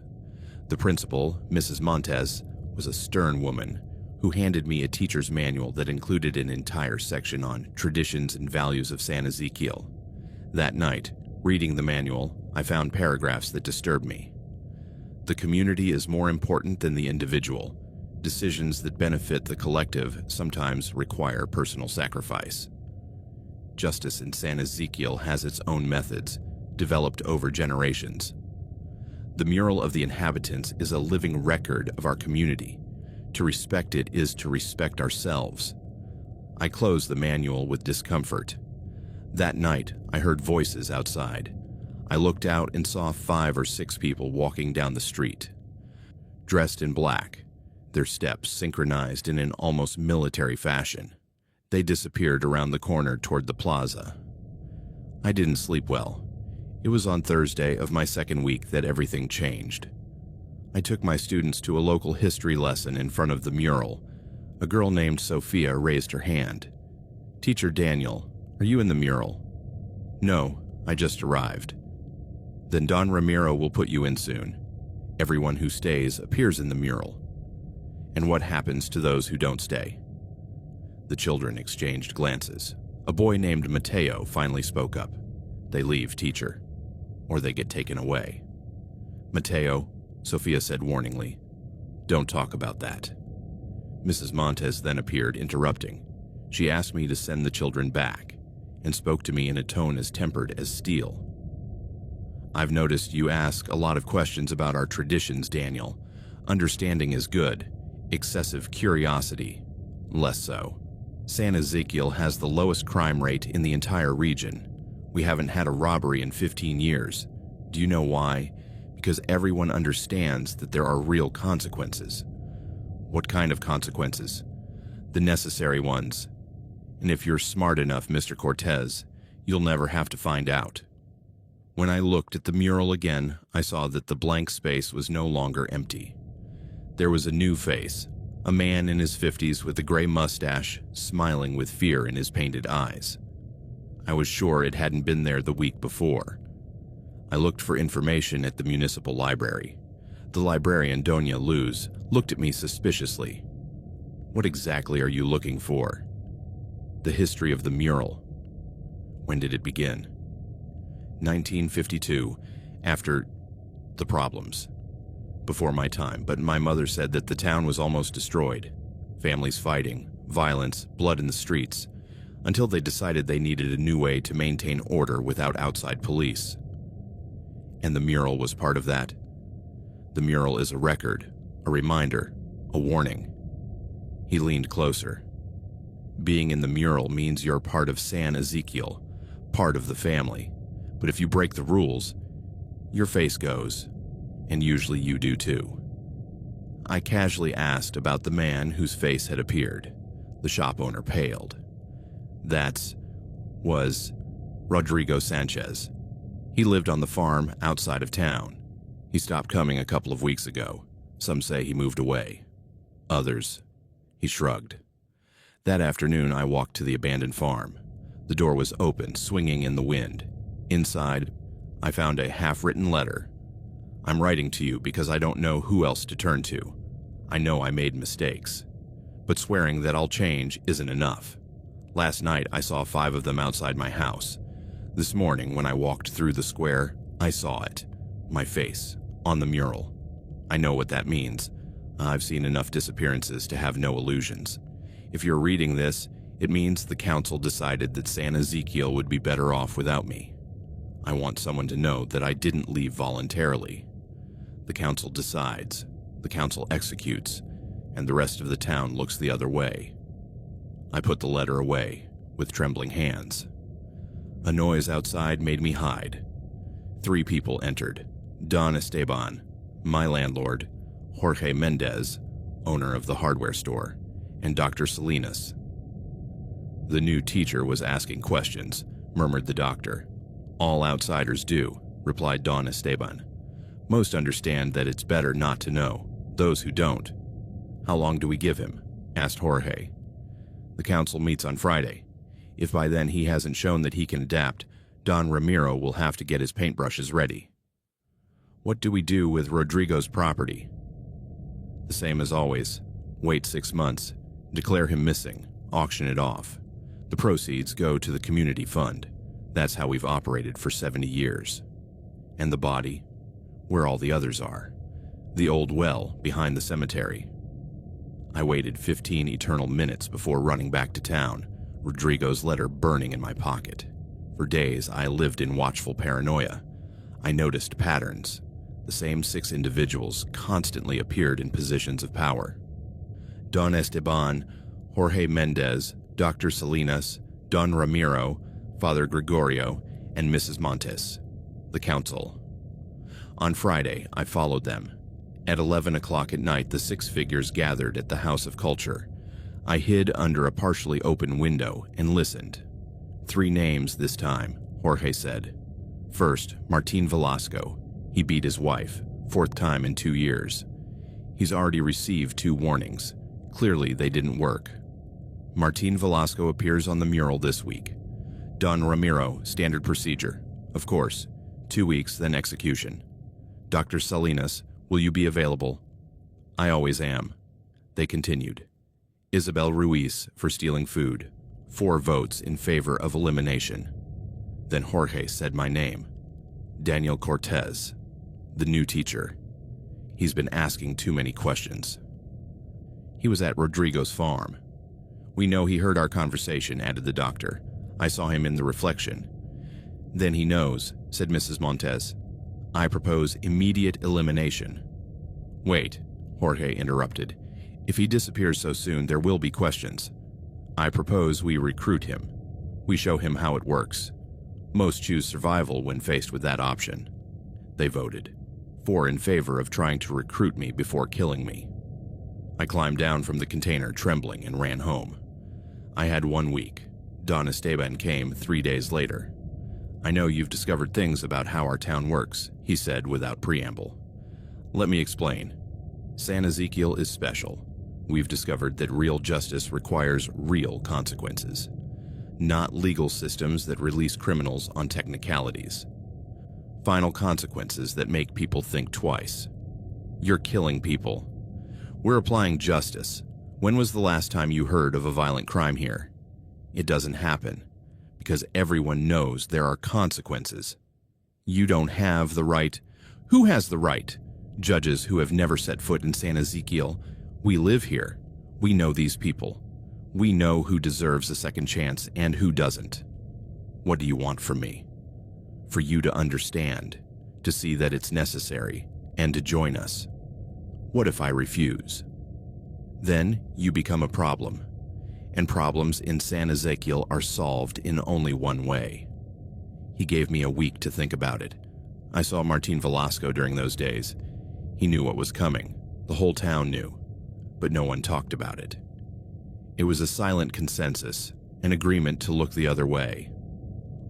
The principal, Mrs. Montes, was a stern woman who handed me a teacher's manual that included an entire section on traditions and values of San Ezequiel. That night, reading the manual, I found paragraphs that disturbed me. The community is more important than the individual. Decisions that benefit the collective sometimes require personal sacrifice. Justice in San Ezequiel has its own methods, developed over generations. The mural of the inhabitants is a living record of our community. To respect it is to respect ourselves. I closed the manual with discomfort. That night, I heard voices outside. I looked out and saw 5 or 6 people walking down the street. Dressed in black, their steps synchronized in an almost military fashion. They disappeared around the corner toward the plaza. I didn't sleep well. It was on Thursday of my second week that everything changed. I took my students to a local history lesson in front of the mural. A girl named Sophia raised her hand. "Teacher Daniel, are you in the mural?" "No, I just arrived." "Then Don Ramiro will put you in soon. Everyone who stays appears in the mural." "And what happens to those who don't stay?" The children exchanged glances. A boy named Mateo finally spoke up. "They leave, teacher, or they get taken away." "Mateo," Sophia said warningly, "don't talk about that." Mrs. Montes then appeared, interrupting. She asked me to send the children back, and spoke to me in a tone as tempered as steel. "I've noticed you ask a lot of questions about our traditions, Daniel. Understanding is good. Excessive curiosity, less so. San Ezequiel has the lowest crime rate in the entire region. We haven't had a robbery in 15 years. Do you know why? Because everyone understands that there are real consequences." "What kind of consequences?" "The necessary ones. And if you're smart enough, Mr. Cortez, you'll never have to find out." When I looked at the mural again, I saw that the blank space was no longer empty. There was a new face, a man in his 50s with a gray mustache, smiling with fear in his painted eyes. I was sure it hadn't been there the week before. I looked for information at the municipal library. The librarian, Doña Luz, looked at me suspiciously. "What exactly are you looking for?" "The history of the mural." "When did it begin?" 1952, after the problems. Before my time, but my mother said that the town was almost destroyed. Families fighting, violence, blood in the streets, until they decided they needed a new way to maintain order without outside police. And the mural was part of that. The mural is a record, a reminder, A warning. He leaned closer. Being in the mural means you're part of San Ezekiel, part of the family. But if you break the rules, your face goes, and usually you do too. I casually asked about the man whose face had appeared. The shop owner paled. That was Rodrigo Sanchez. He lived on the farm outside of town. He stopped coming a couple of weeks ago. Some say he moved away. Others, he shrugged. That afternoon, I walked to the abandoned farm. The door was open, swinging in the wind. Inside, I found a half-written letter. I'm writing to you because I don't know who else to turn to. I know I made mistakes. But swearing that I'll change isn't enough. Last night, I saw 5 of them outside my house. This morning, when I walked through the square, I saw it. My face, on the mural. I know what that means. I've seen enough disappearances to have no illusions. If you're reading this, it means the council decided that San Ezekiel would be better off without me. I want someone to know that I didn't leave voluntarily. The council decides, the council executes, and the rest of the town looks the other way. I put the letter away, with trembling hands. A noise outside made me hide. 3 people entered. Don Esteban, my landlord, Jorge Mendez, owner of the hardware store, and Dr. Salinas. The new teacher was asking questions, murmured the doctor. All outsiders do, replied Don Esteban. Most understand that it's better not to know, those who don't. How long do we give him? Asked Jorge. The council meets on Friday. If by then he hasn't shown that he can adapt, Don Ramiro will have to get his paintbrushes ready. What do we do with Rodrigo's property? The same as always. Wait 6 months. Declare him missing. Auction it off. The proceeds go to the community fund. That's how we've operated for 70 years. And the body? Where all the others are. The old well behind the cemetery. I waited 15 eternal minutes before running back to town, Rodrigo's letter burning in my pocket. For days, I lived in watchful paranoia. I noticed patterns. The same 6 individuals constantly appeared in positions of power. Don Esteban, Jorge Mendez, Dr. Salinas, Don Ramiro, Father Gregorio, and Mrs. Montes, the council. On Friday, I followed them. At 11 o'clock at night, the 6 figures gathered at the House of Culture. I hid under a partially open window and listened. 3 names this time, Jorge said. First, Martin Velasco. He beat his wife, 4th time in 2 years. He's already received 2 warnings. Clearly, they didn't work. Martin Velasco appears on the mural this week. Don Ramiro, standard procedure. Of course, 2 weeks, then execution. Dr. Salinas, will you be available? I always am. They continued. Isabel Ruiz for stealing food. 4 votes in favor of elimination. Then Jorge said my name. Daniel Cortez, the new teacher. He's been asking too many questions. He was at Rodrigo's farm. We know he heard our conversation, added the doctor. I saw him in the reflection. Then he knows, said Mrs. Montes. I propose immediate elimination. Wait, Jorge interrupted. If he disappears so soon, there will be questions. I propose we recruit him. We show him how it works. Most choose survival when faced with that option. They voted. 4 in favor of trying to recruit me before killing me. I climbed down from the container, trembling, and ran home. I had 1 week. Don Esteban came 3 days later. I know you've discovered things about how our town works, he said without preamble. Let me explain. San Ezekiel is special. We've discovered that real justice requires real consequences, not legal systems that release criminals on technicalities. Final consequences that make people think twice. You're killing people. We're applying justice. When was the last time you heard of a violent crime here? It doesn't happen, because everyone knows there are consequences. You don't have the right. Who has the right? Judges who have never set foot in San Ezekiel. We live here. We know these people. We know who deserves a second chance and who doesn't. What do you want from me? For you to understand, to see that it's necessary, and to join us. What if I refuse? Then you become a problem, and problems in San Ezekiel are solved in only one way. He gave me a week to think about it. I saw Martin Velasco during those days. He knew what was coming. The whole town knew, but no one talked about it. It was a silent consensus, an agreement to look the other way.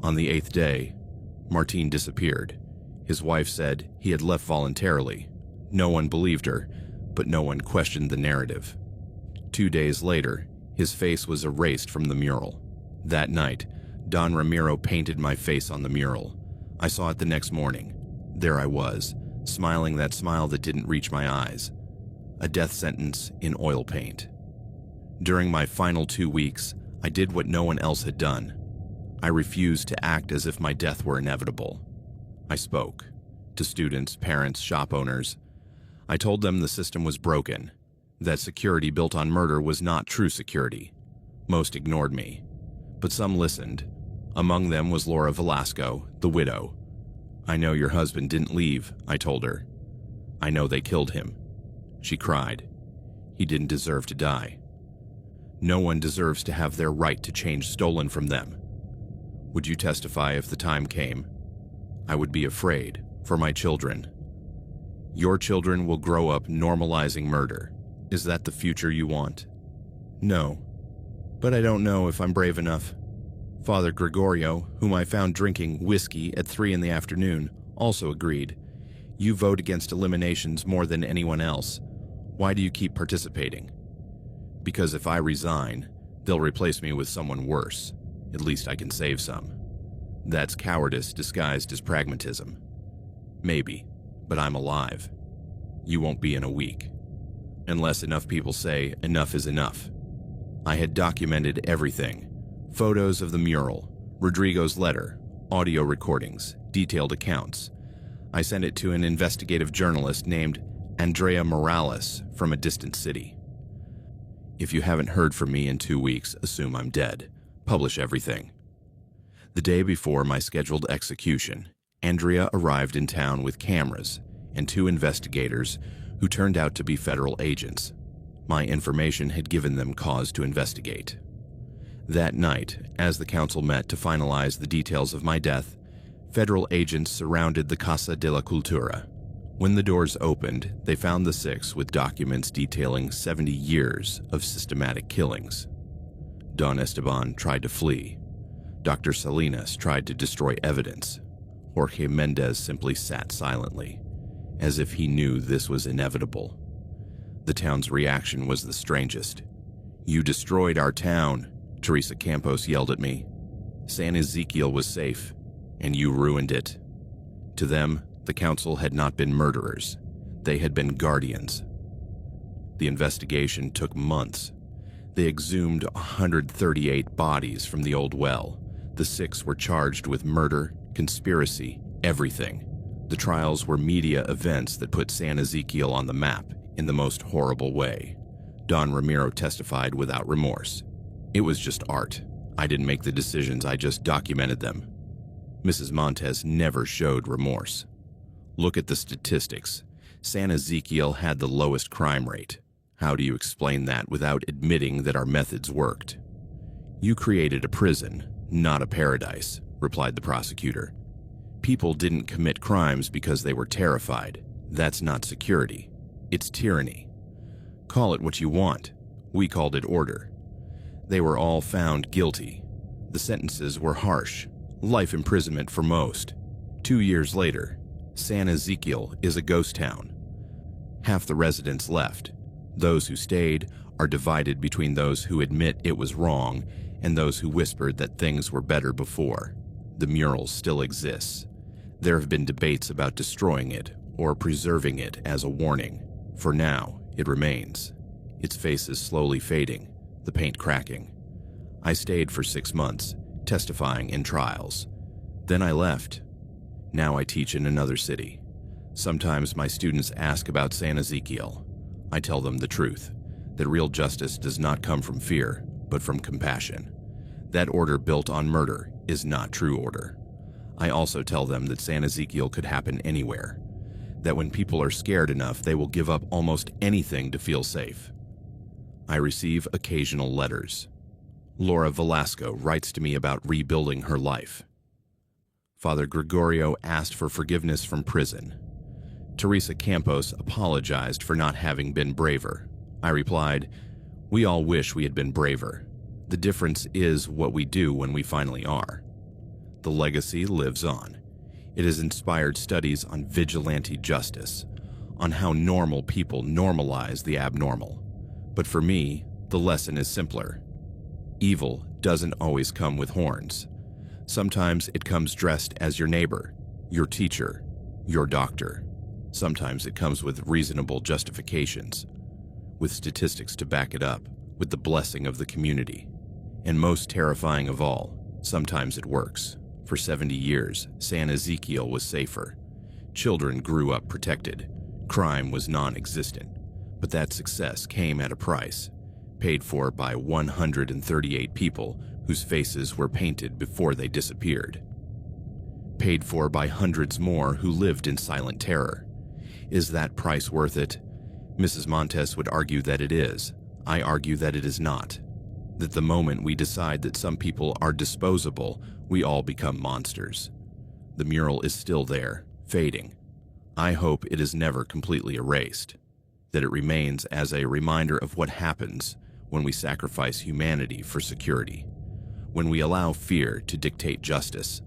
On the 8th day, Martin disappeared. His wife said he had left voluntarily. No one believed her, but no one questioned the narrative. 2 days later, his face was erased from the mural. That night, Don Ramiro painted my face on the mural. I saw it the next morning. There I was, smiling that smile that didn't reach my eyes. A death sentence in oil paint. During my final 2 weeks, I did what no one else had done. I refused to act as if my death were inevitable. I spoke to students, parents, shop owners. I told them the system was broken, that security built on murder was not true security. Most ignored me, but some listened. Among them was Laura Velasco, the widow. "I know your husband didn't leave," I told her. "I know they killed him." She cried. "He didn't deserve to die. No one deserves to have their right to change stolen from them. Would you testify if the time came?" I would be afraid for my children. Your children will grow up normalizing murder. Is that the future you want? No, but I don't know if I'm brave enough. Father Gregorio, whom I found drinking whiskey at 3 in the afternoon, also agreed. You vote against eliminations more than anyone else. Why do you keep participating? Because if I resign, they'll replace me with someone worse. At least I can save some. That's cowardice disguised as pragmatism. Maybe, but I'm alive. You won't be in a week. Unless enough people say enough is enough. I had documented everything. Photos of the mural, Rodrigo's letter, audio recordings, detailed accounts. I sent it to an investigative journalist named Andrea Morales from a distant city. If you haven't heard from me in 2 weeks, assume I'm dead. Publish everything. The day before my scheduled execution, Andrea arrived in town with cameras and 2 investigators who turned out to be federal agents. My information had given them cause to investigate. That night, as the council met to finalize the details of my death, federal agents surrounded the Casa de la Cultura. When the doors opened, they found the 6 with documents detailing 70 years of systematic killings. Don Esteban tried to flee. Dr. Salinas tried to destroy evidence. Jorge Mendez simply sat silently, as if he knew this was inevitable. The town's reaction was the strangest. "You destroyed our town," Teresa Campos yelled at me. "San Ezekiel was safe, and you ruined it." To them, the council had not been murderers. They had been guardians. The investigation took months. They exhumed 138 bodies from the old well. The 6 were charged with murder, conspiracy, everything. The trials were media events that put San Ezekiel on the map in the most horrible way. Don Ramiro testified without remorse. "It was just art. I didn't make the decisions, I just documented them." Mrs. Montes never showed remorse. Look at the statistics. San Ezekiel had the lowest crime rate. How do you explain that without admitting that our methods worked? "You created a prison, not a paradise," replied the prosecutor. "People didn't commit crimes because they were terrified. That's not security. It's tyranny. Call it what you want. We called it order. They were all found guilty. The sentences were harsh. Life imprisonment for most. 2 years later, San Ezekiel is a ghost town. Half the residents left. Those who stayed are divided between those who admit it was wrong and those who whispered that things were better before. The mural still exists. There have been debates about destroying it or preserving it as a warning. For now, it remains. Its face is slowly fading, the paint cracking. I stayed for 6 months, testifying in trials. Then I left. Now I teach in another city. Sometimes my students ask about San Ezekiel. I tell them the truth, that real justice does not come from fear, but from compassion. That order built on murder is not true order. I also tell them that San Ezekiel could happen anywhere, that when people are scared enough, they will give up almost anything to feel safe. I receive occasional letters. Laura Velasco writes to me about rebuilding her life. Father Gregorio asked for forgiveness from prison. Teresa Campos apologized for not having been braver. I replied, "We all wish we had been braver. The difference is what we do when we finally are." The legacy lives on. It has inspired studies on vigilante justice, on how normal people normalize the abnormal. But for me, the lesson is simpler. Evil doesn't always come with horns. Sometimes it comes dressed as your neighbor, your teacher, your doctor. Sometimes it comes with reasonable justifications, with statistics to back it up, with the blessing of the community. And most terrifying of all, sometimes it works. For 70 years, San Ezekiel was safer. Children grew up protected. Crime was non-existent. But that success came at a price, paid for by 138 people whose faces were painted before they disappeared. Paid for by hundreds more who lived in silent terror. Is that price worth it? Mrs. Montes would argue that it is. I argue that it is not. That the moment we decide that some people are disposable, we all become monsters. The mural is still there, fading. I hope it is never completely erased, that it remains as a reminder of what happens when we sacrifice humanity for security, when we allow fear to dictate justice.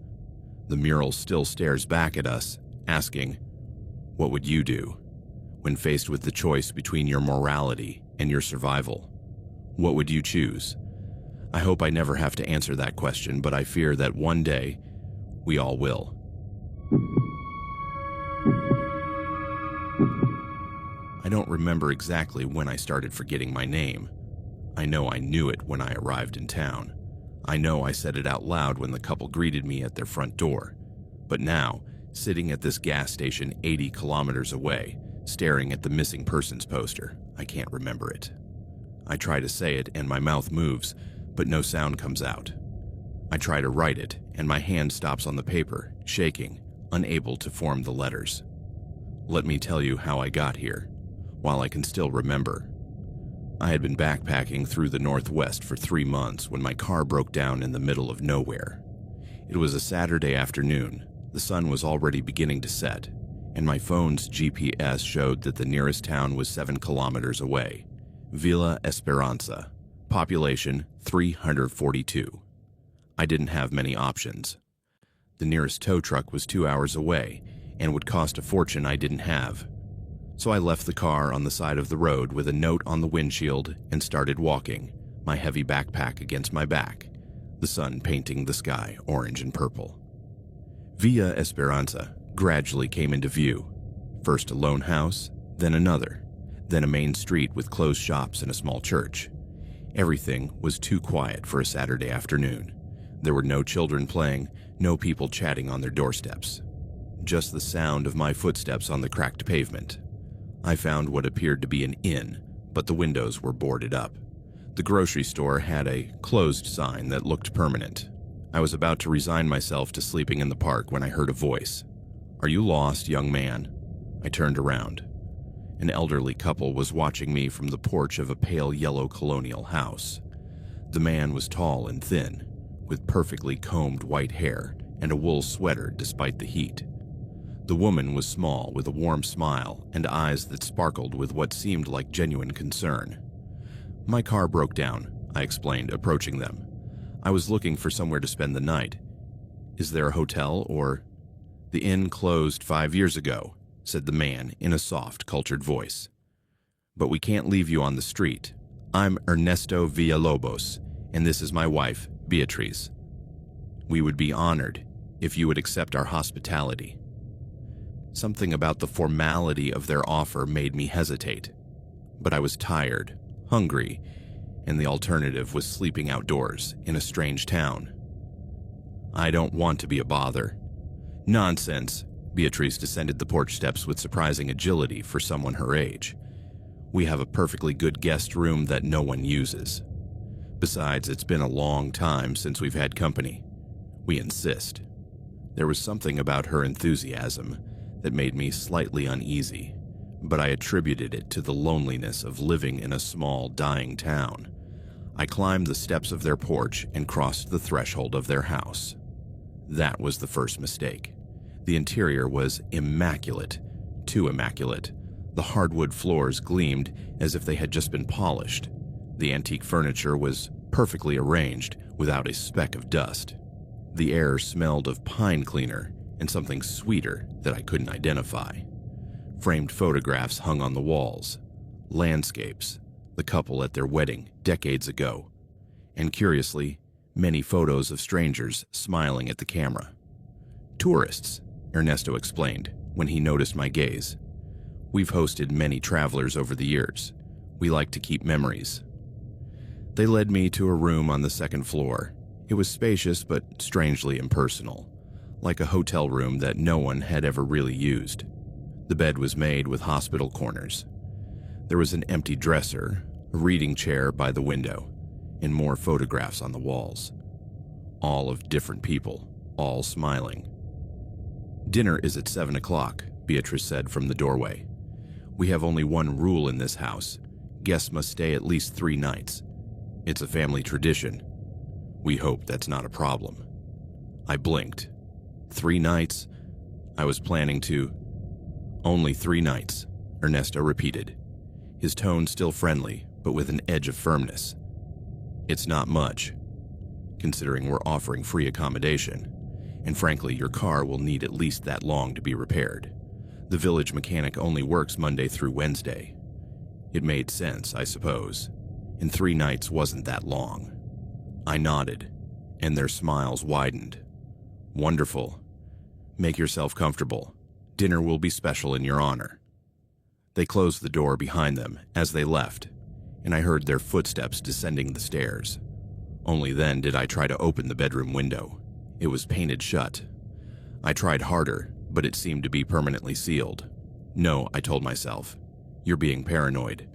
The mural still stares back at us, asking, "What would you do?" when faced with the choice between your morality and your survival? What would you choose? I hope I never have to answer that question, but I fear that one day we all will. I don't remember exactly when I started forgetting my name. I know I knew it when I arrived in town. I know I said it out loud when the couple greeted me at their front door. But now, sitting at this gas station 80 kilometers away, staring at the missing persons poster, I can't remember it. I try to say it and my mouth moves, but no sound comes out. I try to write it and my hand stops on the paper, shaking, unable to form the letters. Let me tell you how I got here, while I can still remember. I had been backpacking through the Northwest for 3 months when my car broke down in the middle of nowhere. It was a Saturday afternoon. The sun was already beginning to set, and my phone's GPS showed that the nearest town was 7 kilometers away. Villa Esperanza, population 342. I didn't have many options. The nearest tow truck was 2 hours away and would cost a fortune I didn't have. So I left the car on the side of the road with a note on the windshield and started walking, my heavy backpack against my back, the sun painting the sky orange and purple. Villa Esperanza gradually came into view. First a lone house, then another, then a main street with closed shops and a small church. Everything was too quiet for a Saturday afternoon. There were no children playing, no people chatting on their doorsteps. Just the sound of my footsteps on the cracked pavement. I found what appeared to be an inn, but the windows were boarded up. The grocery store had a closed sign that looked permanent. I was about to resign myself to sleeping in the park when I heard a voice. "Are you lost, young man?" I turned around. An elderly couple was watching me from the porch of a pale yellow colonial house. The man was tall and thin, with perfectly combed white hair and a wool sweater despite the heat. The woman was small, with a warm smile and eyes that sparkled with what seemed like genuine concern. "My car broke down," I explained, approaching them. "I was looking for somewhere to spend the night. Is there a hotel or—" "The inn closed 5 years ago," said the man in a soft, cultured voice. "But we can't leave you on the street. I'm Ernesto Villalobos, and this is my wife, Beatriz. We would be honored if you would accept our hospitality." Something about the formality of their offer made me hesitate. But I was tired, hungry, and the alternative was sleeping outdoors in a strange town. "I don't want to be a bother." "Nonsense." Beatrice descended the porch steps with surprising agility for someone her age. "We have a perfectly good guest room that no one uses. Besides, it's been a long time since we've had company. We insist." There was something about her enthusiasm that made me slightly uneasy, but I attributed it to the loneliness of living in a small, dying town. I climbed the steps of their porch and crossed the threshold of their house. That was the first mistake. The interior was immaculate, too immaculate. The hardwood floors gleamed as if they had just been polished. The antique furniture was perfectly arranged without a speck of dust. The air smelled of pine cleaner and something sweeter that I couldn't identify. Framed photographs hung on the walls, landscapes, the couple at their wedding decades ago, and curiously, many photos of strangers smiling at the camera. Tourists, Ernesto explained when he noticed my gaze. We've hosted many travelers over the years. We like to keep memories. They led me to a room on the second floor. It was spacious but strangely impersonal, like a hotel room that no one had ever really used. The bed was made with hospital corners. There was an empty dresser, a reading chair by the window, and more photographs on the walls. All of different people, all smiling. "Dinner is at 7 o'clock, Beatrice said from the doorway. "We have only one rule in this house. Guests must stay at least 3 nights. It's a family tradition. We hope that's not a problem." I blinked. 3 nights? I was planning to... "Only 3 nights," Ernesto repeated, his tone still friendly, but with an edge of firmness. "It's not much, considering we're offering free accommodation, and frankly, your car will need at least that long to be repaired. The village mechanic only works Monday through Wednesday." It made sense, I suppose, and 3 nights wasn't that long. I nodded, and their smiles widened. "Wonderful. Make yourself comfortable. Dinner will be special in your honor." They closed the door behind them as they left, and I heard their footsteps descending the stairs. Only then did I try to open the bedroom window. It was painted shut. I tried harder, but it seemed to be permanently sealed. "No," I told myself. "You're being paranoid.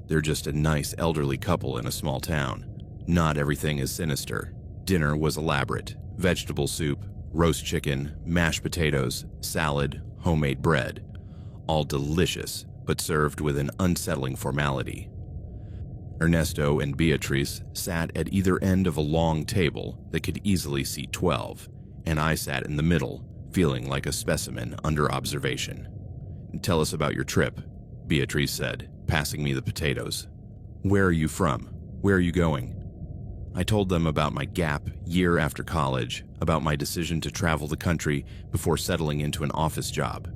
They're just a nice elderly couple in a small town. Not everything is sinister." Dinner was elaborate. Vegetable soup, roast chicken, mashed potatoes, salad, homemade bread. All delicious, but served with an unsettling formality. Ernesto and Beatrice sat at either end of a long table that could easily seat 12, and I sat in the middle, feeling like a specimen under observation. "Tell us about your trip," Beatrice said, passing me the potatoes. "Where are you from? Where are you going?" I told them about my gap year after college, about my decision to travel the country before settling into an office job.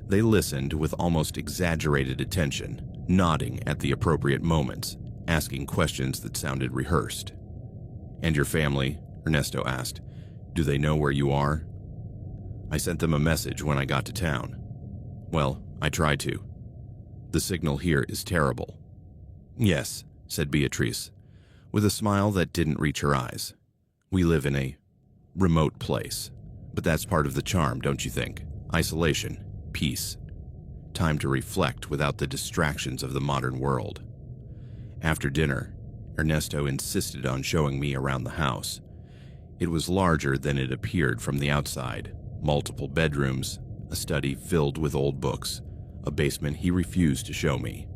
They listened with almost exaggerated attention, nodding at the appropriate moments, asking questions that sounded rehearsed. "And your family?" Ernesto asked. "Do they know where you are?" I sent them a message when I got to town. "Well, I tried to. The signal here is terrible." "Yes," said Beatrice, with a smile that didn't reach her eyes. "We live in a remote place, but that's part of the charm, don't you think? Isolation, peace, time to reflect without the distractions of the modern world." After dinner, Ernesto insisted on showing me around the house. It was larger than it appeared from the outside. Multiple bedrooms, a study filled with old books, a basement he refused to show me.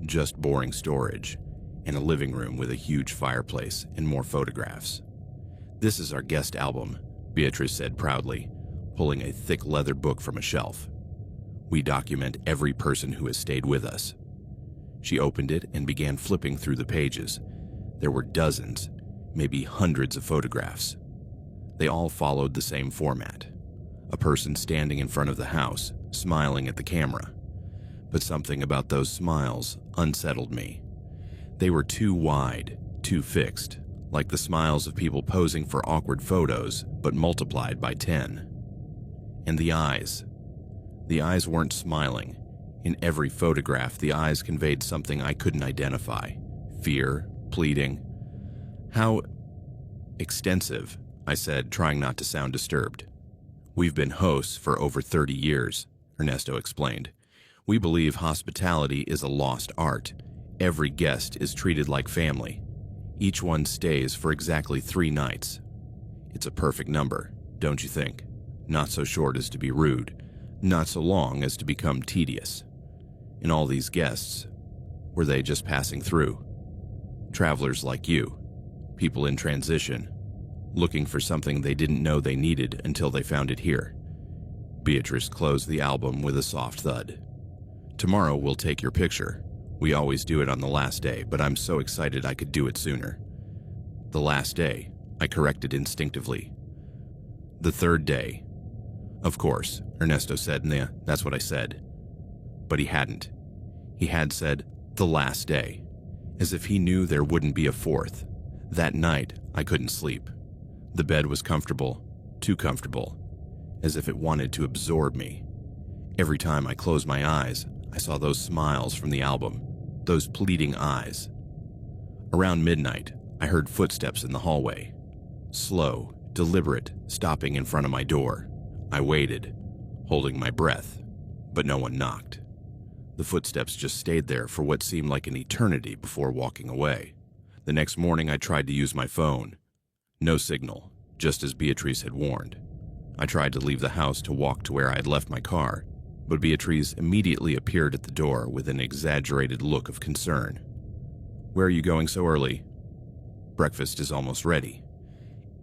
Just boring storage, and a living room with a huge fireplace and more photographs. "This is our guest album," Beatrice said proudly, pulling a thick leather book from a shelf. "We document every person who has stayed with us." She opened it and began flipping through the pages. There were dozens, maybe hundreds of photographs. They all followed the same format. A person standing in front of the house, smiling at the camera. But something about those smiles unsettled me. They were too wide, too fixed, like the smiles of people posing for awkward photos, but multiplied by 10. And the eyes. The eyes weren't smiling. In every photograph, the eyes conveyed something I couldn't identify. Fear, pleading. "How extensive," I said, trying not to sound disturbed. "We've been hosts for over 30 years, Ernesto explained. "We believe hospitality is a lost art. Every guest is treated like family. Each one stays for exactly 3 nights. It's a perfect number, don't you think? Not so short as to be rude, not so long as to become tedious." And all these guests, were they just passing through? Travelers like you, people in transition, looking for something they didn't know they needed until they found it here. Beatrice closed the album with a soft thud. Tomorrow we'll take your picture. We always do it on the last day, but I'm so excited I could do it sooner. The last day, I corrected instinctively. The third day. Of course, Ernesto said, "Nah, that's what I said." But he hadn't. He had said, the last day, as if he knew there wouldn't be a fourth. That night, I couldn't sleep. The bed was comfortable, too comfortable, as if it wanted to absorb me. Every time I closed my eyes, I saw those smiles from the album, those pleading eyes. Around midnight, I heard footsteps in the hallway. Slow, deliberate, stopping in front of my door. I waited, holding my breath, but no one knocked. The footsteps just stayed there for what seemed like an eternity before walking away. The next morning, I tried to use my phone. No signal, just as Beatrice had warned. I tried to leave the house to walk to where I had left my car, but Beatrice immediately appeared at the door with an exaggerated look of concern. "Where are you going so early?" "Breakfast is almost ready."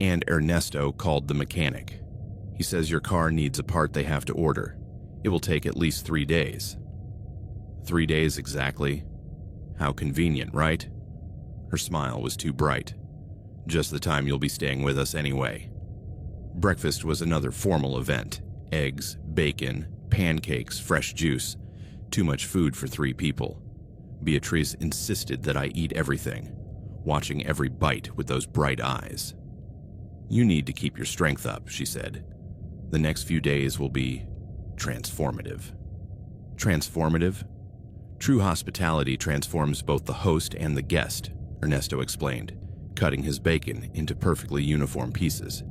And Ernesto called the mechanic. "He says your car needs a part they have to order. It will take at least 3 days. 3 days exactly? How convenient, right?" Her smile was too bright. "Just the time you'll be staying with us anyway." Breakfast was another formal event. Eggs, bacon, pancakes, fresh juice. Too much food for 3 people. Beatrice insisted that I eat everything, watching every bite with those bright eyes. "You need to keep your strength up," she said. "The next few days will be transformative." Transformative? True hospitality transforms both the host and the guest, Ernesto explained, cutting his bacon into perfectly uniform pieces.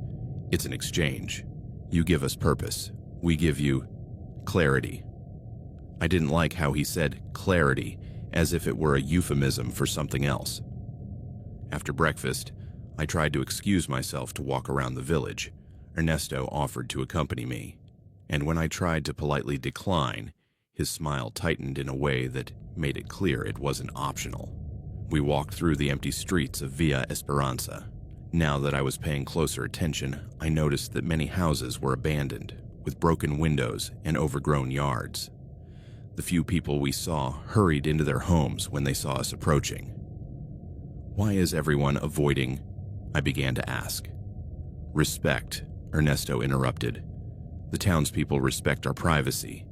"It's an exchange. You give us purpose. We give you clarity." I didn't like how he said clarity, as if it were a euphemism for something else. After breakfast, I tried to excuse myself to walk around the village. Ernesto offered to accompany me, and when I tried to politely decline, his smile tightened in a way that made it clear it wasn't optional. We walked through the empty streets of Villa Esperanza. Now that I was paying closer attention, I noticed that many houses were abandoned, with broken windows and overgrown yards. The few people we saw hurried into their homes when they saw us approaching. "Why is everyone avoiding?" I began to ask. "Respect," Ernesto interrupted. "The townspeople respect our privacy,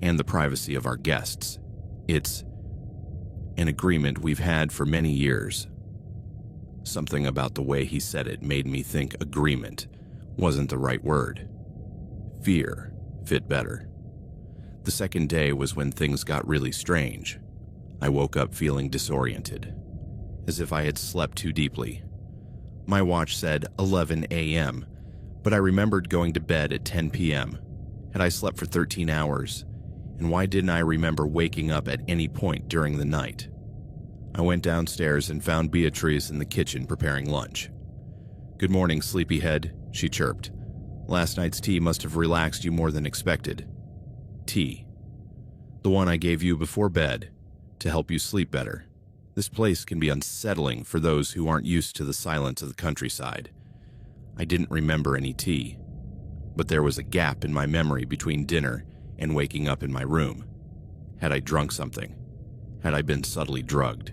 and the privacy of our guests. It's an agreement we've had for many years." Something about the way he said it made me think agreement wasn't the right word. Fear fit better. The second day was when things got really strange. I woke up feeling disoriented, as if I had slept too deeply. My watch said 11 a.m., but I remembered going to bed at 10 p.m. Had I slept for 13 hours? And why didn't I remember waking up at any point during the night? I went downstairs and found Beatrice in the kitchen preparing lunch. "Good morning, sleepyhead," she chirped. "Last night's tea must have relaxed you more than expected." "Tea?" "The one I gave you before bed, to help you sleep better. This place can be unsettling for those who aren't used to the silence of the countryside." I didn't remember any tea, but there was a gap in my memory between dinner and waking up in my room. Had I drunk something? Had I been subtly drugged?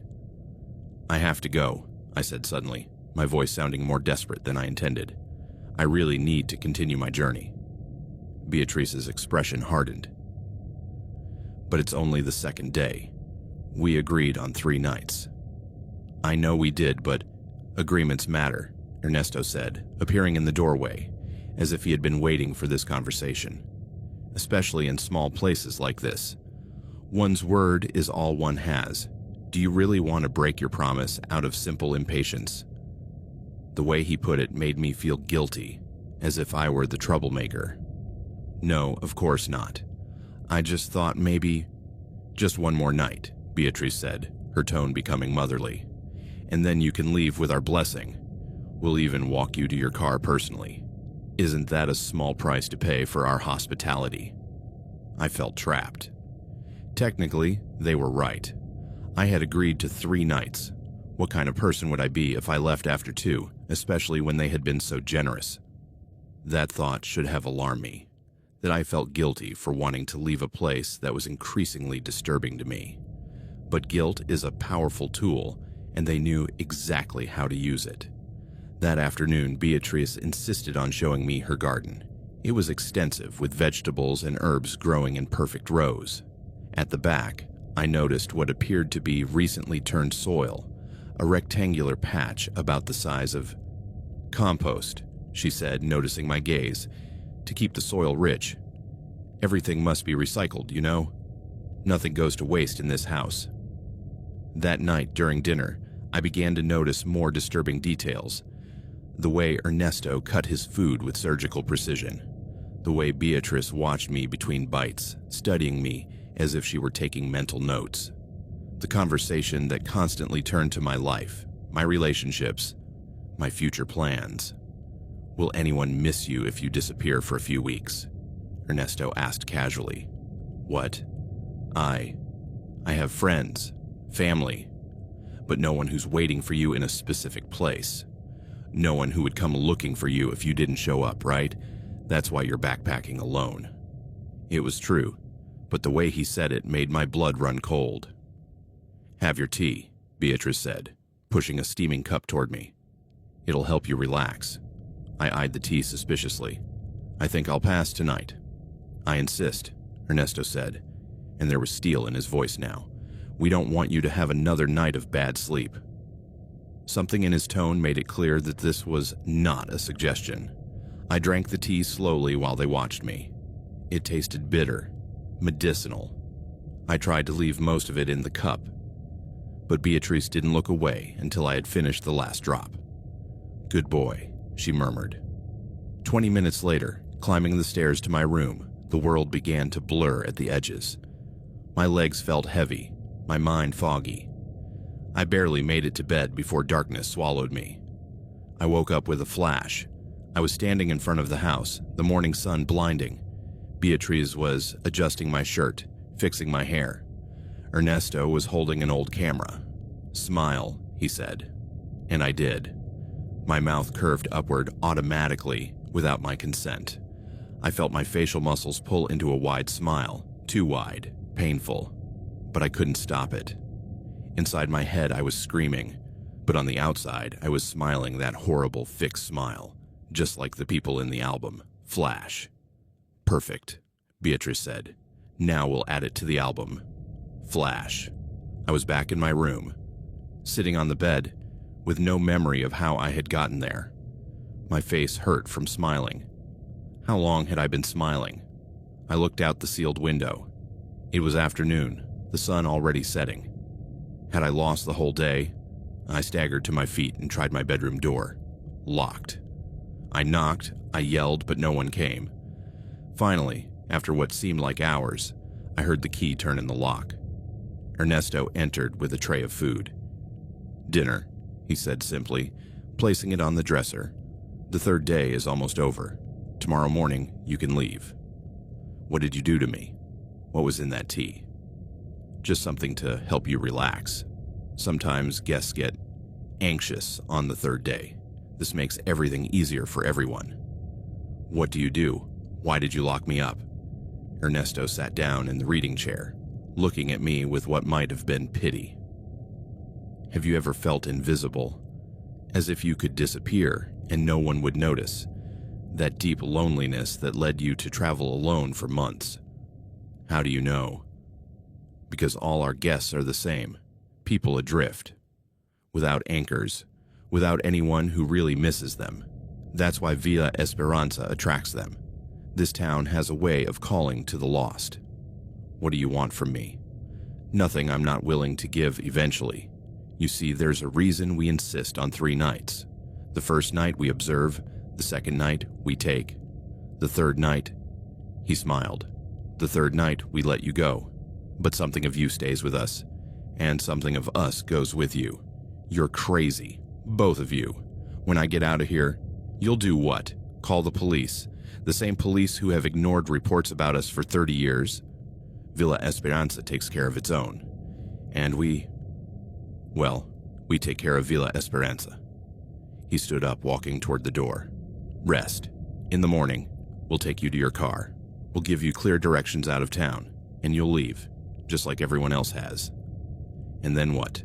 "I have to go," I said suddenly, my voice sounding more desperate than I intended. "I really need to continue my journey." Beatrice's expression hardened. "But it's only the second day. We agreed on 3 nights." "I know we did, but agreements matter," Ernesto said, appearing in the doorway, as if he had been waiting for this conversation. "Especially in small places like this. One's word is all one has. Do you really want to break your promise out of simple impatience?" The way he put it made me feel guilty, as if I were the troublemaker. "No, of course not. I just thought maybe just one more night," Beatrice said, her tone becoming motherly. "And then you can leave with our blessing. We'll even walk you to your car personally. Isn't that a small price to pay for our hospitality?" I felt trapped. Technically, they were right. I had agreed to 3 nights. What kind of person would I be if I left after 2, especially when they had been so generous? That thought should have alarmed me, that I felt guilty for wanting to leave a place that was increasingly disturbing to me. But guilt is a powerful tool, and they knew exactly how to use it. That afternoon, Beatrice insisted on showing me her garden. It was extensive, with vegetables and herbs growing in perfect rows. At the back, I noticed what appeared to be recently turned soil, a rectangular patch about the size of compost, she said, noticing my gaze, to keep the soil rich. Everything must be recycled, you know? Nothing goes to waste in this house. That night during dinner, I began to notice more disturbing details. The way Ernesto cut his food with surgical precision. The way Beatrice watched me between bites, studying me as if she were taking mental notes. The conversation that constantly turned to my life, my relationships, my future plans. Will anyone miss you if you disappear for a few weeks? Ernesto asked casually. What? I have friends, family, but no one who's waiting for you in a specific place. No one who would come looking for you if you didn't show up, right? That's why you're backpacking alone. It was true, but the way he said it made my blood run cold. Have your tea, Beatrice said, pushing a steaming cup toward me. It'll help you relax. I eyed the tea suspiciously. I think I'll pass tonight. I insist, Ernesto said, and there was steel in his voice now. We don't want you to have another night of bad sleep. Something in his tone made it clear that this was not a suggestion. I drank the tea slowly while they watched me. It tasted bitter, medicinal. I tried to leave most of it in the cup, but Beatrice didn't look away until I had finished the last drop. Good boy, she murmured. 20 minutes later, climbing the stairs to my room, the world began to blur at the edges. My legs felt heavy, my mind foggy. I barely made it to bed before darkness swallowed me. I woke up with a flash. I was standing in front of the house, the morning sun blinding. Beatrice was adjusting my shirt, fixing my hair. Ernesto was holding an old camera. Smile, he said. And I did. My mouth curved upward automatically without my consent. I felt my facial muscles pull into a wide smile, too wide, painful, but I couldn't stop it. Inside my head, I was screaming, but on the outside, I was smiling that horrible fixed smile, just like the people in the album, Flash. Perfect, Beatrice said. Now we'll add it to the album. Flash. I was back in my room, sitting on the bed, with no memory of how I had gotten there. My face hurt from smiling. How long had I been smiling? I looked out the sealed window. It was afternoon, the sun already setting. Had I lost the whole day? I staggered to my feet and tried my bedroom door. Locked. I knocked, I yelled, but no one came. Finally, after what seemed like hours, I heard the key turn in the lock. Ernesto entered with a tray of food. Dinner, he said simply, placing it on the dresser. The 3rd day is almost over. Tomorrow morning, you can leave. What did you do to me? What was in that tea? Just something to help you relax. Sometimes guests get anxious on the 3rd day. This makes everything easier for everyone. What do you do? Why did you lock me up? Ernesto sat down in the reading chair, looking at me with what might have been pity. Have you ever felt invisible? As if you could disappear and no one would notice? That deep loneliness that led you to travel alone for months. How do you know? Because all our guests are the same, people adrift, without anchors, without anyone who really misses them. That's why Villa Esperanza attracts them. This town has a way of calling to the lost. What do you want from me? Nothing I'm not willing to give eventually. You see, there's a reason we insist on 3 nights. The first night we observe, the second night we take. The third night, he smiled. The third night we let you go. But something of you stays with us, and something of us goes with you. You're crazy, both of you. When I get out of here, you'll do what? Call the police. The same police who have ignored reports about us for 30 years. Villa Esperanza takes care of its own. And we take care of Villa Esperanza." He stood up, walking toward the door. "Rest. In the morning, we'll take you to your car. We'll give you clear directions out of town, and you'll leave, just like everyone else has. And then what?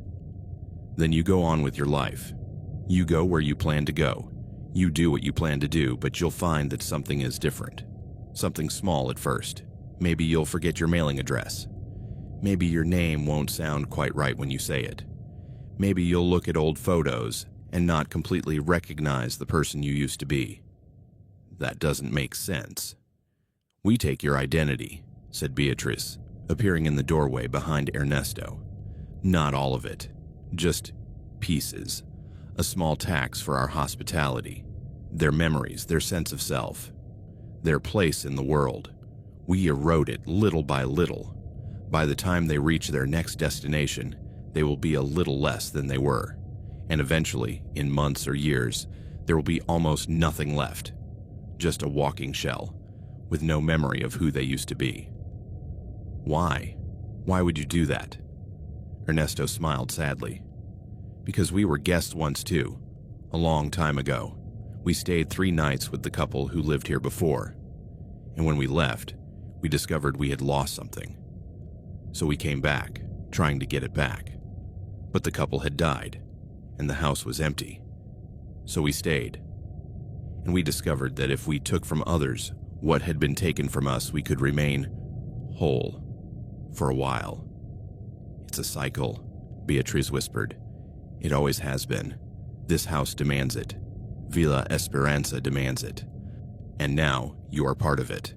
Then you go on with your life. You go where you plan to go. You do what you plan to do, but you'll find that something is different. Something small at first. Maybe you'll forget your mailing address. Maybe your name won't sound quite right when you say it. Maybe you'll look at old photos and not completely recognize the person you used to be. That doesn't make sense." "We take your identity," said Beatrice, appearing in the doorway behind Ernesto. "Not all of it, just pieces. A small tax for our hospitality, their memories, their sense of self, their place in the world. We erode it little by little. By the time they reach their next destination, they will be a little less than they were. And eventually, in months or years, there will be almost nothing left. Just a walking shell, with no memory of who they used to be." "Why? Why would you do that?" Ernesto smiled sadly. "Because we were guests once too, a long time ago. We stayed 3 nights with the couple who lived here before. And when we left, we discovered we had lost something. So we came back, trying to get it back. But the couple had died, and the house was empty. So we stayed. And we discovered that if we took from others what had been taken from us, we could remain whole for a while." "It's a cycle," Beatriz whispered. "It always has been. This house demands it. Villa Esperanza demands it. And now you are part of it."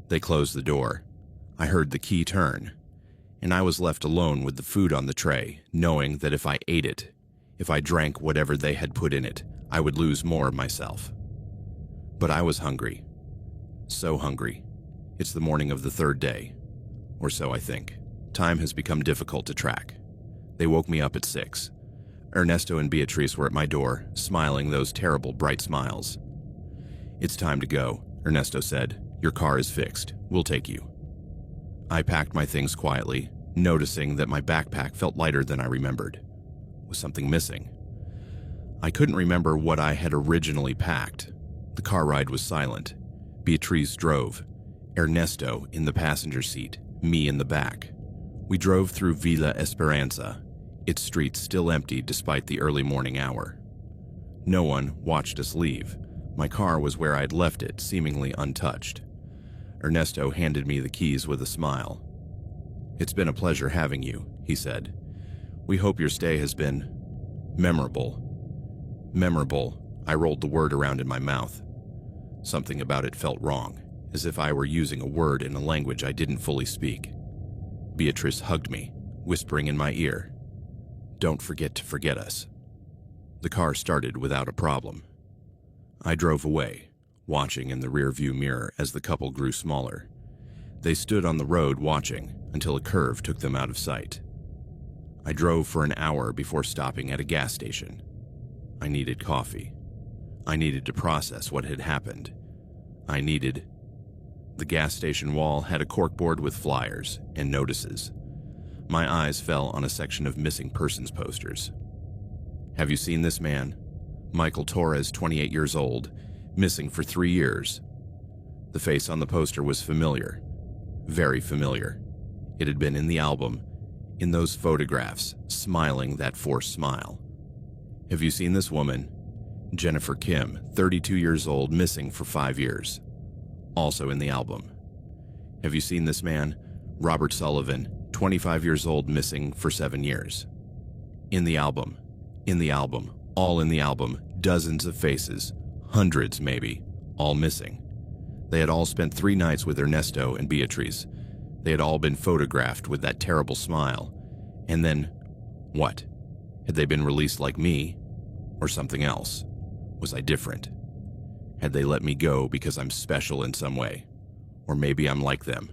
They closed the door. I heard the key turn, and I was left alone with the food on the tray, knowing that if I ate it, if I drank whatever they had put in it, I would lose more of myself. But I was hungry. So hungry. It's the morning of the 3rd day. Or so I think. Time has become difficult to track. They woke me up at 6. Ernesto and Beatrice were at my door, smiling those terrible bright smiles. "It's time to go," Ernesto said. "Your car is fixed. We'll take you." I packed my things quietly, noticing that my backpack felt lighter than I remembered. Was something missing? I couldn't remember what I had originally packed. The car ride was silent. Beatrice drove, Ernesto in the passenger seat, me in the back. We drove through Villa Esperanza, its streets still empty despite the early morning hour. No one watched us leave. My car was where I'd left it, seemingly untouched. Ernesto handed me the keys with a smile. "It's been a pleasure having you," he said. "We hope your stay has been memorable." Memorable, I rolled the word around in my mouth. Something about it felt wrong, as if I were using a word in a language I didn't fully speak. Beatrice hugged me, whispering in my ear, "Don't forget to forget us." The car started without a problem. I drove away, watching in the rearview mirror as the couple grew smaller. They stood on the road watching until a curve took them out of sight. I drove for an hour before stopping at a gas station. I needed coffee. I needed to process what had happened. The gas station wall had a corkboard with flyers and notices. My eyes fell on a section of missing persons posters. "Have you seen this man? Michael Torres, 28 years old, missing for 3 years." The face on the poster was familiar. Very familiar. It had been in the album, in those photographs, smiling that forced smile. "Have you seen this woman? Jennifer Kim, 32 years old, missing for 5 years. Also in the album. Have you seen this man? Robert Sullivan, 25 years old, missing for 7 years. In the album, all in the album, dozens of faces, hundreds maybe, all missing. They had all spent 3 nights with Ernesto and Beatrice. They had all been photographed with that terrible smile. And then, what? Had they been released like me? Or something else? Was I different? Had they let me go because I'm special in some way? Or maybe I'm like them.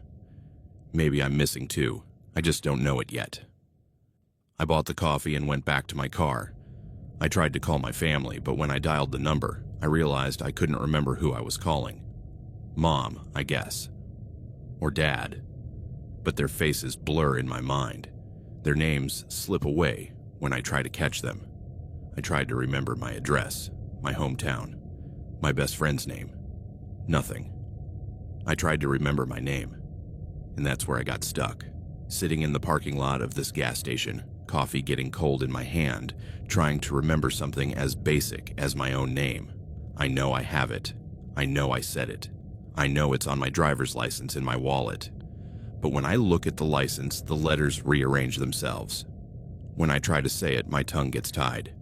Maybe I'm missing too. I just don't know it yet." I bought the coffee and went back to my car. I tried to call my family, but when I dialed the number, I realized I couldn't remember who I was calling. Mom, I guess. Or Dad. but their faces blur in my mind. Their names slip away when I try to catch them. I tried to remember my address, my hometown, my best friend's name. Nothing. I tried to remember my name, and that's where I got stuck, sitting in the parking lot of this gas station, coffee getting cold in my hand, trying to remember something as basic as my own name. I know I have it. I know I said it. I know it's on my driver's license in my wallet. But when I look at the license, the letters rearrange themselves. When I try to say it, my tongue gets tied.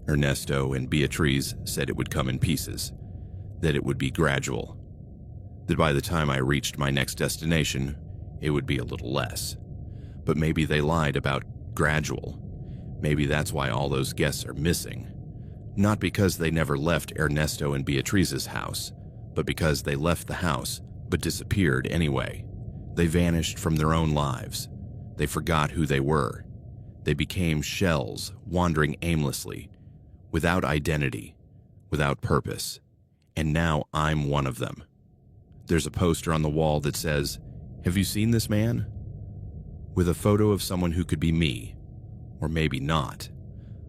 Ernesto and Beatriz said it would come in pieces, that it would be gradual, that by the time I reached my next destination, it would be a little less. But maybe they lied about gradual. Maybe that's why all those guests are missing. Not because they never left Ernesto and Beatriz's house, but because they left the house but disappeared anyway. They vanished from their own lives. They forgot who they were. They became shells, wandering aimlessly, without identity, without purpose. And now I'm one of them. There's a poster on the wall that says, "Have you seen this man?" With a photo of someone who could be me, or maybe not.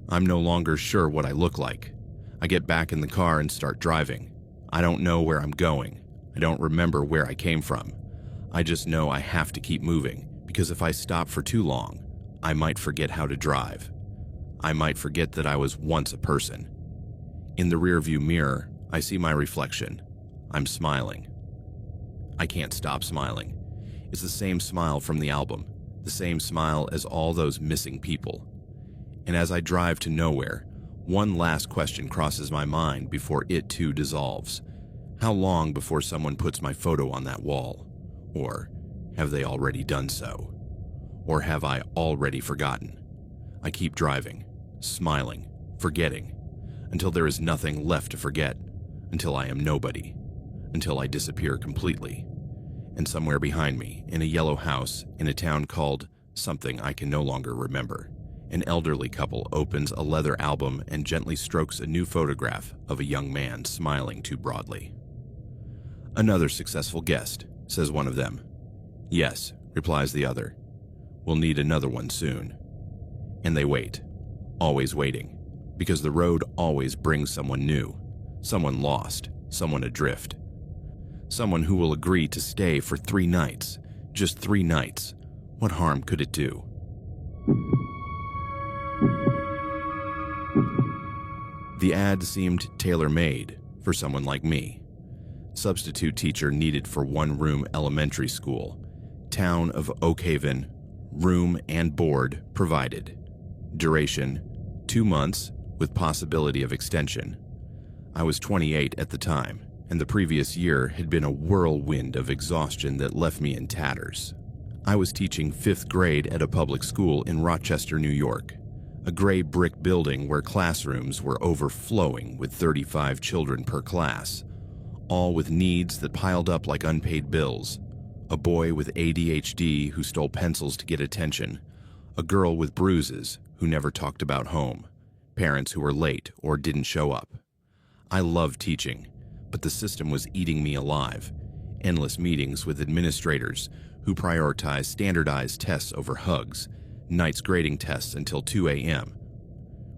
I'm no longer sure what I look like. I get back in the car and start driving. I don't know where I'm going. I don't remember where I came from. I just know I have to keep moving, because if I stop for too long, I might forget how to drive. I might forget that I was once a person. In the rearview mirror, I see my reflection. I'm smiling. I can't stop smiling. It's the same smile from the album, the same smile as all those missing people. And as I drive to nowhere, one last question crosses my mind before it too dissolves. How long before someone puts my photo on that wall? Or have they already done so? Or have I already forgotten? I keep driving, smiling, forgetting, until there is nothing left to forget, until I am nobody, until I disappear completely. And somewhere behind me, in a yellow house in a town called something I can no longer remember, an elderly couple opens a leather album and gently strokes a new photograph of a young man smiling too broadly. "Another successful guest," says one of them. "Yes," replies the other. "We'll need another one soon." And they wait, always waiting, because the road always brings someone new, someone lost, someone adrift. Someone who will agree to stay for 3 nights, just 3 nights. What harm could it do? The ad seemed tailor-made for someone like me. Substitute teacher needed for 1-room elementary school. Town of Oakhaven, room and board provided. Duration, 2 months with possibility of extension. I was 28 at the time, and the previous year had been a whirlwind of exhaustion that left me in tatters. I was teaching 5th grade at a public school in Rochester, New York, a gray brick building where classrooms were overflowing with 35 children per class, all with needs that piled up like unpaid bills. A boy with ADHD who stole pencils to get attention, a girl with bruises who never talked about home, parents who were late or didn't show up. I loved teaching, but the system was eating me alive. Endless meetings with administrators who prioritized standardized tests over hugs, nights grading tests until 2 a.m.,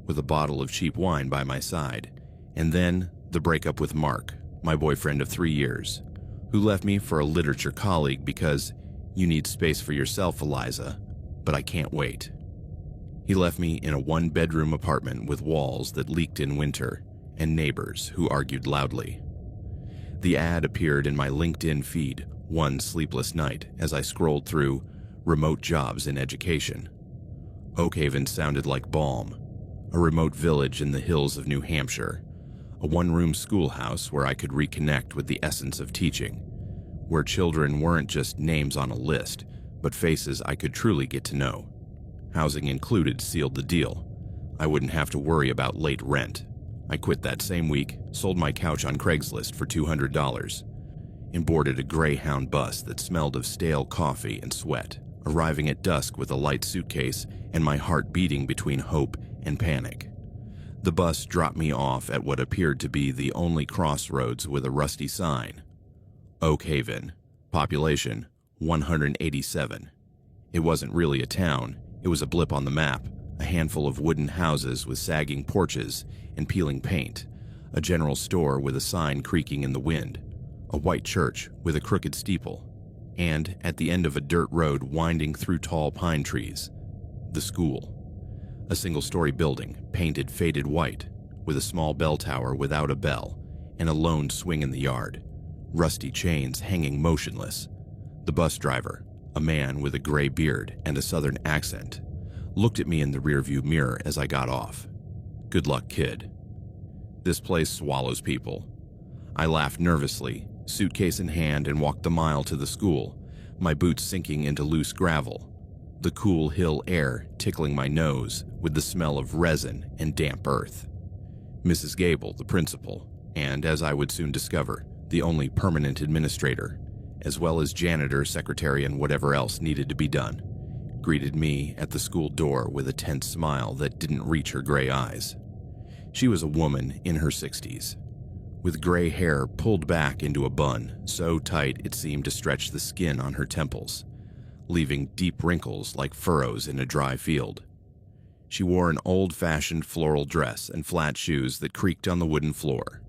with a bottle of cheap wine by my side, and then the breakup with Mark, my boyfriend of 3 years, who left me for a literature colleague because you need space for yourself, Eliza, but I can't wait. He left me in a 1-bedroom apartment with walls that leaked in winter and neighbors who argued loudly. The ad appeared in my LinkedIn feed one sleepless night as I scrolled through remote jobs in education. Oakhaven sounded like balm, a remote village in the hills of New Hampshire, a 1-room schoolhouse where I could reconnect with the essence of teaching, where children weren't just names on a list, but faces I could truly get to know. Housing included sealed the deal. I wouldn't have to worry about late rent. I quit that same week, sold my couch on Craigslist for $200, and boarded a Greyhound bus that smelled of stale coffee and sweat, arriving at dusk with a light suitcase and my heart beating between hope and panic. The bus dropped me off at what appeared to be the only crossroads with a rusty sign. Oakhaven, population 187. It wasn't really a town, it was a blip on the map, a handful of wooden houses with sagging porches and peeling paint, a general store with a sign creaking in the wind, a white church with a crooked steeple, and, at the end of a dirt road winding through tall pine trees, the school. A single-story building, painted faded white, with a small bell tower without a bell, and a lone swing in the yard, rusty chains hanging motionless. The bus driver, a man with a gray beard and a southern accent, looked at me in the rearview mirror as I got off. "Good luck, kid." "This place swallows people." I laughed nervously, suitcase in hand, and walked the mile to the school, my boots sinking into loose gravel, the cool hill air tickling my nose with the smell of resin and damp earth. Mrs. Gable, the principal, and, as I would soon discover, the only permanent administrator, as well as janitor, secretary, and whatever else needed to be done, greeted me at the school door with a tense smile that didn't reach her gray eyes. She was a woman in her 60s, with gray hair pulled back into a bun so tight it seemed to stretch the skin on her temples, leaving deep wrinkles like furrows in a dry field. She wore an old-fashioned floral dress and flat shoes that creaked on the wooden floor.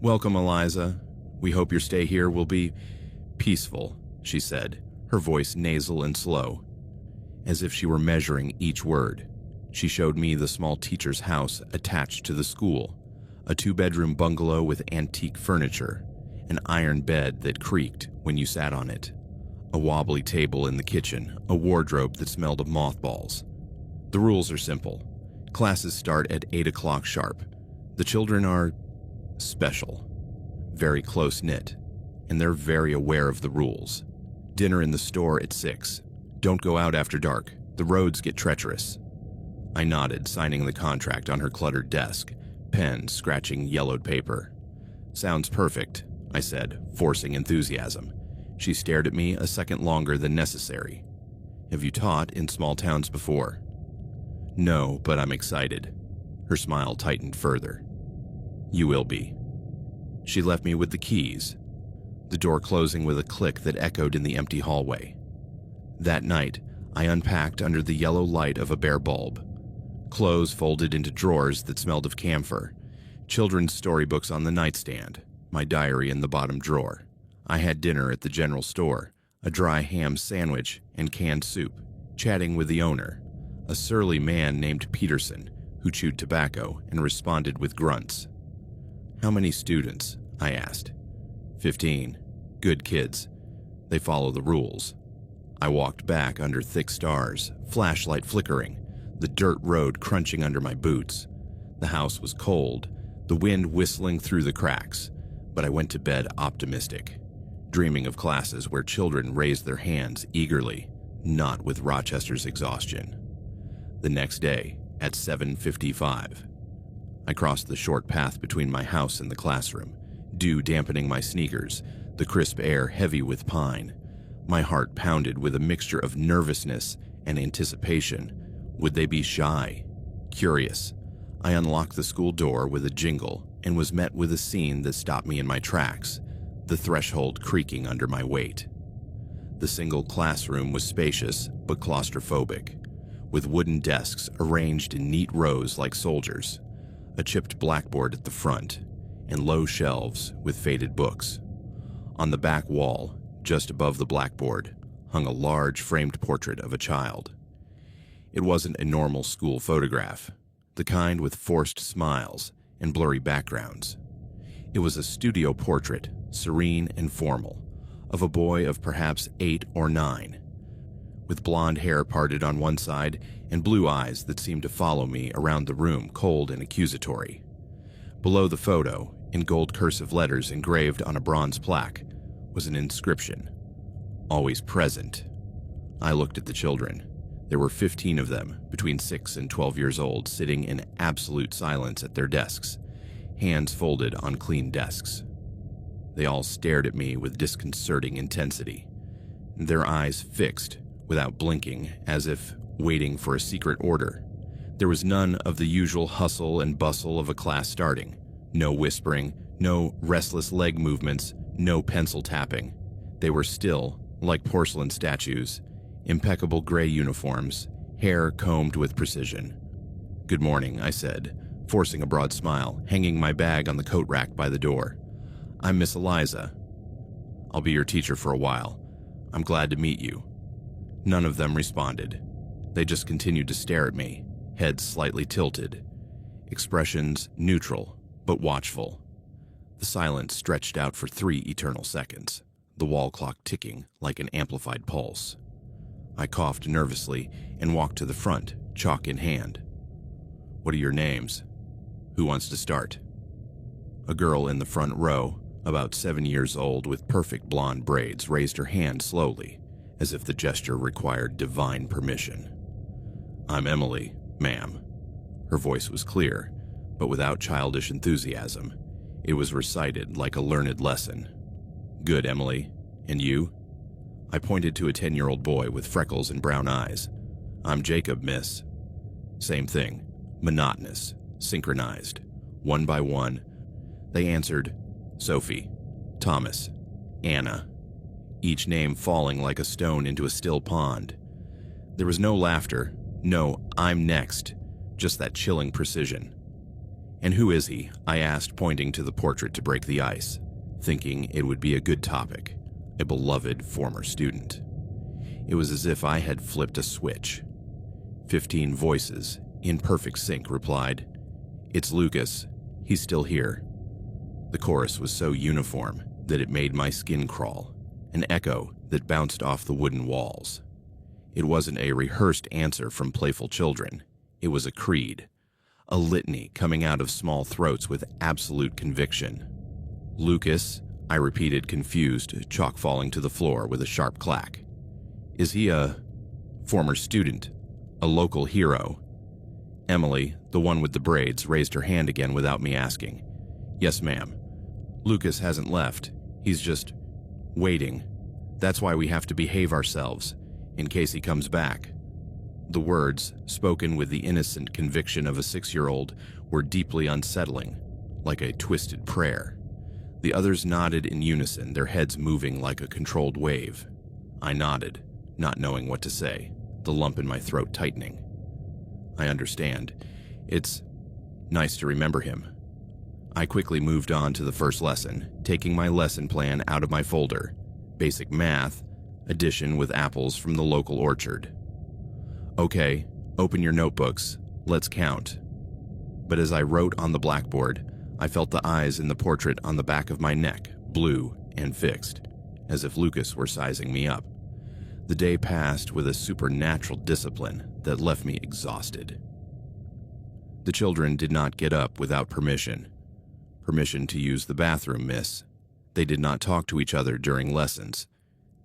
"Welcome, Eliza. We hope your stay here will be peaceful," she said, her voice nasal and slow, as if she were measuring each word. She showed me the small teacher's house attached to the school, a 2-bedroom bungalow with antique furniture, an iron bed that creaked when you sat on it, a wobbly table in the kitchen, a wardrobe that smelled of mothballs. "The rules are simple. Classes start at 8 o'clock sharp. The children are special, very close-knit, and they're very aware of the rules. Dinner in the store at 6. Don't go out after dark. The roads get treacherous." I nodded, signing the contract on her cluttered desk, pen scratching yellowed paper. "Sounds perfect," I said, forcing enthusiasm. She stared at me a second longer than necessary. "Have you taught in small towns before?" "No, but I'm excited." Her smile tightened further. "You will be." She left me with the keys, the door closing with a click that echoed in the empty hallway. That night, I unpacked under the yellow light of a bare bulb. Clothes folded into drawers that smelled of camphor, children's storybooks on the nightstand, my diary in the bottom drawer. I had dinner at the general store, a dry ham sandwich and canned soup, chatting with the owner, a surly man named Peterson, who chewed tobacco and responded with grunts. "How many students?" I asked. 15. Good kids. They follow the rules." I walked back under thick stars, flashlight flickering, the dirt road crunching under my boots. The house was cold, the wind whistling through the cracks, but I went to bed optimistic, dreaming of classes where children raised their hands eagerly, not with Rochester's exhaustion. The next day, at 7:55, I crossed the short path between my house and the classroom, dew dampening my sneakers, the crisp air heavy with pine. My heart pounded with a mixture of nervousness and anticipation. Would they be shy? Curious. I unlocked the school door with a jingle and was met with a scene that stopped me in my tracks, the threshold creaking under my weight. The single classroom was spacious but claustrophobic, with wooden desks arranged in neat rows like soldiers, a chipped blackboard at the front, and low shelves with faded books. On the back wall, just above the blackboard, hung a large framed portrait of a child. It wasn't a normal school photograph, the kind with forced smiles and blurry backgrounds. It was a studio portrait, serene and formal, of a boy of perhaps 8 or 9, with blonde hair parted on one side and blue eyes that seemed to follow me around the room, cold and accusatory. Below the photo, in gold cursive letters engraved on a bronze plaque, was an inscription, "Always present." I looked at the children. There were 15 of them, between 6 and 12 years old, sitting in absolute silence at their desks, hands folded on clean desks. They all stared at me with disconcerting intensity, their eyes fixed, without blinking, as if waiting for a secret order. There was none of the usual hustle and bustle of a class starting. No whispering, no restless leg movements, no pencil tapping. They were still, like porcelain statues, impeccable gray uniforms, hair combed with precision. "Good morning," I said, forcing a broad smile, hanging my bag on the coat rack by the door. "I'm Miss Eliza. I'll be your teacher for a while. I'm glad to meet you." None of them responded. They just continued to stare at me, heads slightly tilted, expressions neutral but watchful. The silence stretched out for 3 eternal seconds, the wall clock ticking like an amplified pulse. I coughed nervously and walked to the front, chalk in hand. "What are your names? Who wants to start?" A girl in the front row, about 7 years old with perfect blonde braids, raised her hand slowly, as if the gesture required divine permission. "I'm Emily, ma'am." Her voice was clear, but without childish enthusiasm. It was recited like a learned lesson. "Good, Emily. And you?" I pointed to a 10-year-old boy with freckles and brown eyes. "I'm Jacob, miss." Same thing, monotonous, synchronized. One by one, they answered, "Sophie, Thomas, Anna," each name falling like a stone into a still pond. There was no laughter, no "I'm next," just that chilling precision. "And who is he?" I asked, pointing to the portrait to break the ice, thinking it would be a good topic, a beloved former student. It was as if I had flipped a switch. 15 voices, in perfect sync, replied, "It's Lucas. He's still here." The chorus was so uniform that it made my skin crawl, an echo that bounced off the wooden walls. It wasn't a rehearsed answer from playful children. It was a creed, a litany coming out of small throats with absolute conviction. "Lucas," I repeated, confused, chalk falling to the floor with a sharp clack. "Is he a former student? A local hero?" Emily, the one with the braids, raised her hand again without me asking. "Yes, ma'am. Lucas hasn't left. He's just waiting. That's why we have to behave ourselves, in case he comes back." The words, spoken with the innocent conviction of a 6-year-old, were deeply unsettling, like a twisted prayer. The others nodded in unison, their heads moving like a controlled wave. I nodded, not knowing what to say, the lump in my throat tightening. "I understand. It's nice to remember him." I quickly moved on to the first lesson, taking my lesson plan out of my folder. Basic math, addition with apples from the local orchard. "Okay, open your notebooks. Let's count." But as I wrote on the blackboard, I felt the eyes in the portrait on the back of my neck, blue and fixed, as if Lucas were sizing me up. The day passed with a supernatural discipline that left me exhausted. The children did not get up without permission. "Permission to use the bathroom, miss." They did not talk to each other during lessons.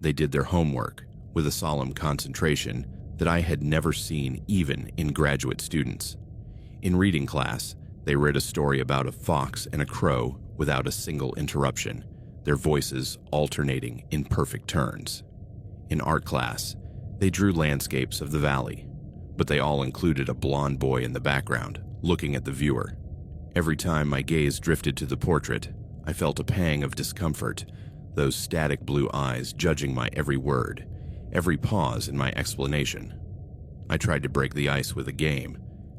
They did their homework with a solemn concentration that I had never seen even in graduate students. In reading class, they read a story about a fox and a crow without a single interruption, their voices alternating in perfect turns. In art class, they drew landscapes of the valley, but they all included a blonde boy in the background, looking at the viewer. Every time my gaze drifted to the portrait, I felt a pang of discomfort, those static blue eyes judging my every word, every pause in my explanation. I tried to break the ice with a game.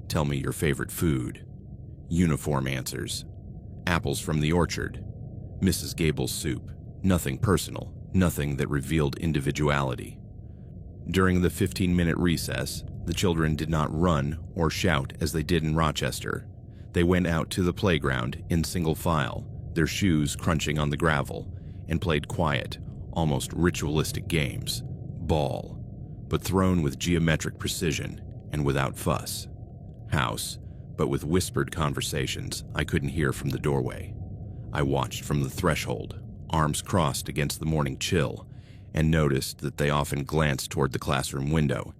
"Tell me your favorite food." Uniform answers. "Apples from the orchard." Mrs. Gable's soup. Nothing personal, nothing that revealed individuality. During the 15-minute recess, the children did not run or shout as they did in Rochester. They went out to the playground in single file, their shoes crunching on the gravel, and played quiet, almost ritualistic games. Ball, but thrown with geometric precision and without fuss. House, but with whispered conversations I couldn't hear from the doorway. I watched from the threshold, arms crossed against the morning chill, and noticed that they often glanced toward the classroom window,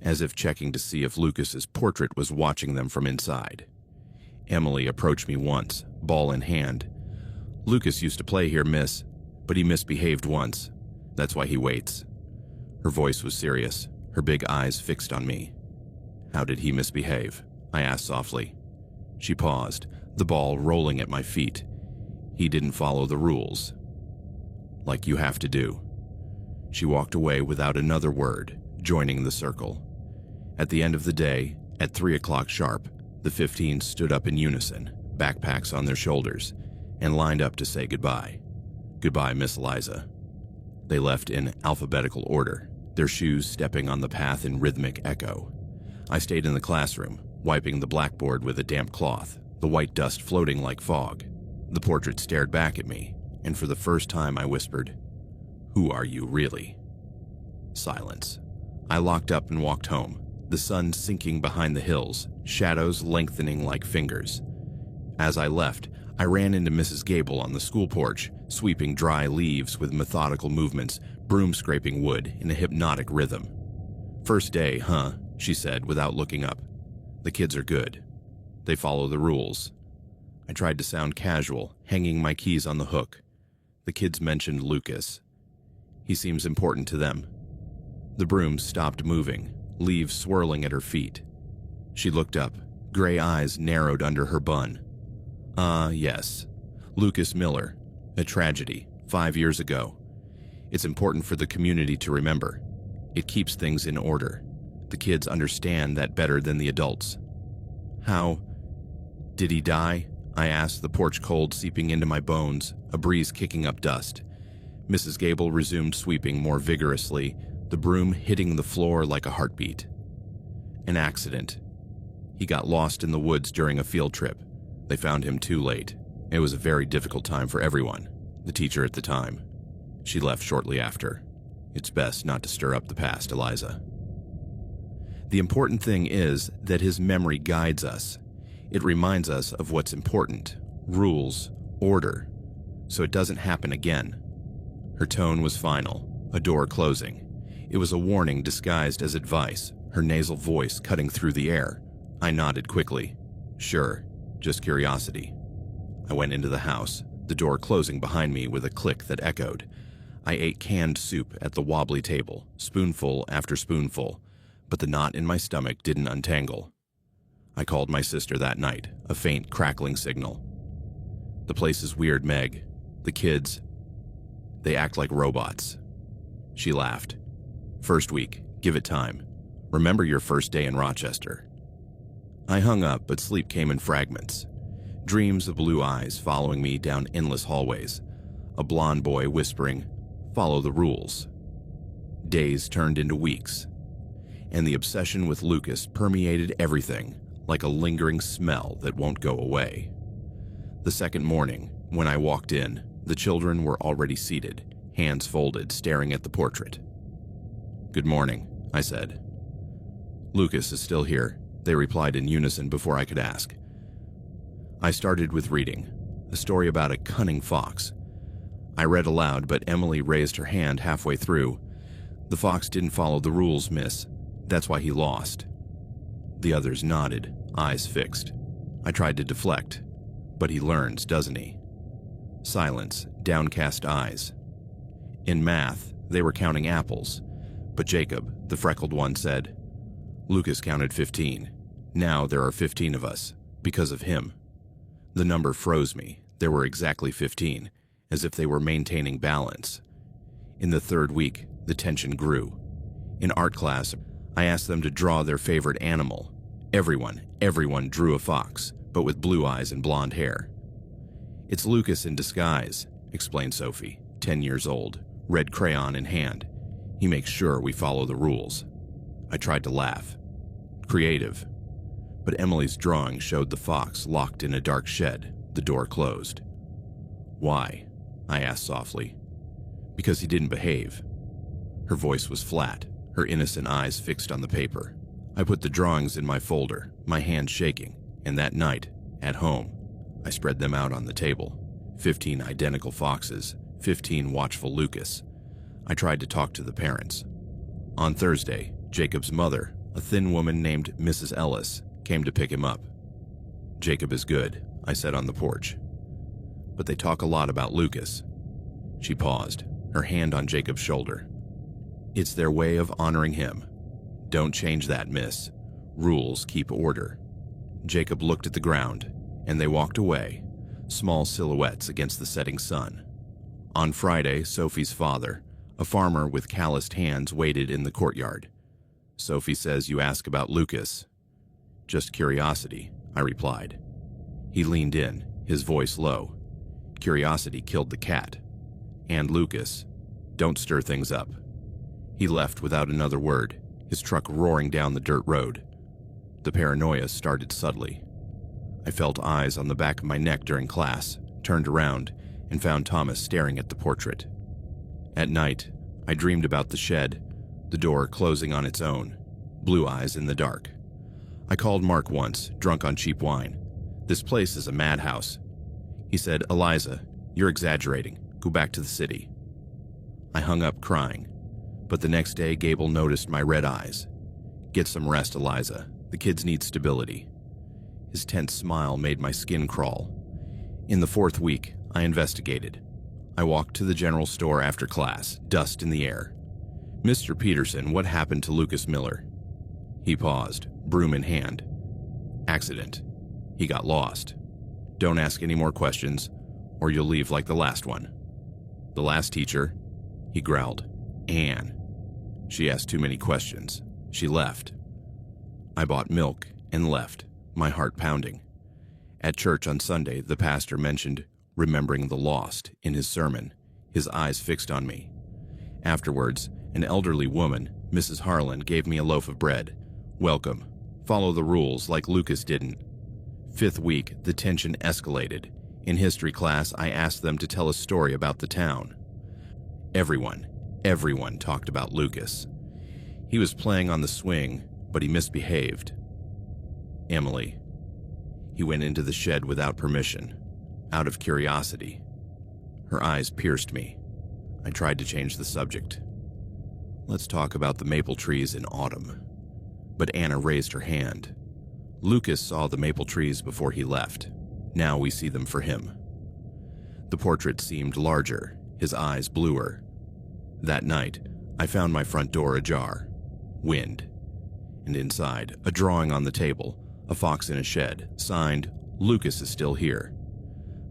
as if checking to see if Lucas's portrait was watching them from inside. Emily approached me once, ball in hand. "Lucas used to play here, miss, but he misbehaved once. That's why he waits." Her voice was serious, her big eyes fixed on me. "How did he misbehave?" I asked softly. She paused, the ball rolling at my feet. "He didn't follow the rules." "Like you have to do." She walked away without another word, joining the circle. At the end of the day, at 3 o'clock sharp, the 15 stood up in unison, backpacks on their shoulders, and lined up to say goodbye. Goodbye, Miss Eliza. They left in alphabetical order, their shoes stepping on the path in rhythmic echo. I stayed in the classroom, wiping the blackboard with a damp cloth, the white dust floating like fog. The portrait stared back at me, and for the first time I whispered, "Who are you really?" Silence. I locked up and walked home, the sun sinking behind the hills, shadows lengthening like fingers. As I left, I ran into Mrs. Gable on the school porch, sweeping dry leaves with methodical movements, broom scraping wood in a hypnotic rhythm. "First day, huh?" she said without looking up. "The kids are good. They follow the rules." I tried to sound casual, hanging my keys on the hook. The kids mentioned Lucas. "He seems important to them." The broom stopped moving, leaves swirling at her feet. She looked up, gray eyes narrowed under her bun. Yes. Lucas Miller. A tragedy, 5 years ago. It's important for the community to remember. It keeps things in order. The kids understand that better than the adults." "How? Did he die?" I asked, the porch cold seeping into my bones, a breeze kicking up dust. Mrs. Gable resumed sweeping more vigorously, the broom hitting the floor like a heartbeat. "An accident. He got lost in the woods during a field trip. They found him too late. It was a very difficult time for everyone, the teacher at the time. She left shortly after. It's best not to stir up the past, Eliza." The important thing is that his memory guides us. It reminds us of what's important, rules, order, so it doesn't happen again. Her tone was final, a door closing. It was a warning disguised as advice, her nasal voice cutting through the air. I nodded quickly. "Sure, just curiosity." I went into the house, the door closing behind me with a click that echoed. I ate canned soup at the wobbly table, spoonful after spoonful, but the knot in my stomach didn't untangle. I called my sister that night, a faint crackling signal. "The place is weird, Meg. The kids, they act like robots." She laughed. "First week, give it time. Remember your first day in Rochester." I hung up, but sleep came in fragments. Dreams of blue eyes following me down endless hallways. A blonde boy whispering, "Follow the rules." Days turned into weeks, and the obsession with Lucas permeated everything, like a lingering smell that won't go away. The second morning, when I walked in, the children were already seated, hands folded, staring at the portrait. "Good morning," I said. "Lucas is still here," they replied in unison before I could ask. I started with reading, a story about a cunning fox. I read aloud, but Emily raised her hand halfway through. "The fox didn't follow the rules, miss. That's why he lost." The others nodded, eyes fixed. I tried to deflect. "But he learns, doesn't he?" Silence, downcast eyes. In math, they were counting apples, but Jacob, the freckled one, said, "Lucas counted 15. Now there are 15 of us, because of him." The number froze me. There were exactly 15, as if they were maintaining balance. In the third week, the tension grew. In art class, I asked them to draw their favorite animal. Everyone drew a fox, but with blue eyes and blonde hair. "It's Lucas in disguise," explained Sophie, 10 years old, red crayon in hand. "He makes sure we follow the rules." I tried to laugh. Creative. But Emily's drawing showed the fox locked in a dark shed, the door closed. "Why?" I asked softly. "Because he didn't behave." Her voice was flat, her innocent eyes fixed on the paper. I put the drawings in my folder, my hand shaking, and that night, at home, I spread them out on the table. 15 identical foxes, 15 watchful Lucas. I tried to talk to the parents. On Thursday, Jacob's mother, a thin woman named Mrs. Ellis, came to pick him up. "Jacob is good," I said on the porch. "But they talk a lot about Lucas." She paused, her hand on Jacob's shoulder. "It's their way of honoring him. Don't change that, miss. Rules keep order." Jacob looked at the ground, and they walked away, small silhouettes against the setting sun. On Friday, Sophie's father, A farmer with calloused hands waited in the courtyard. "Sophie says you ask about Lucas." "Just curiosity," I replied. He leaned in, his voice low. "Curiosity killed the cat. And Lucas. Don't stir things up." He left without another word, his truck roaring down the dirt road. The paranoia started subtly. I felt eyes on the back of my neck during class, turned around, and found Thomas staring at the portrait. At night, I dreamed about the shed, the door closing on its own, blue eyes in the dark. I called Mark once, drunk on cheap wine. "This place is a madhouse." He said, "Eliza, you're exaggerating. Go back to the city." I hung up crying, but the next day Gable noticed my red eyes. "Get some rest, Eliza. The kids need stability." His tense smile made my skin crawl. In the 4th week, I investigated. I walked to the general store after class, dust in the air. "Mr. Peterson, what happened to Lucas Miller?" He paused, broom in hand. "Accident. He got lost. Don't ask any more questions, or you'll leave like the last one." "The last teacher?" He growled. "Anne. She asked too many questions. She left." I bought milk and left, my heart pounding. At church on Sunday, the pastor mentioned remembering the lost in his sermon, his eyes fixed on me. Afterwards, an elderly woman, Mrs. Harlan, gave me a loaf of bread. "Welcome. Follow the rules like Lucas didn't." 5th week, the tension escalated. In history class, I asked them to tell a story about the town. Everyone talked about Lucas. He was playing on the swing, but he misbehaved. Emily. He went into the shed without permission, out of curiosity. Her eyes pierced me. I tried to change the subject. "Let's talk about the maple trees in autumn." But Anna raised her hand. "Lucas saw the maple trees before he left. Now we see them for him." The portrait seemed larger, his eyes bluer. That night, I found my front door ajar. Wind. And inside, a drawing on the table, a fox in a shed, signed, "Lucas is still here."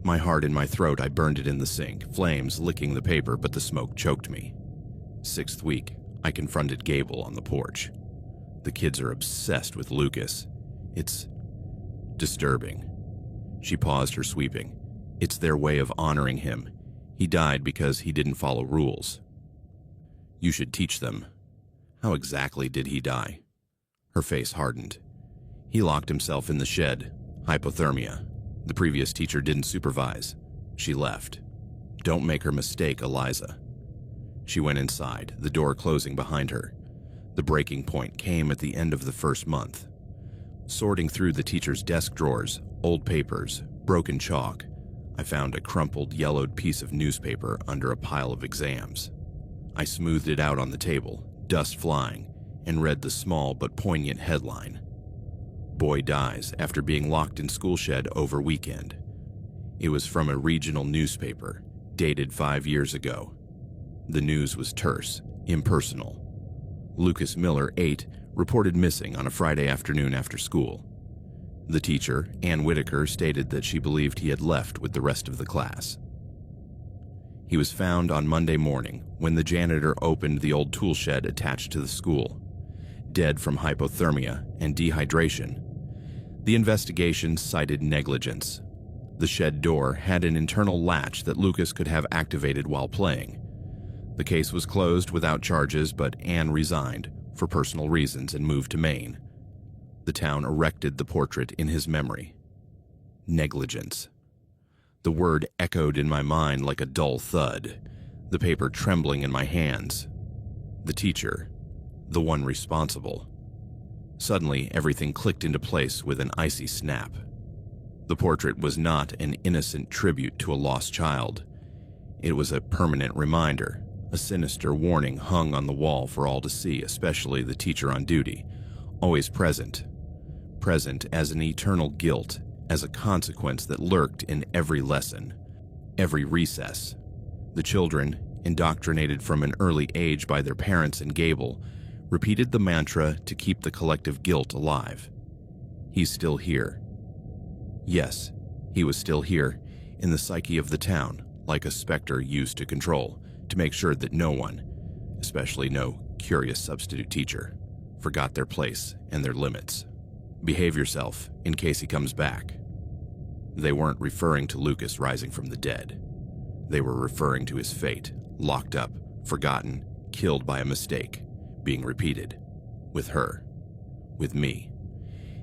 My heart in my throat, I burned it in the sink, flames licking the paper, but the smoke choked me. 6th week, I confronted Gable on the porch. "The kids are obsessed with Lucas. It's disturbing." She paused her sweeping. "It's their way of honoring him. He died because he didn't follow rules." "You should teach them." "How exactly did he die?" Her face hardened. "He locked himself in the shed. Hypothermia. The previous teacher didn't supervise. She left. Don't make her mistake, Eliza." She went inside, the door closing behind her. The breaking point came at the end of the 1st month. Sorting through the teacher's desk drawers, old papers, broken chalk, I found a crumpled, yellowed piece of newspaper under a pile of exams. I smoothed it out on the table, dust flying, and read the small but poignant headline. "Boy dies after being locked in school shed over weekend." It was from a regional newspaper, dated 5 years ago. The news was terse, impersonal. Lucas Miller, 8, reported missing on a Friday afternoon after school. The teacher, Ann Whitaker, stated that she believed he had left with the rest of the class. He was found on Monday morning when the janitor opened the old tool shed attached to the school, dead from hypothermia and dehydration. The investigation cited negligence. The shed door had an internal latch that Lucas could have activated while playing. The case was closed without charges, but Ann resigned for personal reasons and moved to Maine. The town erected the portrait in his memory. Negligence. The word echoed in my mind like a dull thud, the paper trembling in my hands. The teacher, the one responsible. Suddenly, everything clicked into place with an icy snap. The portrait was not an innocent tribute to a lost child. It was a permanent reminder, a sinister warning hung on the wall for all to see, especially the teacher on duty, always present. Present as an eternal guilt, as a consequence that lurked in every lesson, every recess. The children, indoctrinated from an early age by their parents and Gable, repeated the mantra to keep the collective guilt alive. He's still here. Yes, he was still here, in the psyche of the town, like a specter used to control, to make sure that no one, especially no curious substitute teacher, forgot their place and their limits. Behave yourself in case he comes back. They weren't referring to Lucas rising from the dead. They were referring to his fate, locked up, forgotten, killed by a mistake, being repeated. With her. With me.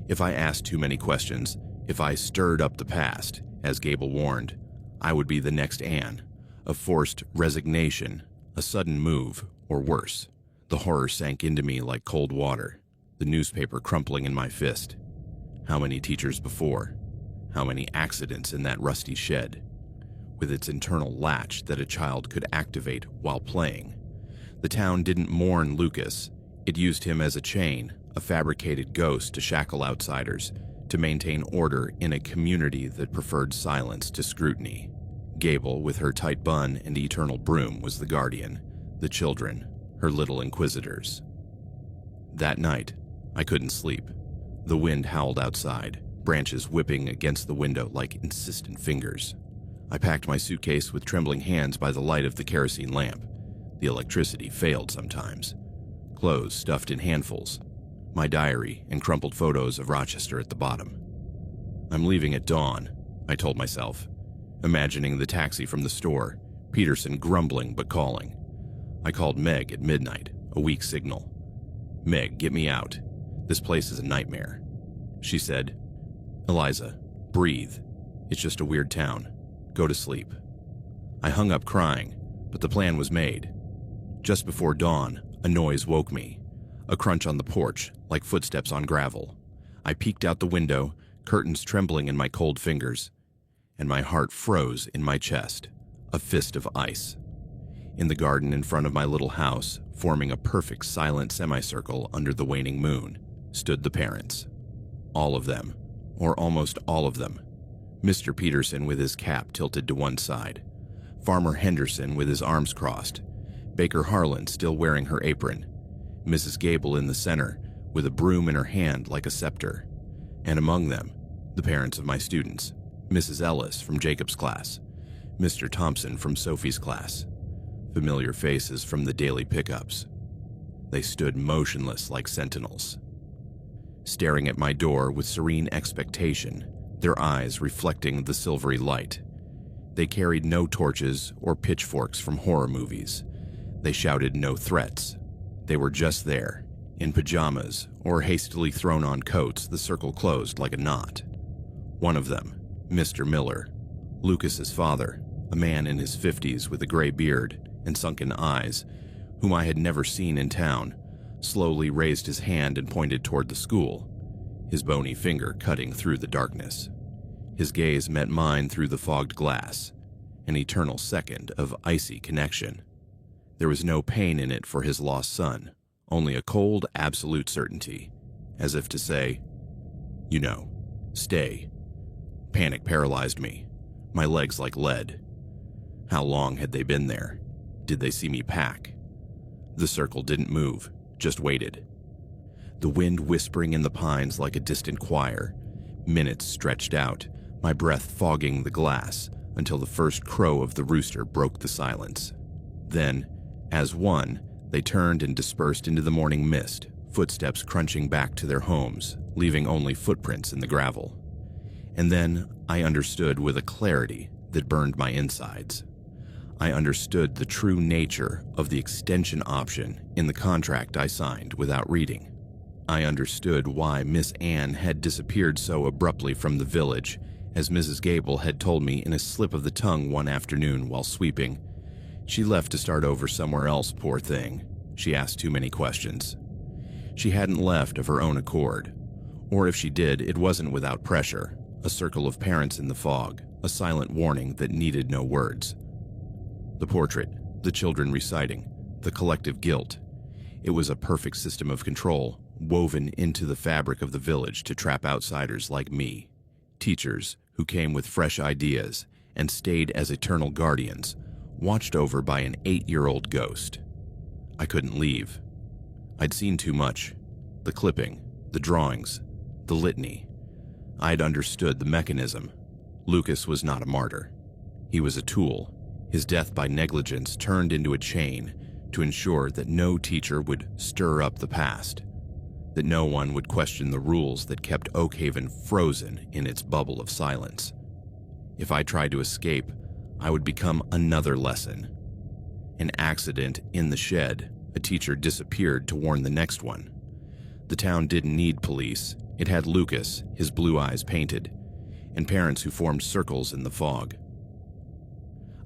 If I asked too many questions, if I stirred up the past, as Gable warned, I would be the next Anne, a forced resignation, a sudden move, or worse. The horror sank into me like cold water, the newspaper crumpling in my fist. How many teachers before? How many accidents in that rusty shed? With its internal latch that a child could activate while playing. The town didn't mourn Lucas. It used him as a chain, a fabricated ghost to shackle outsiders, to maintain order in a community that preferred silence to scrutiny. Gable, with her tight bun and eternal broom, was the guardian, the children, her little inquisitors. That night, I couldn't sleep. The wind howled outside, branches whipping against the window like insistent fingers. I packed my suitcase with trembling hands by the light of the kerosene lamp. The electricity failed sometimes. Clothes stuffed in handfuls. My diary and crumpled photos of Rochester at the bottom. I'm leaving at dawn, I told myself, imagining the taxi from the store, Peterson grumbling but calling. I called Meg at midnight, a weak signal. Meg, get me out. This place is a nightmare. She said, Eliza, breathe. It's just a weird town. Go to sleep. I hung up crying, but the plan was made. Just before dawn, a noise woke me. A crunch on the porch, like footsteps on gravel. I peeked out the window, curtains trembling in my cold fingers, and my heart froze in my chest, a fist of ice. In the garden in front of my little house, forming a perfect silent semicircle under the waning moon, stood the parents. All of them, or almost all of them. Mr. Peterson with his cap tilted to one side, Farmer Henderson with his arms crossed, Baker Harlan still wearing her apron, Mrs. Gable in the center with a broom in her hand like a scepter, and among them, the parents of my students, Mrs. Ellis from Jacob's class, Mr. Thompson from Sophie's class, familiar faces from the daily pickups. They stood motionless like sentinels, staring at my door with serene expectation, their eyes reflecting the silvery light. They carried no torches or pitchforks from horror movies. They shouted no threats. They were just there, in pajamas or hastily thrown on coats, the circle closed like a knot. One of them, Mr. Miller, Lucas's father, a man in his 50s with a gray beard and sunken eyes, whom I had never seen in town, slowly raised his hand and pointed toward the school, his bony finger cutting through the darkness. His gaze met mine through the fogged glass, an eternal second of icy connection. There was no pain in it for his lost son, only a cold, absolute certainty, as if to say, you know, stay. Panic paralyzed me, my legs like lead. How long had they been there? Did they see me pack? The circle didn't move, just waited. The wind whispering in the pines like a distant choir. Minutes stretched out, my breath fogging the glass, until the first crow of the rooster broke the silence. Then, as one, they turned and dispersed into the morning mist, footsteps crunching back to their homes, leaving only footprints in the gravel. And then I understood with a clarity that burned my insides. I understood the true nature of the extension option in the contract I signed without reading. I understood why Miss Anne had disappeared so abruptly from the village, as Mrs. Gable had told me in a slip of the tongue one afternoon while sweeping. She left to start over somewhere else, poor thing. She asked too many questions. She hadn't left of her own accord. Or if she did, it wasn't without pressure. A circle of parents in the fog, a silent warning that needed no words. The portrait, the children reciting, the collective guilt. It was a perfect system of control, woven into the fabric of the village to trap outsiders like me. Teachers who came with fresh ideas and stayed as eternal guardians, watched over by an 8-year-old ghost. I couldn't leave. I'd seen too much. The clipping, the drawings, the litany. I'd understood the mechanism. Lucas was not a martyr. He was a tool. His death by negligence turned into a chain, to ensure that no teacher would stir up the past, that no one would question the rules that kept Oakhaven frozen in its bubble of silence. If I tried to escape, I would become another lesson. An accident in the shed, a teacher disappeared to warn the next one. The town didn't need police. It had Lucas, his blue eyes painted, and parents who formed circles in the fog.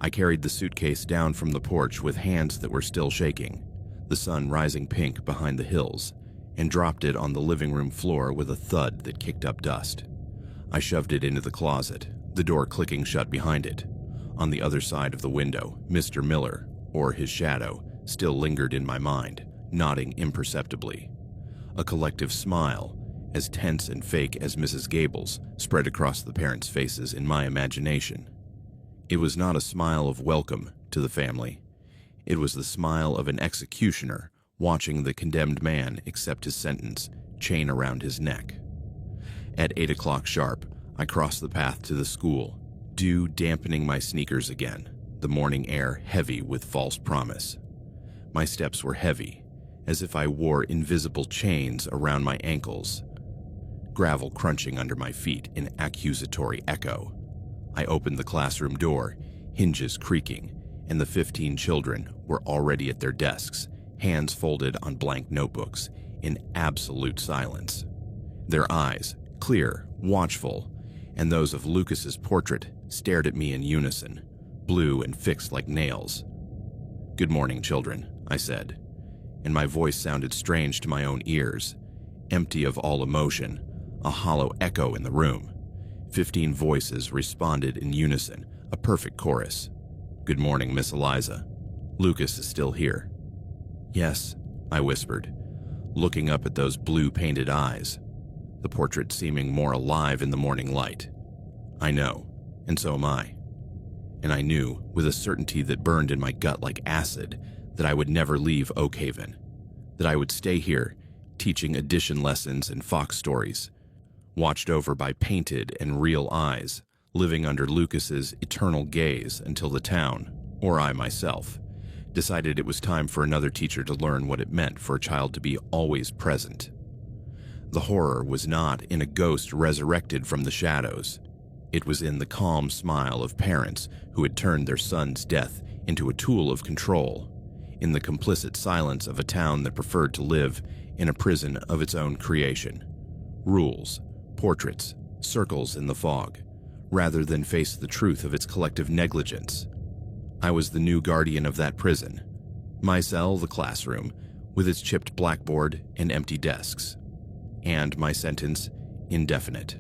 I carried the suitcase down from the porch with hands that were still shaking, the sun rising pink behind the hills, and dropped it on the living room floor with a thud that kicked up dust. I shoved it into the closet, the door clicking shut behind it. On the other side of the window, Mr. Miller, or his shadow, still lingered in my mind, nodding imperceptibly. A collective smile, as tense and fake as Mrs. Gable's, spread across the parents' faces in my imagination. It was not a smile of welcome to the family. It was the smile of an executioner watching the condemned man accept his sentence, chain around his neck. At 8 o'clock sharp, I crossed the path to the school, dew dampening my sneakers again, the morning air heavy with false promise. My steps were heavy, as if I wore invisible chains around my ankles, gravel crunching under my feet in accusatory echo. I opened the classroom door, hinges creaking, and the 15 children were already at their desks, hands folded on blank notebooks, in absolute silence. Their eyes, clear, watchful, and those of Lucas's portrait stared at me in unison, blue and fixed like nails. "Good morning, children," I said, and my voice sounded strange to my own ears, empty of all emotion, a hollow echo in the room. 15 voices responded in unison, a perfect chorus. "Good morning, Miss Eliza. Lucas is still here." "Yes," I whispered, looking up at those blue-painted eyes, the portrait seeming more alive in the morning light. "I know, and so am I." And I knew, with a certainty that burned in my gut like acid, that I would never leave Oakhaven, that I would stay here, teaching addition lessons and fox stories, watched over by painted and real eyes, living under Lucas's eternal gaze until the town, or I myself, decided it was time for another teacher to learn what it meant for a child to be always present. The horror was not in a ghost resurrected from the shadows. It was in the calm smile of parents who had turned their son's death into a tool of control, in the complicit silence of a town that preferred to live in a prison of its own creation. Rules, portraits, circles in the fog, rather than face the truth of its collective negligence. I was the new guardian of that prison. My cell, the classroom, with its chipped blackboard and empty desks. And my sentence, indefinite.